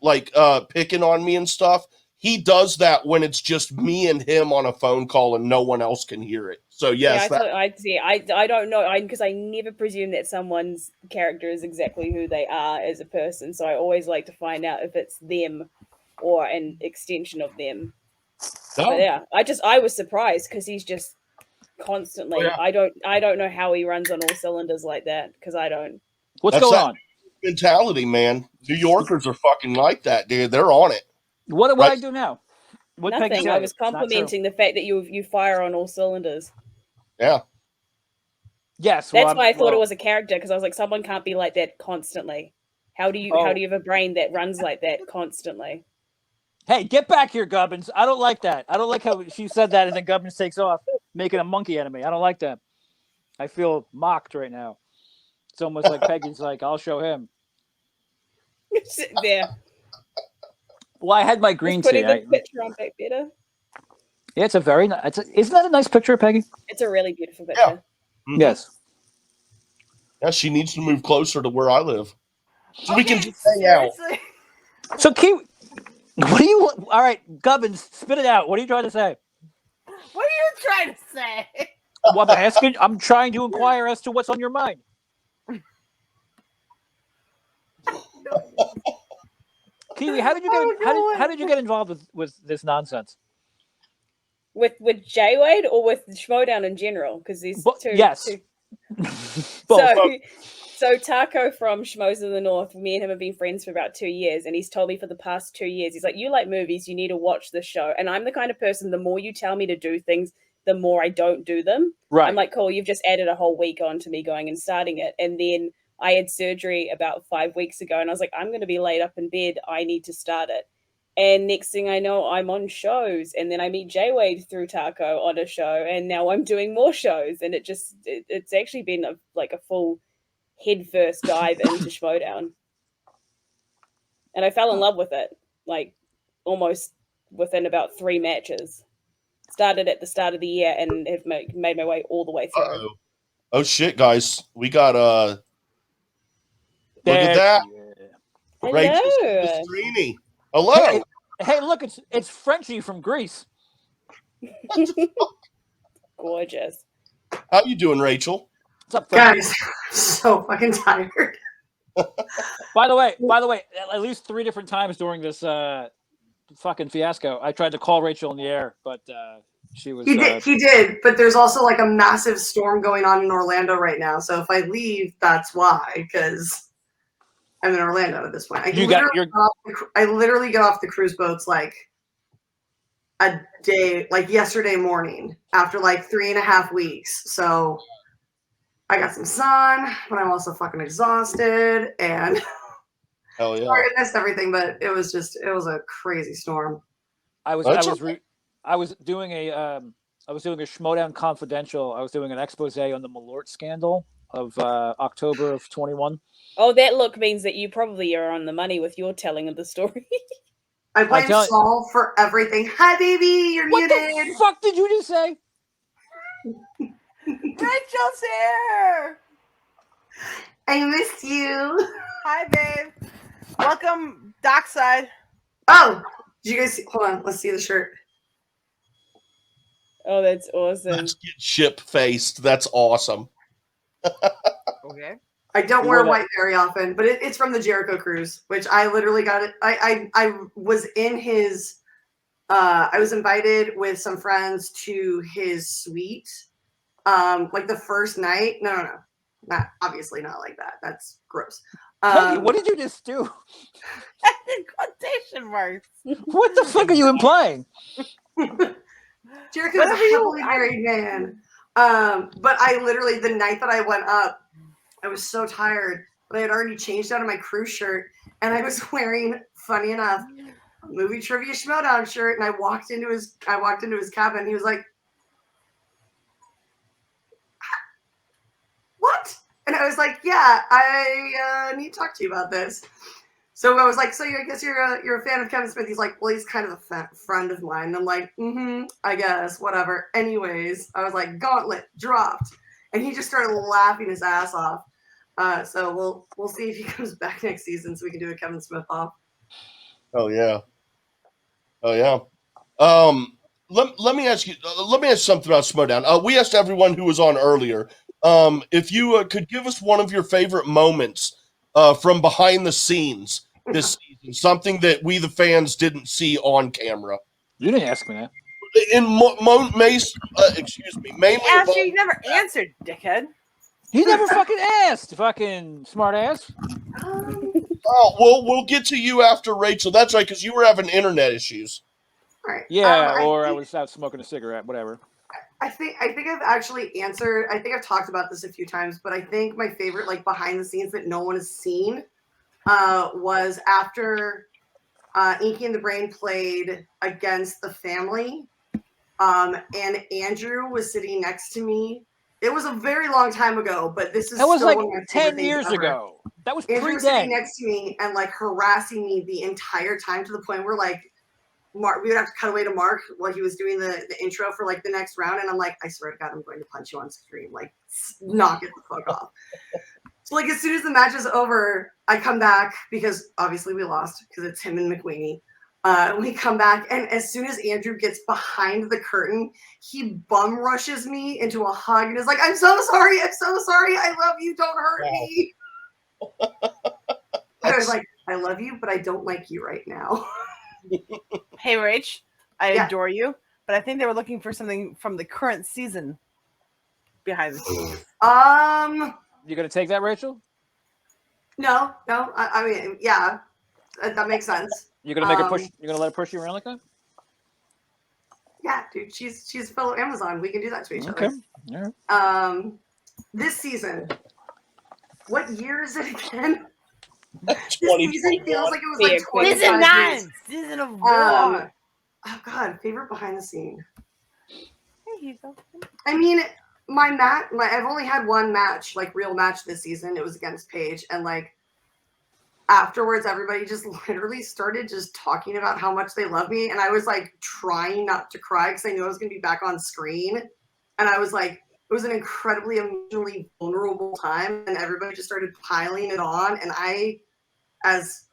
picking on me and stuff. He does that when it's just me and him on a phone call and no one else can hear it. So yes, I don't know because I never presume that someone's character is exactly who they are as a person. So I always like to find out if it's them or an extension of them. No. But yeah, I was surprised because he's just constantly. Oh, yeah. I don't know how he runs on all cylinders like that because I don't. What's going on? Mentality, man. New Yorkers are fucking like that, dude. They're on it. What do I do now? What Nothing. I was complimenting the fact that you fire on all cylinders. Yeah. Yes. That's why I thought it was a character because I was like, someone can't be like that constantly. How do you have a brain that runs like that constantly? Hey, get back here, Gubbins. I don't like that. I don't like how she said that and then Gubbins takes off, making a monkey out of me. I don't like that. I feel mocked right now. It's almost like Peggy's like, I'll show him. There. Well, I had my green tea. Putting the picture on back better. Yeah, it's a very nice. Isn't that a nice picture, Peggy? It's a really beautiful picture. Yeah. Mm-hmm. Yes. Yeah, she needs to move closer to where I live, so we can just hang out. So, Kiwi, what do you? All right, Gubbins, spit it out. What are you trying to say? What are you trying to say? Well, I'm trying to inquire as to what's on your mind. Kiwi, how did you get? How did you get involved with this nonsense? With Jay Wade or with Schmoedown in general? Because these two. Yes. So Taco from Schmoes of the North, me and him have been friends for about 2 years, and he's told me for the past 2 years, he's like, you like movies, you need to watch this show. And I'm the kind of person, the more you tell me to do things, the more I don't do them. Right. I'm like, cool, you've just added a whole week on to me going and starting it. And then I had surgery about 5 weeks ago, and I was like, I'm going to be laid up in bed. I need to start it. And next thing I know, I'm on shows, and then I meet Jay Wade through Taco on a show, and now I'm doing more shows. And it's actually been a full headfirst dive into Schmoedown. And I fell in love with it, like almost within about 3 matches. Started at the start of the year and have made my way all the way through. Uh-oh. Oh shit, guys. We got look at that. Hello. Rachel Hello. Hey, look, it's Frenchie from Greece. Gorgeous. How you doing, Rachel? What's up, Frenchie? Guys, so fucking tired. By the way, at least 3 different times during this fucking fiasco, I tried to call Rachel in the air, but she was. He did, but there's also like a massive storm going on in Orlando right now. So if I leave, that's why, because I'm in Orlando at this point. I literally got off the cruise boats like a day, like yesterday morning, after like 3.5 weeks. So I got some sun, but I'm also fucking exhausted and. Hell yeah! Sorry, I missed everything, but it was a crazy storm. I was doing a Schmoedown Confidential. I was doing an expose on the Malort scandal of October of 21. Oh, that look means that you probably are on the money with your telling of the story. I blame Saul for everything. Hi, baby, you're muted. What the fuck did you just say? Rachel's here. I missed you. Hi, babe. Welcome, Dockside. Oh, Did you guys see, hold on, let's see the shirt. Oh, that's awesome. Let's get ship-faced. That's awesome. Okay. I don't wear white very often, but it's from the Jericho cruise, which I literally got it. I was in his I was invited with some friends to his suite. Like the first night. No. Not obviously not like that. That's gross. Peggy, what did you just do? Quotation marks. What the fuck are you implying? Jericho's a happily married man. But I literally, the night that I went up, I was so tired, but I had already changed out of my cruise shirt, and I was wearing, funny enough, a movie trivia Schmoedown shirt, and I walked into his cabin. He was like, "What?" And I was like, "Yeah, I need to talk to you about this." So I was like, "So I guess you're a fan of Kevin Smith?" He's like, "Well, he's kind of a friend of mine." And I'm like, I guess, whatever. Anyways, I was like, gauntlet dropped. And he just started laughing his ass off. So we'll see if he comes back next season so we can do a Kevin Smith off. Oh yeah. Let me ask you something about Schmoedown. We asked everyone who was on earlier if you could give us one of your favorite moments from behind the scenes this season, something that we the fans didn't see on camera. You didn't ask me that. Excuse me. Mainly, After you never answered, dickhead. He never fucking asked, fucking smart ass. Oh, we'll get to you after Rachel. That's right, because you were having internet issues. Right. Yeah, I was out smoking a cigarette, whatever. I think I've actually answered. I think I've talked about this a few times, but I think my favorite, like behind the scenes that no one has seen, was after Inky and the Brain played against the family, and Andrew was sitting next to me. It was a very long time ago, but this is that was still like one of my 10 favorite years things ever. ago. That was Andrew was pre-den. sitting next to me and like harassing me the entire time to the point where like Mark, we would have to cut away to Mark while he was doing the intro for like the next round, and I'm like, I swear to God, I'm going to punch you on screen. Like, knock it the fuck off. So like as soon as the match is over, I come back because obviously we lost because it's him and McWeeny. We come back, and as soon as Andrew gets behind the curtain, he bum rushes me into a hug and is like, I'm so sorry, I love you, don't hurt me. I was like, I love you, but I don't like you right now. Hey, Rach, I adore you, but I think they were looking for something from the current season behind the scenes. You gonna take that, Rachel? No. I mean, yeah, that makes sense. You're gonna make her push. You're gonna let her push you around like that? Yeah, dude, she's a fellow Amazon. We can do that to each other. Okay. All right. This season, what year is it again? This season feels like it was like 25 Season 9, years. season of war. Oh God, favorite behind the scene. Hey, Hugo. I mean, I've only had one match, like real match this season. It was against Paige, and like afterwards, everybody just literally started just talking about how much they love me, and I was like trying not to cry because I knew I was going to be back on screen, and I was like, it was an incredibly emotionally vulnerable time, and everybody just started piling it on, and I, as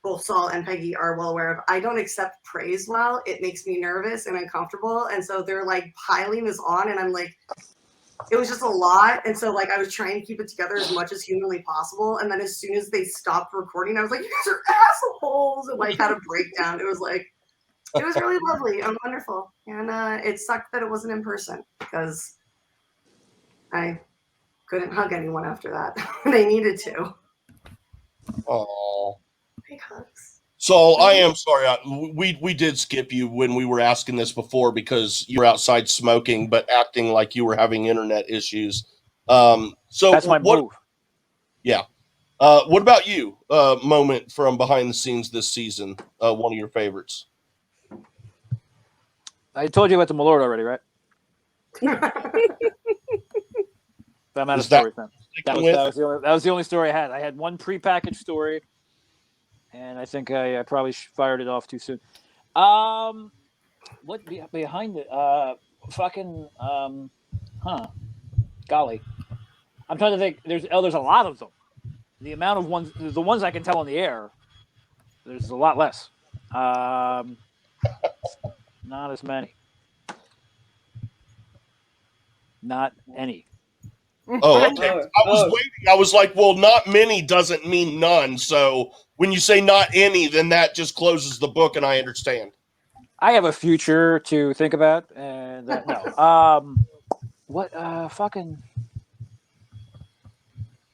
both Saul and Peggy are well aware of, I don't accept praise well. It makes me nervous and uncomfortable, and so they're like piling this on, and I'm like, it was just a lot, and so like I was trying to keep it together as much as humanly possible, and then as soon as they stopped recording, I was like, you guys are assholes, and like had a breakdown. It was really lovely and wonderful, and it sucked that it wasn't in person because I couldn't hug anyone after that when I needed to. Oh, big hugs. So I am sorry. We did skip you when we were asking this before because you were outside smoking, but acting like you were having internet issues. So that's my move. Yeah. What about you? Moment from behind the scenes this season. One of your favorites. I told you about the Malort already, right? I'm out of stories now. That was the only story I had. I had one prepackaged story, and I think I probably fired it off too soon. What behind it? Golly, I'm trying to think. There's a lot of them. The amount of ones, the ones I can tell on the air, there's a lot less. Not as many. Not any. Oh, okay. I was waiting. I was like, well, not many doesn't mean none. So when you say not any, then that just closes the book, and I understand. I have a future to think about, and no. What fucking?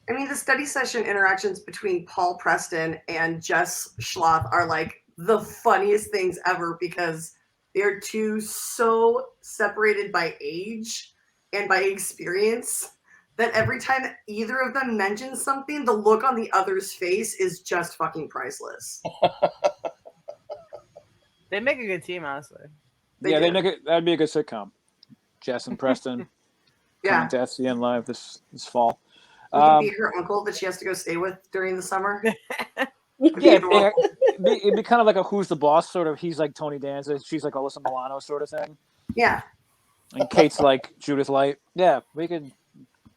I mean, the study session interactions between Paul Preston and Jess Schloth are like the funniest things ever because they're two so separated by age and by experience that every time either of them mentions something, the look on the other's face is just fucking priceless. They make a good team, honestly. They make it. That'd be a good sitcom. Jess and Preston coming to SCN Live this fall. We can be her uncle that she has to go stay with during the summer. It'd be kind of like a Who's the Boss sort of. He's like Tony Danza. She's like Alyssa Milano sort of thing. Yeah. And Kate's like Judith Light. Yeah, we could.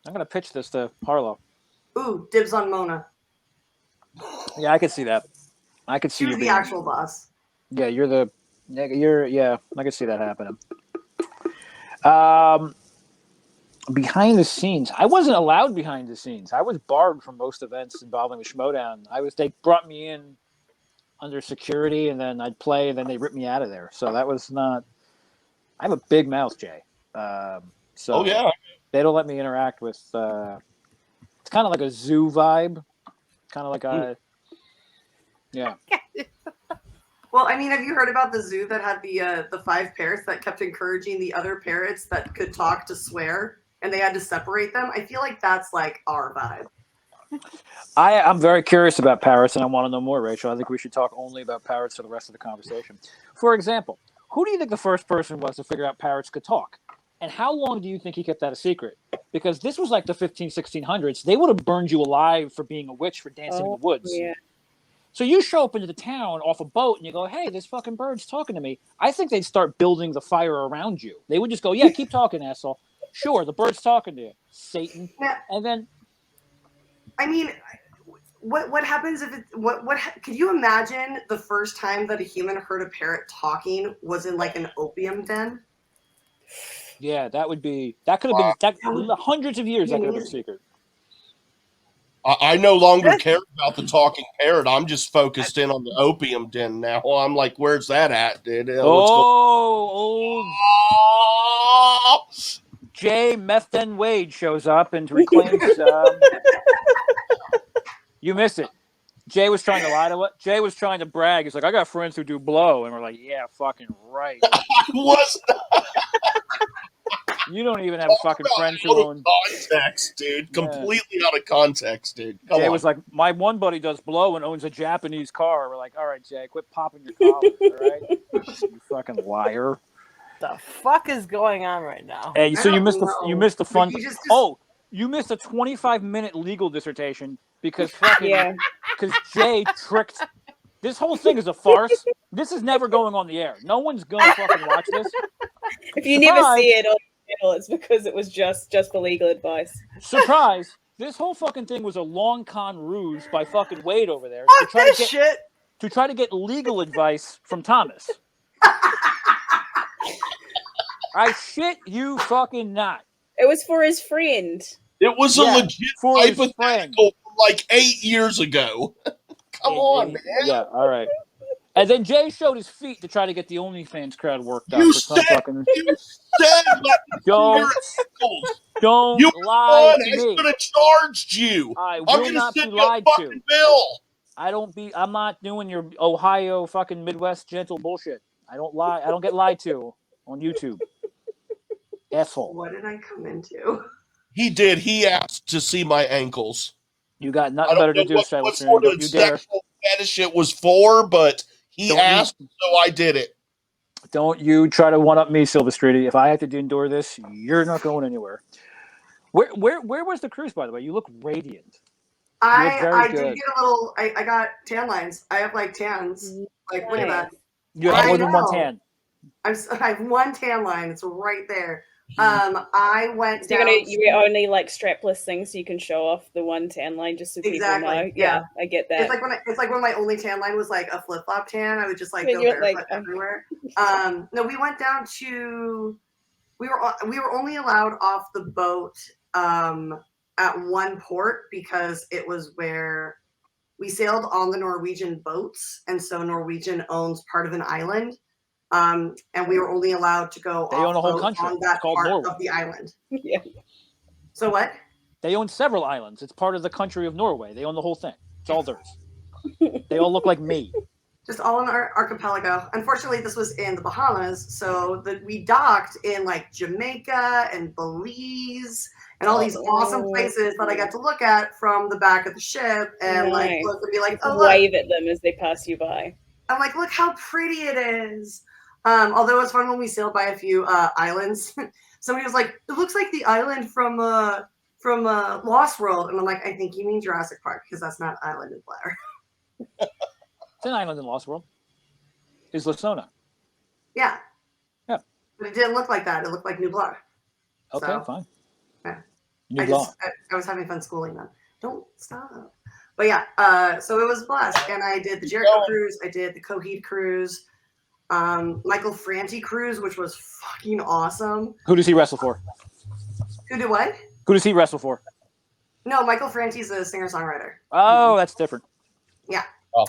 I'm gonna pitch this to Harlow. Ooh, dibs on Mona. Yeah, I could see that. I could see you being the actual boss. Yeah, yeah. I could see that happening. Behind the scenes, I wasn't allowed behind the scenes. I was barred from most events involving the Schmoedown. They brought me in under security, and then I'd play, and then they ripped me out of there. So that was not. I have a big mouth, Jay. So they don't let me interact with. It's kind of like a zoo vibe, kind of like a. Yeah. Well, I mean, have you heard about the zoo that had the 5 parrots that kept encouraging the other parrots that could talk to swear, and they had to separate them? I feel like that's like our vibe. I'm very curious about parrots, and I want to know more, Rachel. I think we should talk only about parrots for the rest of the conversation. For example, who do you think the first person was to figure out parrots could talk? And how long do you think he kept that a secret? Because this was like the 1600s. They would have burned you alive for being a witch for dancing in the woods. Yeah. So you show up into the town off a boat and you go, hey, this fucking bird's talking to me. I think they'd start building the fire around you. They would just go, yeah, keep talking, asshole. Sure, the bird's talking to you, Satan. Yeah. And then... I mean, what happens if it... Could you imagine the first time that a human heard a parrot talking was in like an opium den? Yeah, that could have been... hundreds of years that could have been a secret. I no longer care about the talking parrot. I'm just focused in on the opium den now. I'm like, where's that at, dude? Old J. Meth Den Wade shows up and reclaims. You missed it. Jay was trying to lie to it. Jay was trying to brag. He's like, I got friends who do blow. And we're like, yeah, fucking right. I was not. You don't even have a fucking friend who owns context, dude. Completely out of context, dude. Jay was like, my one buddy does blow and owns a Japanese car. We're like, all right, Jay, quit popping your collar, all right? You fucking liar. The fuck is going on right now? Hey, so you missed the fun. You missed a 25-minute legal dissertation because Jay tricked. This whole thing is a farce. This is never going on the air. No one's gonna fucking watch this. If you never see it on the channel, it's because it was just for legal advice. Surprise! This whole fucking thing was a long con ruse by fucking Wade over there to try to get legal advice from Thomas. I shit you fucking not. It was for his friend. It was a legit hypothetical from like 8 years ago. Come on, man. Yeah, all right. And then Jay showed his feet to try to get the OnlyFans crowd worked up. You said don't lie to me. I should have charged you. I will not be lied to. Bill. I'm not doing your Ohio fucking Midwest gentle bullshit. I don't lie. I don't get lied to on YouTube. Asshole. What did I come into? He did. He asked to see my ankles. You got nothing better to do, Silas. What sort of sexual fetish it was for, but he asked, so I did it. Don't you try to one-up me, Silvestrini. If I have to endure this, you're not going anywhere. Where was the cruise, by the way? You look radiant. I did get a little... I got tan lines. I have like tans. Like, look at that. You have more than one tan. I have one tan line. It's right there. I went so down. You're only like strapless things so you can show off the one tan line just so people know. Yeah, I get that. It's like when my only tan line was like a flip flop tan. I would just like go barefoot everywhere. No, we went down to. We were only allowed off the boat at one port because it was where we sailed on the Norwegian boats, and so Norwegian owns part of an island. And we were only allowed to go. They own a whole country. On that part Norway. of the island. Yeah. So what? They own several islands. It's part of the country of Norway. They own the whole thing. It's all theirs. They all look like me. Just all in our archipelago. Unfortunately, this was in the Bahamas, so we docked in like Jamaica and Belize and all these awesome places that I got to look at from the back of the ship and like look and be like, oh, wave at them as they pass you by. I'm like, look how pretty it is. Although it was fun when we sailed by a few islands. Somebody was like, it looks like the island from Lost World, and I'm like, I think you mean Jurassic Park because that's not Island in Blair. It's an island in Lost World. It's Lasona. Yeah. Yeah. But it didn't look like that. It looked like New Blood. Okay, fine. Yeah. New Blood. I was having fun schooling them. Don't stop. But yeah, so it was a blast. And I did the Jericho cruise. I did the Coheed cruise. Michael Franti cruise, which was fucking awesome. Who does he wrestle for? Who did what? Who does he wrestle for? No, Michael Franti's a singer-songwriter. Oh, that's different. Yeah. Oh.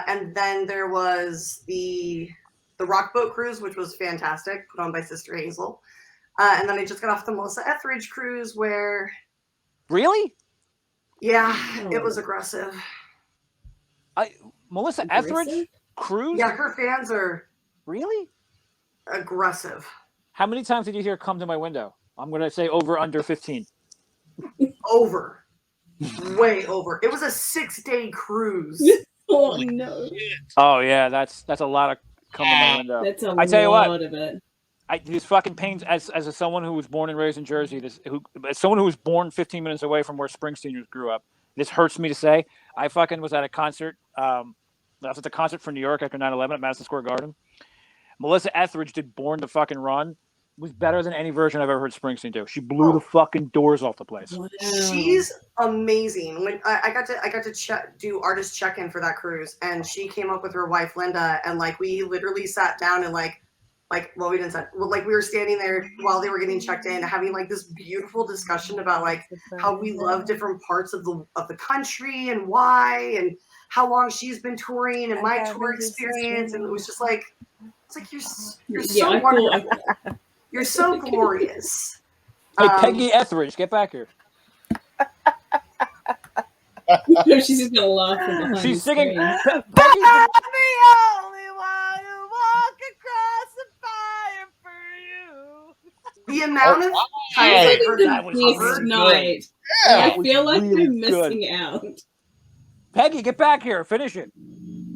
And then there was the Rock Boat cruise, which was fantastic, put on by Sister Hazel. And then I just got off the Melissa Etheridge cruise where... Really? Yeah, it was aggressive. Melissa Etheridge cruise? Yeah, her fans are... Really? Aggressive. How many times did you hear "Come to My Window"? I'm going to say over under 15. Over. Way over. It was a 6-day cruise. Oh no! Oh yeah, that's a lot of "Come to My Window." That's a I tell you what, lot of it. These fucking pains as someone who was born and raised in Jersey. As someone who was born 15 minutes away from where Springsteen grew up. This hurts me to say. I fucking was at a concert. I was at the concert for New York after 9/11 at Madison Square Garden. Melissa Etheridge did "Born to Fucking Run." Was better than any version I've ever heard Springsteen do. She blew the fucking doors off the place. Wow. She's amazing. When I got to do artist check-in for that cruise, and she came up with her wife Linda, and like we literally sat down and we were standing there while they were getting checked in, having like this beautiful discussion about like how we love different parts of the country and why, and how long she's been touring and my tour experience, and it was just like it's like you're so wonderful. You're so glorious. Hey, Peggy Etheridge, get back here. She's just gonna laugh from behind. She's singing. I'm the only one who walk across the fire for you. The amount of times I've heard that was night. Yeah, I feel like really I'm missing out. Peggy, get back here. Finish it.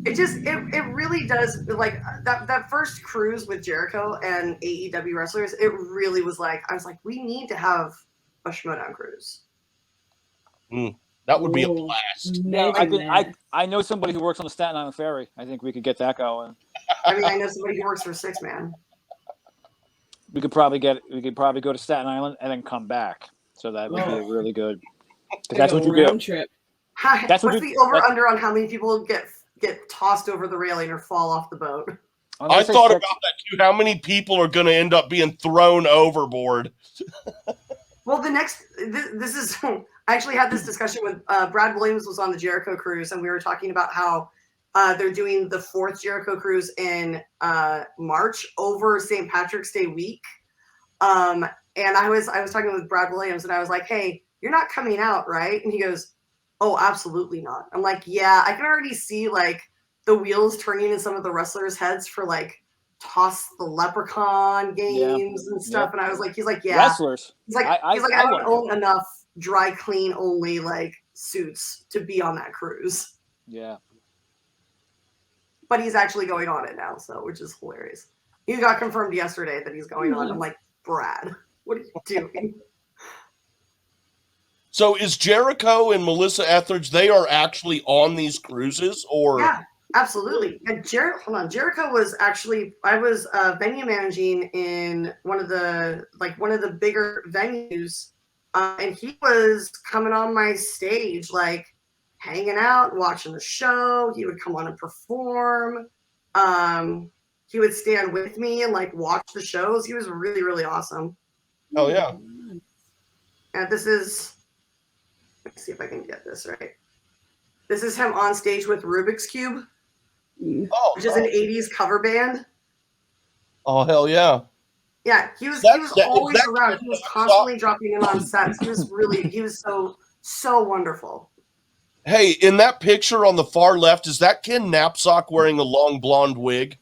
It really does, like that first cruise with Jericho and AEW wrestlers, it really was like, I was like, we need to have a Schmoedown cruise. That would be a blast. I know somebody who works on the Staten Island Ferry. I think we could get that going. I mean, I know somebody who works for Six Man. We could probably go to Staten Island and then come back. So that would be really good. That's what you do. Trip. What's the over-under on how many people get tossed over the railing or fall off the boat? I thought about that too. How many people are going to end up being thrown overboard? Well, this is. I actually had this discussion with Brad Williams was on the Jericho cruise, and we were talking about how they're doing the 4th Jericho cruise in March over St. Patrick's Day week. And I was talking with Brad Williams, and I was like, "Hey, you're not coming out, right?" And he goes, "Oh, absolutely not." I'm like, "Yeah, I can already see like the wheels turning in some of the wrestlers' heads for like Toss the Leprechaun games and stuff." And I was like, he's like, "Yeah." Wrestlers. He's like, I don't own enough dry clean only like suits to be on that cruise. Yeah. But he's actually going on it now, so which is hilarious. He got confirmed yesterday that he's going on. I'm like, Brad, what are you doing? So is Jericho and Melissa Etheridge, they are actually on these cruises, or? Absolutely. And Jericho was actually, I was venue managing in one of the bigger venues, and he was coming on my stage, like hanging out, watching the show. He would come on and perform. He would stand with me and like watch the shows. He was really, really awesome. Oh yeah. And this is, let's see if I can get this right. This is him on stage with Rubik's Cube. Oh, which is an 80s cover band. Oh hell yeah. Yeah, he was always around. He was constantly dropping in on sets. He was so wonderful. Hey, in that picture on the far left, is that Ken Knapsack wearing a long blonde wig?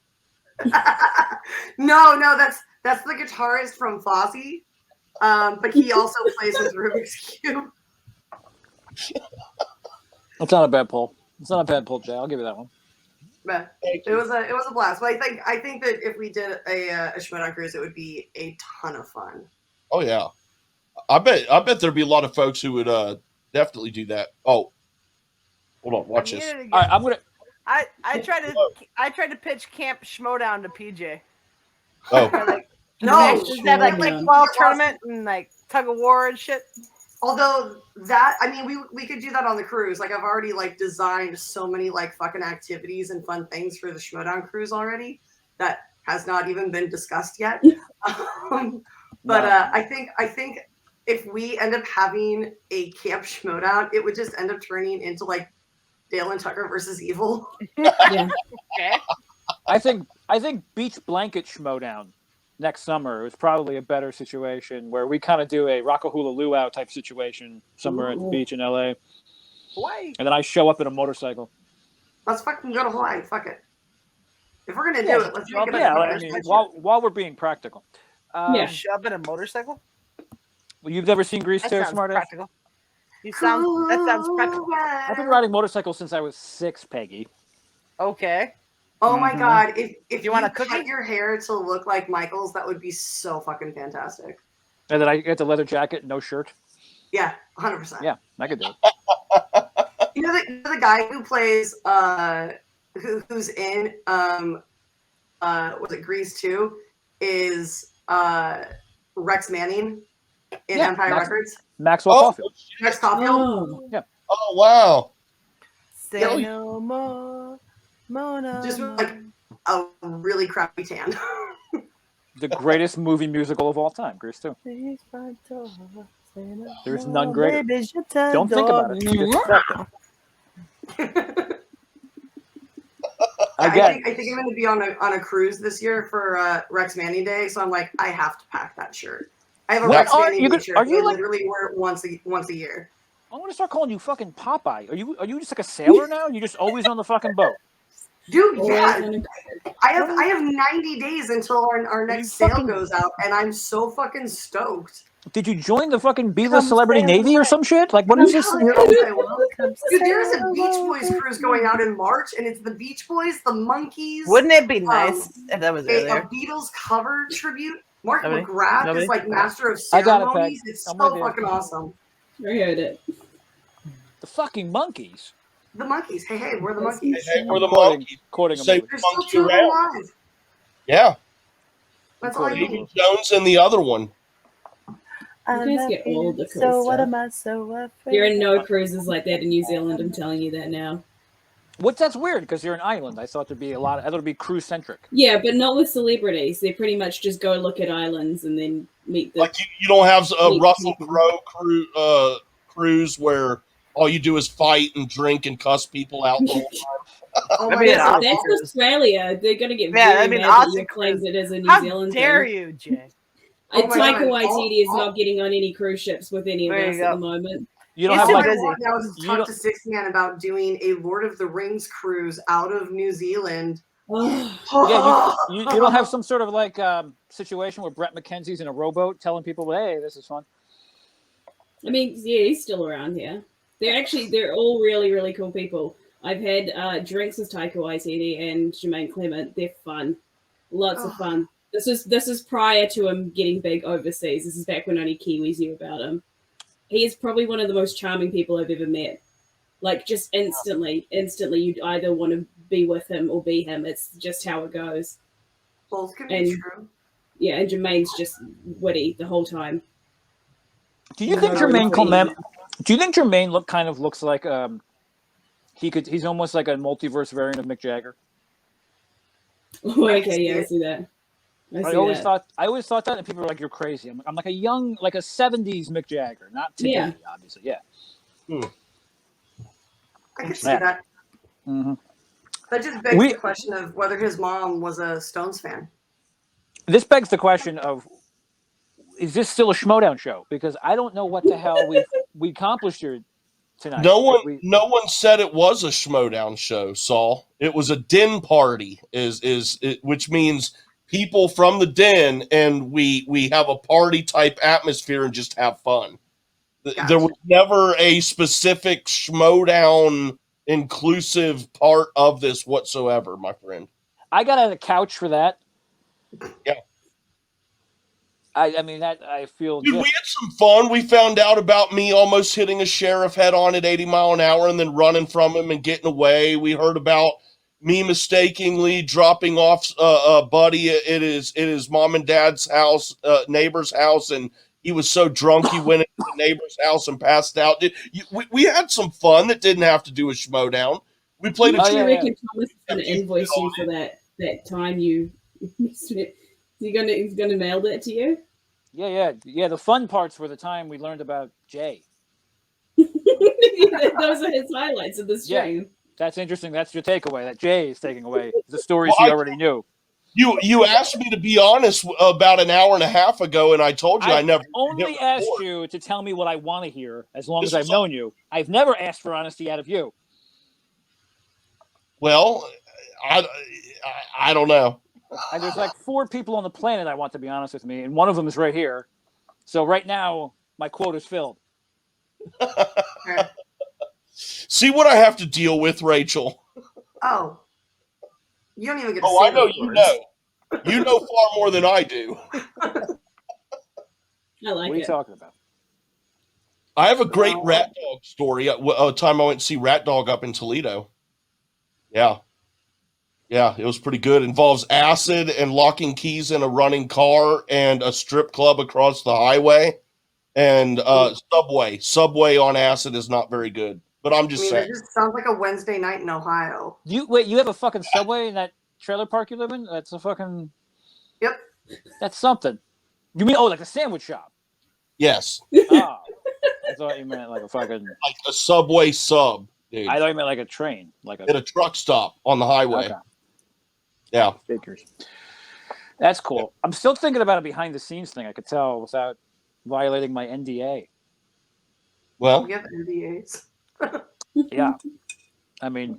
No, that's the guitarist from Fozzy. But he also plays with Rubik's Cube. That's not a bad pull. It's not a bad pull, Jay. I'll give you that one. But it was a blast. But I think that if we did a Schmoedown cruise, it would be a ton of fun. Oh yeah, I bet there'd be a lot of folks who would definitely do that. Oh, hold on, watch this. All right, I'm gonna. I tried to pitch Camp Schmoedown to PJ. Oh no, is that like fall tournament and like tug of war and shit? Although that, I mean, we could do that on the cruise. Like I've already like designed so many like fucking activities and fun things for the Schmoedown cruise already that has not even been discussed yet. But I think if we end up having a Camp Schmoedown, it would just end up turning into like Dale and Tucker versus Evil. Yeah. Okay. I think Beach Blanket Schmoedown next summer is probably a better situation where we kind of do a Rockahula Luau type situation somewhere at the beach in LA. Hawaii. And then I show up in a motorcycle. Let's fucking go to Hawaii. Fuck it. If we're gonna do it, let's make it. I mean, while we're being practical. Show up in a motorcycle. Well, you've never seen Grease 2, Smartass? Practical. That sounds practical. I've been riding motorcycles since I was 6, Peggy. Okay. Oh my god! If you want to cut your hair to look like Michael's, that would be so fucking fantastic. And then I get the leather jacket, no shirt. Yeah, 100%. Yeah, I could do it. You know the guy who plays who's in was it Grease 2 is Rex Manning in Empire Records. Maxwell Caulfield. Max Caulfield. Oh. Yeah. Oh wow. Say no more, Mona. Just like a really crappy tan. The greatest movie musical of all time, Grease 2. There's none greater. Don't think about it. I think I'm going to be on a cruise this year for Rex Manning Day, so I'm like, I have to pack that shirt. I have a Rex Manning Day shirt. I literally wear it once a year. I'm going to start calling you fucking Popeye. Are you just like a sailor now? You're just always on the fucking boat. Dude, yeah. I have 90 days until our next sale goes out, and I'm so fucking stoked. Did you join the fucking B-list celebrity navy or some shit? Like, what is this? Dude, there's a Beach Boys cruise going out in March, and it's the Beach Boys, the Monkees. Wouldn't it be nice if that was a Beatles cover tribute? Mark McGrath is like master of ceremonies. It's so fucking awesome. I heard it. The fucking Monkees. The Monkees. Hey, we're the Monkees. Hey, we're the Monkees. Quoting Say There's still 2 of them alive. Yeah. That's all I Davy need. Jones and the other one. You guys get all the cool So stuff. what am I so afraid? There are no cruises like that in New Zealand. I'm telling you that now. That's weird because you're an island. I thought there'd be I thought it'd be cruise centric. Yeah, but not with celebrities. They pretty much just go look at islands and then meet the. Like you don't have a Russell Crowe cruise where all you do is fight and drink and cuss people out the whole time. Oh that's Australia. They're going to get very mad that you claims it is a New Zealand thing. How dare you, Jay? Taika Waititi is not getting on any cruise ships with any of us at the moment. You don't have I was talking to 6 Man about doing a Lord of the Rings cruise out of New Zealand. Yeah, you don't have some sort of like situation where Brett McKenzie's in a rowboat telling people, "Hey, this is fun." I mean, yeah, he's still around here. They're all really, really cool people. I've had drinks with Taika Waititi and Jermaine Clement. They're fun, lots of fun. This is prior to him getting big overseas. This is back when only Kiwis knew about him. He is probably one of the most charming people I've ever met. Like just instantly, you'd either want to be with him or be him. It's just how it goes. Both can be true. Yeah, and Jermaine's just witty the whole time. Do you think Jermaine Clement? Do you think Jermaine looks like he's almost like a multiverse variant of Mick Jagger? Oh, okay, yeah, I see that. I always thought that, and people were like, "You're crazy." I'm like a young, like a '70s Mick Jagger, not today, obviously. Yeah. I could see that. Mm-hmm. That just begs the question of whether his mom was a Stones fan. This begs the question of, is this still a Schmoedown show? Because I don't know what the hell we accomplished here tonight. No one said it was a Schmoedown show, Saul. It was a den party, which means people from the den, and we have a party type atmosphere and just have fun. Gotcha. There was never a specific Schmoedown inclusive part of this whatsoever, my friend. I got on a couch for that. Yeah. I mean, that I feel. Dude, we had some fun. We found out about me almost hitting a sheriff head on at 80 mile an hour and then running from him and getting away. We heard about me mistakenly dropping off a buddy at his mom and dad's house, neighbor's house, and he was so drunk he went into the neighbor's house and passed out. We had some fun that didn't have to do with Schmoedown. We played a I reckon Thomas is going to invoice you for that time you missed it. He's gonna mail that to you. Yeah. The fun parts were the time we learned about Jay. Those are his highlights of the stream. Yeah, that's interesting. That's your takeaway. That Jay is taking away the stories he already knew. You asked me to be honest about an hour and a half ago, and I told you I never only asked you to tell me what I want to hear. As long as I've known you, I've never asked for honesty out of you. Well, I don't know. And there's like 4 people on the planet I want to be honest with me, and one of them is right here. So right now, my quote is filled. See what I have to deal with, Rachel. Oh. You don't even get to I know you know. You know far more than I do. I like what are you talking about? I have a great Rat Dog story. A time I went to see Rat Dog up in Toledo. Yeah, it was pretty good. It involves acid and locking keys in a running car and a strip club across the highway. And Subway on acid is not very good. But I'm just saying. It just sounds like a Wednesday night in Ohio. You have a fucking Subway in that trailer park you live in? That's a fucking... Yep. That's something. You mean, like a sandwich shop? Yes. Oh. I thought you meant like a fucking... Like a Subway sub, dude. I thought you meant like a train. At a truck stop on the highway. Okay. Yeah. Figures. That's cool. I'm still thinking about a behind-the-scenes thing. I could tell without violating my NDA. Well... We have NDAs. Yeah. I mean...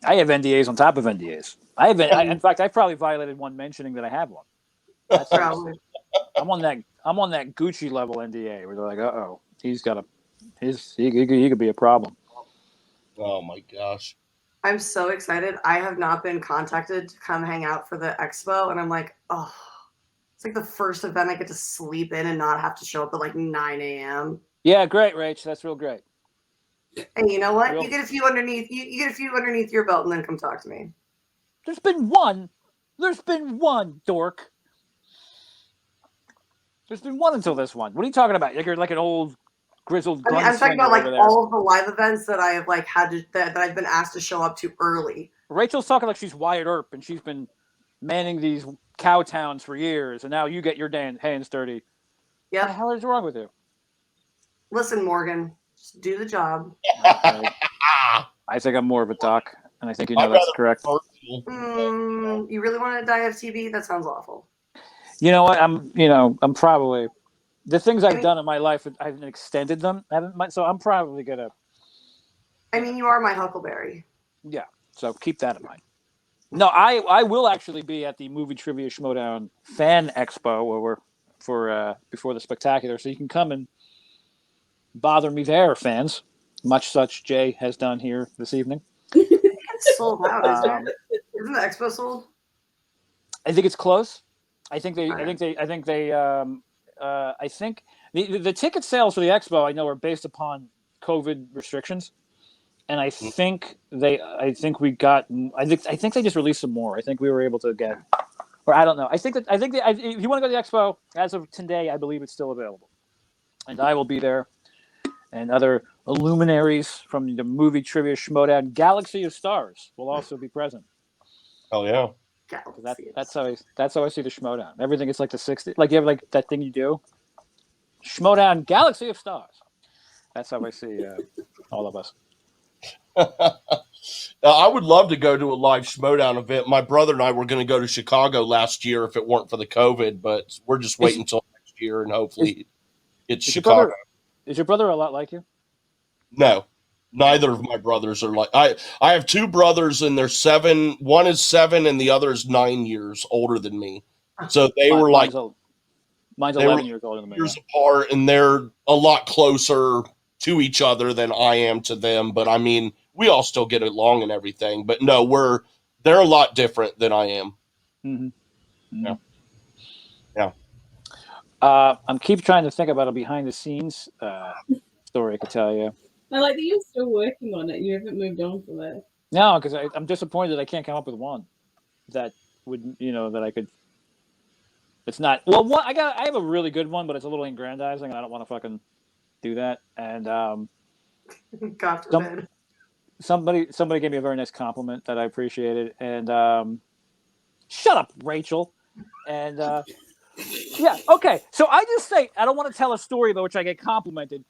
I have NDAs on top of NDAs. In fact, I probably violated one mentioning that I have one. That's I'm on that Gucci level NDA where they're like, "Uh-oh, he could be a problem." Oh my gosh! I'm so excited. I have not been contacted to come hang out for the expo, and I'm like, oh, it's like the first event I get to sleep in and not have to show up at like 9 a.m. Yeah, great, Rach. That's real great. And you know what? You get a few underneath. You get a few underneath your belt, and then come talk to me. There's been one, dork. There's been one until this one. What are you talking about? You're like an old grizzled. I'm talking about like all of the live events that I have like had to that I've been asked to show up to early. Rachel's talking like she's Wyatt Earp, and she's been manning these cow towns for years, and now you get your hands dirty. Yeah. What the hell is wrong with you? Listen, Morgan. Just do the job. Okay. I think I'm more of a doc, and I think you know that's correct. You really want to die of TB? That sounds awful. You know what? I'm probably the things I've done in my life. I haven't extended them. So I'm probably gonna. I mean, you are my Huckleberry. Yeah. So keep that in mind. No, I will actually be at the Movie Trivia Schmoedown Fan Expo before the spectacular, so you can come and bother me there, fans. Much such Jay has done here this evening. It's sold out, isn't it? Isn't the expo sold? I think it's close. I think the ticket sales for the expo I know are based upon COVID restrictions. and I think they just released some more. I think we were able to get, or I don't know. If you want to go to the expo, as of today, I believe it's still available, and I will be there, and other luminaries from the movie trivia Schmoedown, Galaxy of Stars, will also be present. Oh yeah. That's how I see the Schmoedown. Everything is like the 60s. Like you have like that thing you do. Schmoedown, Galaxy of Stars. That's how I see all of us. I would love to go to a live Schmoedown event. My brother and I were going to go to Chicago last year if it weren't for the COVID, but we're just waiting until next year and hopefully it's Chicago. Is your brother a lot like you? No, neither of my brothers are like I have two brothers and they're 7. One is 7 and the other is 9 years older than me. So they were like mine's 11 years older than me. Years apart, and they're a lot closer to each other than I am to them. But I mean, we all still get along and everything. But no, they're a lot different than I am. Mm-hmm. Yeah. I'm keep trying to think about a behind the scenes story I could tell you. I like that you're still working on it. You haven't moved on from that. No, because I'm disappointed I can't come up with one that would, that I could. It's not well. I have a really good one, but it's a little aggrandizing, and I don't want to fucking do that. And God forbid. Somebody gave me a very nice compliment that I appreciated. And shut up, Rachel. And yeah, okay. So I just say I don't want to tell a story about which I get complimented.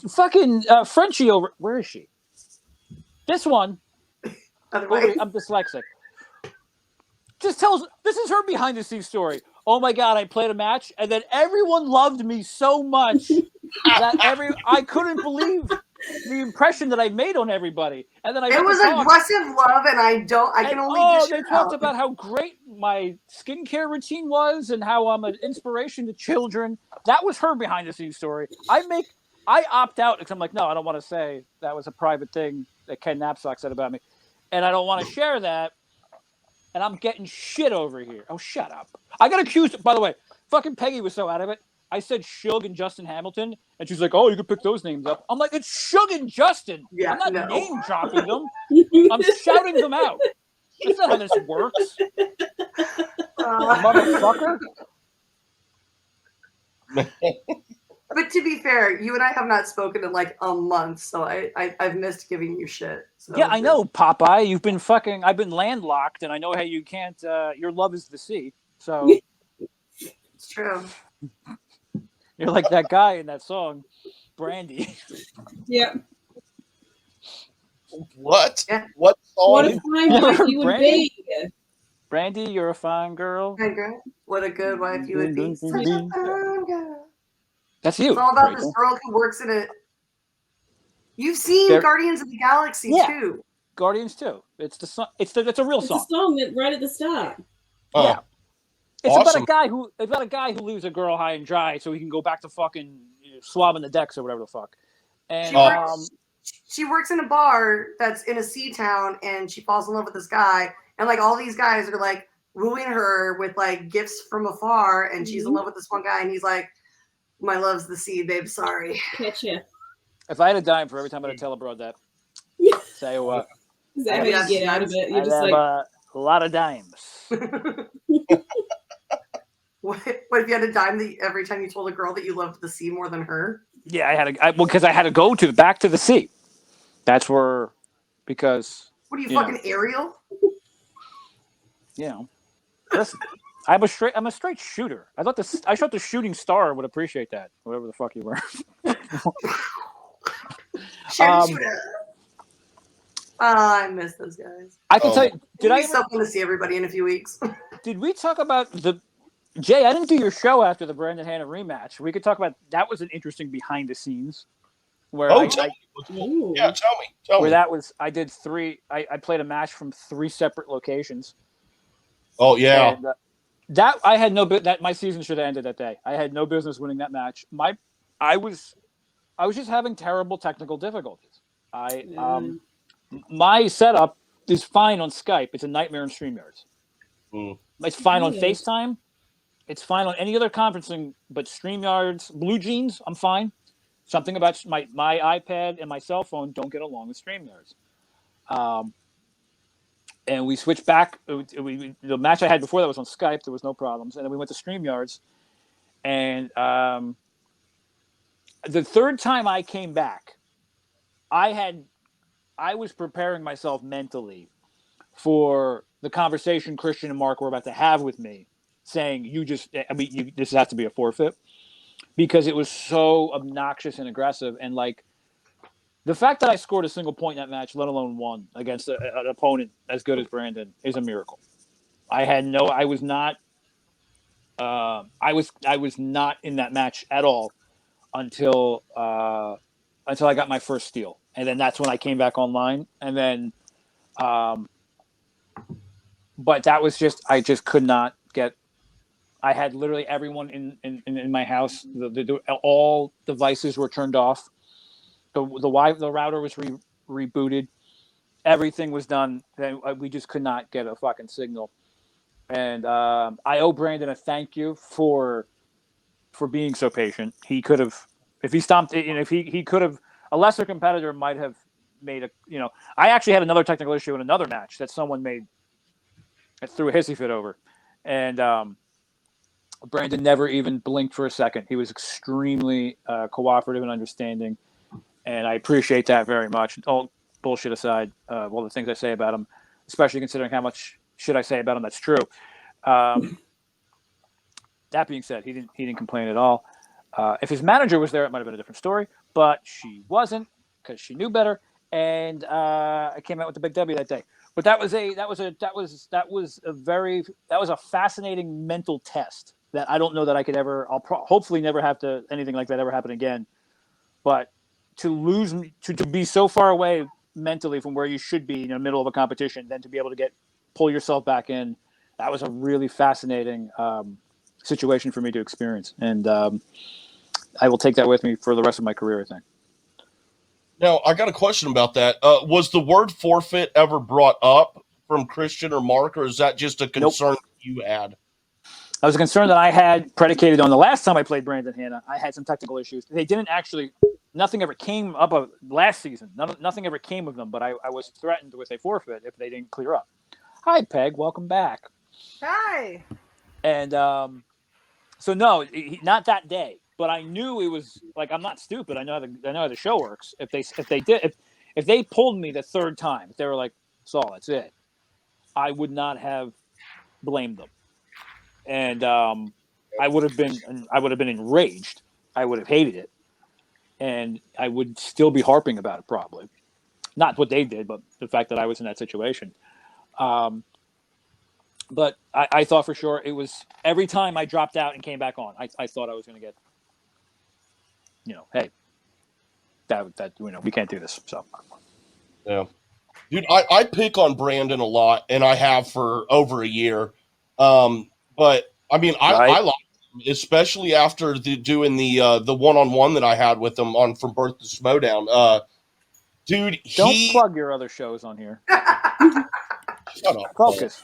Fucking Frenchie over. Where is she? This one. I'm dyslexic. Just tells this is her behind the scenes story. Oh my god, I played a match and then everyone loved me so much that I couldn't believe the impression that I made on everybody. And then it was aggressive love, and I can only. They talked about how great my skincare routine was and how I'm an inspiration to children. That was her behind the scenes story. I opt out because I'm like, no, I don't want to say that was a private thing that Ken Knapsack said about me, and I don't want to share that. And I'm getting shit over here. Oh, shut up. I got accused. By the way, fucking Peggy was so out of it. I said Suge and Justin Hamilton. And she's like, oh, you can pick those names up. I'm like, it's Suge and Justin. Yeah, I'm not name dropping them. I'm shouting them out. That's not how this works. Motherfucker. But to be fair, you and I have not spoken in like a month, so I've missed giving you shit. So. Yeah, I know, Popeye. I've been landlocked, and I know how you can't. Your love is the sea, so it's true. You're like that guy in that song, Brandy. Yeah. What? Yeah. What song? What a fine wife you would be. Brandy, you're a fine girl. Good girl. What a good wife you would be. Such a fine girl. That's you. It's all about this girl who works in it. You've seen Guardians of the Galaxy too. Guardians 2. It's the song. It's a real song. It's a song that right at the start. Yeah. It's awesome. about a guy who leaves a girl high and dry so he can go back to fucking swabbing the decks or whatever the fuck. And she works in a bar that's in a sea town, and she falls in love with this guy, and like all these guys are like wooing her with like gifts from afar, and she's in love with this one guy, and he's like, my love's the sea, babe. Sorry. Catch ya. If I had a dime for every time I'd tell abroad that, say what? Is that how you get out of it? You're I'd just have like a lot of dimes. What if you had a dime every time you told a girl that you loved the sea more than her? Yeah, because I had to go back to the sea. That's where, because. What are you fucking Ariel? Listen, I'm a straight shooter. I thought I thought the shooting star would appreciate that. Whatever the fuck you were. I miss those guys. I can tell you. Did I still want to see everybody in a few weeks? Did we talk about Jay? I didn't do your show after the Brandon Hanna rematch. We could talk about that. Was an interesting behind the scenes. Where tell me. Where that was, I did 3. I played a match from 3 separate locations. Oh yeah. And, that I had that my season should have ended that day. I had no business winning that match. I was just having terrible technical difficulties. My setup is fine on Skype. It's a nightmare in StreamYards. It's fine on FaceTime. It's fine on any other conferencing, but StreamYards, Blue Jeans, I'm fine. something about my iPad and my cell phone don't get along with StreamYards. And we switched back. The match I had before that was on Skype. There was no problems. And then we went to StreamYards. And the third time I came back, I was preparing myself mentally for the conversation Christian and Mark were about to have with me, saying, this has to be a forfeit, because it was so obnoxious and aggressive. And like, the fact that I scored a single point in that match, let alone won against an opponent as good as Brandon, is a miracle. I was not in that match at all until I got my first steal. And then that's when I came back online. And then, but that was I just could not get. I had literally everyone in my house. All devices were turned off. The router was rebooted. Everything was done. We just could not get a fucking signal. And I owe Brandon a thank you for being so patient. He could have, if he stomped, if he could have, a lesser competitor might have made I actually had another technical issue in another match that someone made that threw a hissy fit over. And Brandon never even blinked for a second. He was extremely cooperative and understanding. And I appreciate that very much. All bullshit aside, all the things I say about him, especially considering how much shit I say about him that's true. That being said, he didn't complain at all. If his manager was there, it might have been a different story, but she wasn't, because she knew better. And I came out with the big W that day. But that was a fascinating mental test that I don't know that I could ever. Hopefully never have to anything like that ever happen again. But to lose, to be so far away mentally from where you should be in the middle of a competition, then to be able to pull yourself back in, that was a really fascinating situation for me to experience. And I will take that with me for the rest of my career, I think. Now, I got a question about that. Was the word forfeit ever brought up from Christian or Mark, or is that just a concern you had? That was a concern that I had predicated on the last time I played Brandon Hanna. I had some technical issues. They didn't actually, nothing ever came up of last season. Nothing ever came of them, but I was threatened with a forfeit if they didn't clear up. Hi, Peg. Welcome back. Hi. And so no, not that day. But I knew it was like, I'm not stupid. I know how the show works. If they pulled me the third time, if they were like, "Saul, that's it," I would not have blamed them, and I would have been enraged. I would have hated it, and I would still be harping about it probably. Not what they did, but the fact that I was in that situation. But I thought for sure it was every time I dropped out and came back on, I thought I was going to get. Hey, that we can't do this. So, yeah, dude, I pick on Brandon a lot, and I have for over a year. But I mean, I like him, especially after doing the one-on-one that I had with him from Birth to Schmoedown. Dude, don't plug your other shows on here. Shut up. Focus.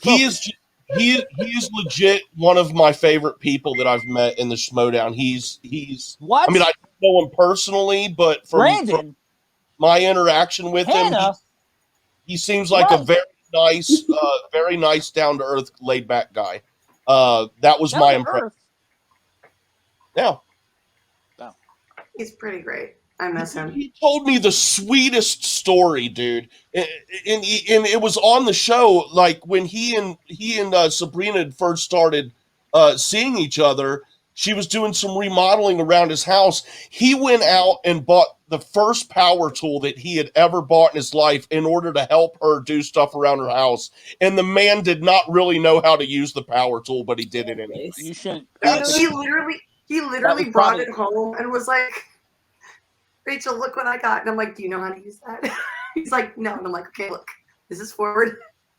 He is legit one of my favorite people that I've met in the Schmoedown. He's what? I mean, I don't know him personally, but from my interaction with him, he seems like a very nice, down to earth, laid back guy. That was my impression. Yeah. Wow. He's pretty great. I miss him. He told me the sweetest story, dude. And it was on the show, like when he and Sabrina had first started seeing each other. She was doing some remodeling around his house. He went out and bought the first power tool that he had ever bought in his life in order to help her do stuff around her house. And the man did not really know how to use the power tool, but he did it anyway. You shouldn't. He literally brought it home and was like, "Rachel, look what I got." And I'm like, "Do you know how to use that?" He's like, "No." And I'm like, "Okay, look. This is forward.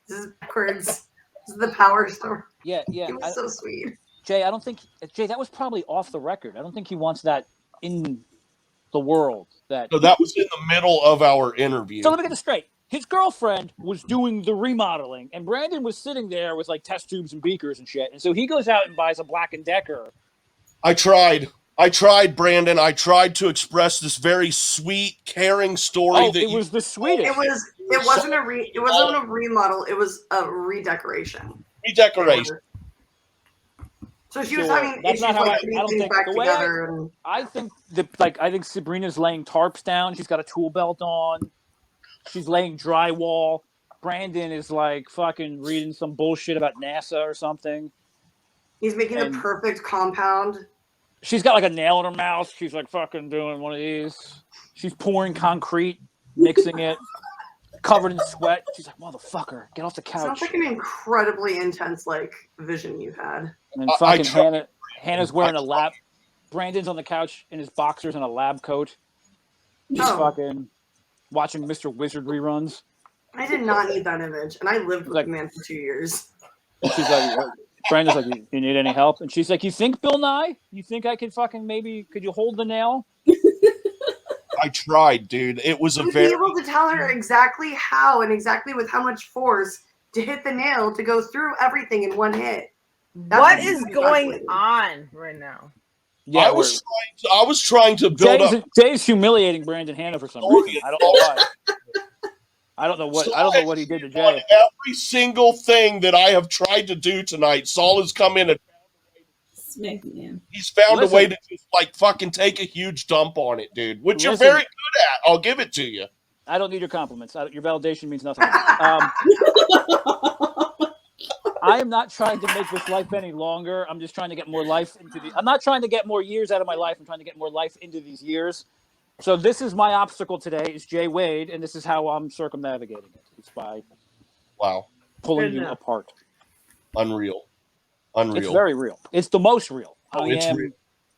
This is backwards. This is the power store." Yeah. It was so sweet. Jay, that was probably off the record. I don't think he wants that in the world. So that was in the middle of our interview. So let me get this straight. His girlfriend was doing the remodeling, and Brandon was sitting there with like test tubes and beakers and shit. And so he goes out and buys a Black & Decker. I tried. I tried, Brandon. I tried to express this very sweet, caring story. Oh, it was the sweetest. It wasn't a remodel. It was a redecoration. Redecoration. So she was having issues like putting things back together. I think Sabrina's laying tarps down. She's got a tool belt on. She's laying drywall. Brandon is like fucking reading some bullshit about NASA or something. He's making the perfect compound. She's got like a nail in her mouth. She's like fucking doing one of these. She's pouring concrete, mixing it, covered in sweat. She's like, motherfucker, get off the couch. Sounds like an incredibly intense vision you've had. And then fucking Hannah's wearing a lab. Brandon's on the couch in his boxers and a lab coat. He's fucking watching Mr. Wizard reruns. I did not need that image, and I lived with the man for 2 years. And she's like, Brandon's like, you need any help? And she's like, you think, Bill Nye? You think I could could you hold the nail? I tried, dude. It was be able to tell her exactly how and exactly with how much force to hit the nail to go through everything in one hit. What is going on right now? Yeah, I was trying to build up. Jay's humiliating Brandon Hannah for some reason. I don't know why. I don't know what he did to Jay. Every single thing that I have tried to do tonight, Saul has come in and he's found a way to just fucking take a huge dump on it, dude. Which you're very good at. I'll give it to you. I don't need your compliments. Your validation means nothing. I am not trying to make this life any longer. I'm just trying to get more life into I'm not trying to get more years out of my life. I'm trying to get more life into these years. So this is my obstacle today is Jay Wade, and this is how I'm circumnavigating it. It's by pulling you apart. Unreal. It's very real. It's the most real. It's real.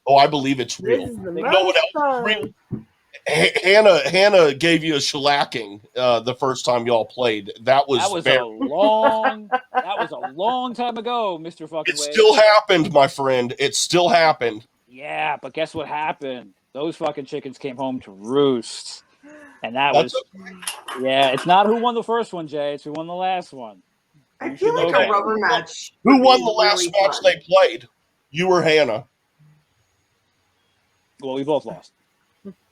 Oh, I believe it's real. You know what else is real? Hannah gave you a shellacking the first time y'all played. That was a long time ago, Mr. Fucking Wade. It still happened, my friend. It still happened. Yeah, but guess what happened? Those fucking chickens came home to roost. And it's not who won the first one, Jay. It's who won the last one. I feel like a rubber match. Who won the last match they played? You or Hannah? Well, we both lost.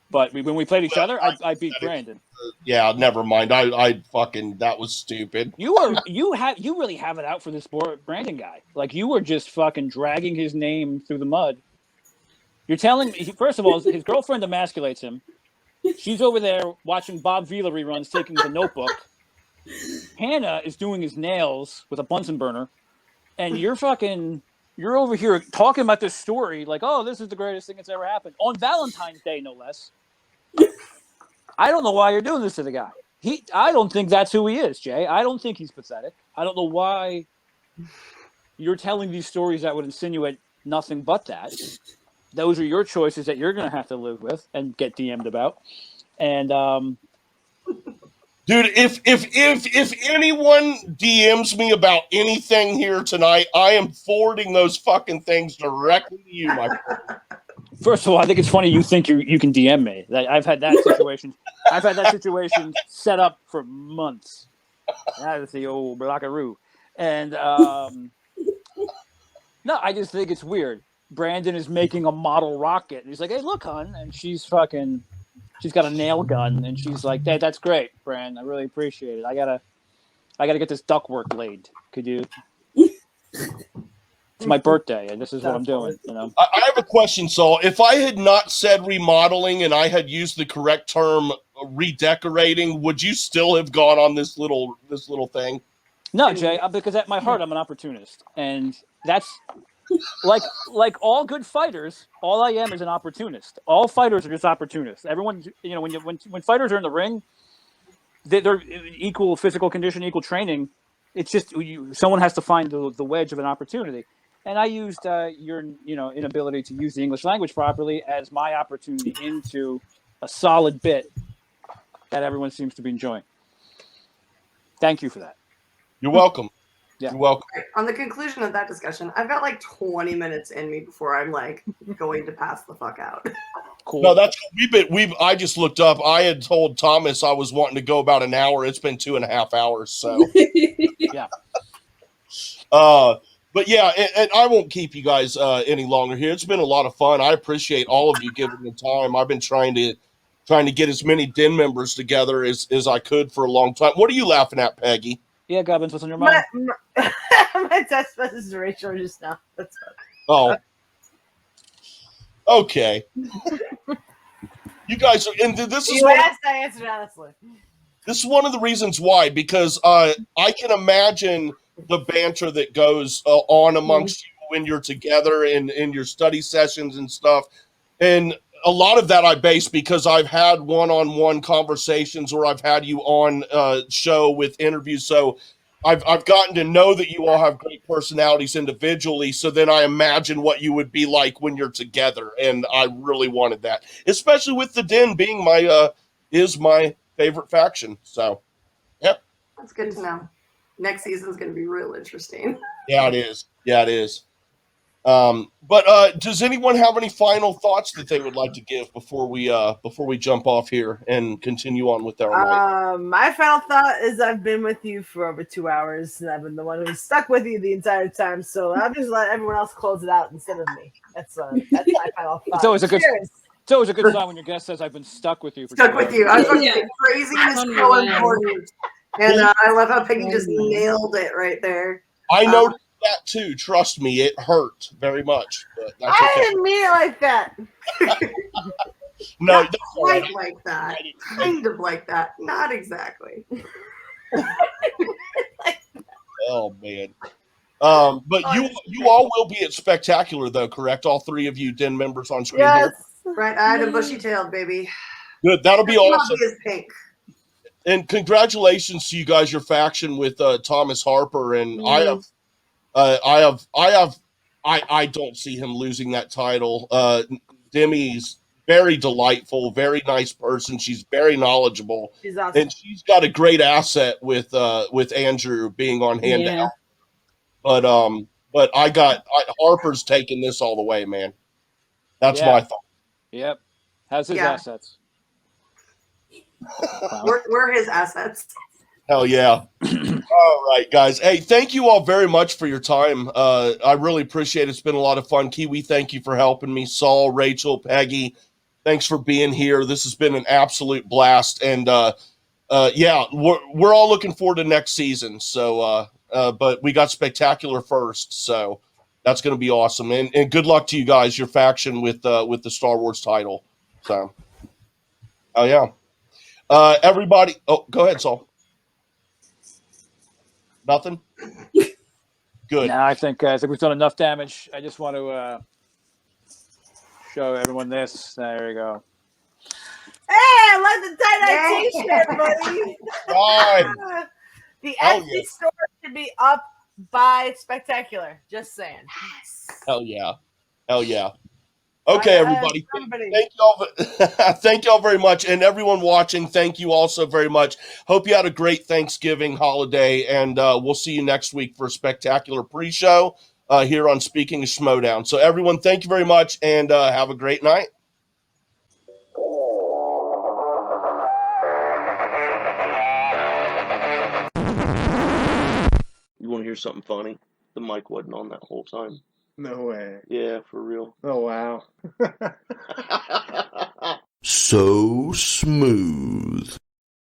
But when we played each other, I beat Brandon. Yeah, never mind. I fucking, that was stupid. You really have it out for this Brandon guy. Like, you were just fucking dragging his name through the mud. You're telling me, first of all, his girlfriend emasculates him. She's over there watching Bob Vila reruns, taking the Notebook. Hannah is doing his nails with a Bunsen burner. And you're over here talking about this story like, oh, this is the greatest thing that's ever happened. On Valentine's Day, no less. I don't know why you're doing this to the guy. I don't think that's who he is, Jay. I don't think he's pathetic. I don't know why you're telling these stories that would insinuate nothing but that. Those are your choices that you're going to have to live with and get DM'd about. And dude, if anyone DMs me about anything here tonight, I am forwarding those fucking things directly to you, my friend. First of all, I think it's funny you think you can DM me. I've had that situation. I've had that situation set up for months. That is the old blockaroo. And no, I just think it's weird. Brandon is making a model rocket. And he's like, hey, look, hon. And she's got a nail gun. And she's like, hey, that's great, Brand. I really appreciate it. I gotta get this ductwork laid. Could you? It's my birthday, and this is what I'm doing. You know. I have a question, Saul. If I had not said remodeling and I had used the correct term redecorating, would you still have gone on this little thing? No, Jay, because at my heart I'm an opportunist, and that's like all good fighters. All I am is an opportunist. All fighters are just opportunists. Everyone, you know, when fighters are in the ring, they're equal physical condition, equal training. It's just someone has to find the wedge of an opportunity. And I used your inability to use the English language properly as my opportunity into a solid bit that everyone seems to be enjoying. Thank you for that. You're welcome. Yeah. You're welcome. On the conclusion of that discussion, I've got like 20 minutes in me before I'm like going to pass the fuck out. Cool. No, that's I just looked up. I had told Thomas I was wanting to go about an hour. It's been 2.5 hours. So yeah. But yeah, and I won't keep you guys any longer here. It's been a lot of fun. I appreciate all of you giving the time. I've been trying to get as many den members together as I could for a long time. What are you laughing at, Peggy? Yeah, Gubbins, what's on your mind? My text message to Rachel just now. That's fine. Oh. Okay. You guys are, and this is I answered honestly. This is one of the reasons why, because I can imagine the banter that goes on amongst you when you're together in your study sessions and stuff. And a lot of that I base because I've had one-on-one conversations or I've had you on show with interviews. So I've gotten to know that you all have great personalities individually. So then I imagine what you would be like when you're together. And I really wanted that, especially with the Den being my favorite faction. So, yep. That's good to know. Next season's going to be real interesting. Yeah, it is. Yeah, it is. But does anyone have any final thoughts that they would like to give before we jump off here and continue on with our night? My final thought is I've been with you for over 2 hours, and I've been the one who's stuck with you the entire time. So I'll just let everyone else close it out instead of me. That's my final thought. It's always a good sign when your guest says, "I've been stuck with you." Stuck with you. I was going to say crazy is so important, and I love how Peggy just nailed it right there. I noticed that too. Trust me, it hurt very much. But that's okay. I didn't mean it like that. No, not quite like that. Kind of like that. Not exactly. Oh man. But you all will be at Spectacular though, correct? All three of you Den members on screen here. Bright-eyed and bushy-tailed, baby. Good. That'll be awesome. Is pink. And congratulations to you guys, your faction with Thomas Harper, and I don't see him losing that title. Demi's very delightful, very nice person. She's very knowledgeable. She's awesome. And she's got a great asset with Andrew being on hand now. But Harper's taking this all the way, man. That's my thought. Yep. How's his assets? We're his assets. Hell yeah. All right, guys. Hey, thank you all very much for your time. I really appreciate it. It's been a lot of fun. Kiwi, thank you for helping me. Saul, Rachel, Peggy, thanks for being here. This has been an absolute blast. And we're all looking forward to next season. So but we got Spectacular first, so that's gonna be awesome. And good luck to you guys, your faction with the Star Wars title. So everybody, go ahead, Saul. Nothing? Good. No, I think we've done enough damage. I just want to show everyone this. There you go. Hey, I like the tie-dye t-shirt, buddy. Right. The Etsy store should be up by Spectacular. Just saying. Hell yeah. Hell yeah. Okay, everybody. Thank y'all. Thank y'all very much. And everyone watching, thank you also very much. Hope you had a great Thanksgiving holiday, and we'll see you next week for a Spectacular pre-show here on Speaking of Schmoedown. So everyone, thank you very much, and have a great night. You want to hear something funny? The mic wasn't on that whole time. No way. Yeah, for real. Oh, wow. So smooth.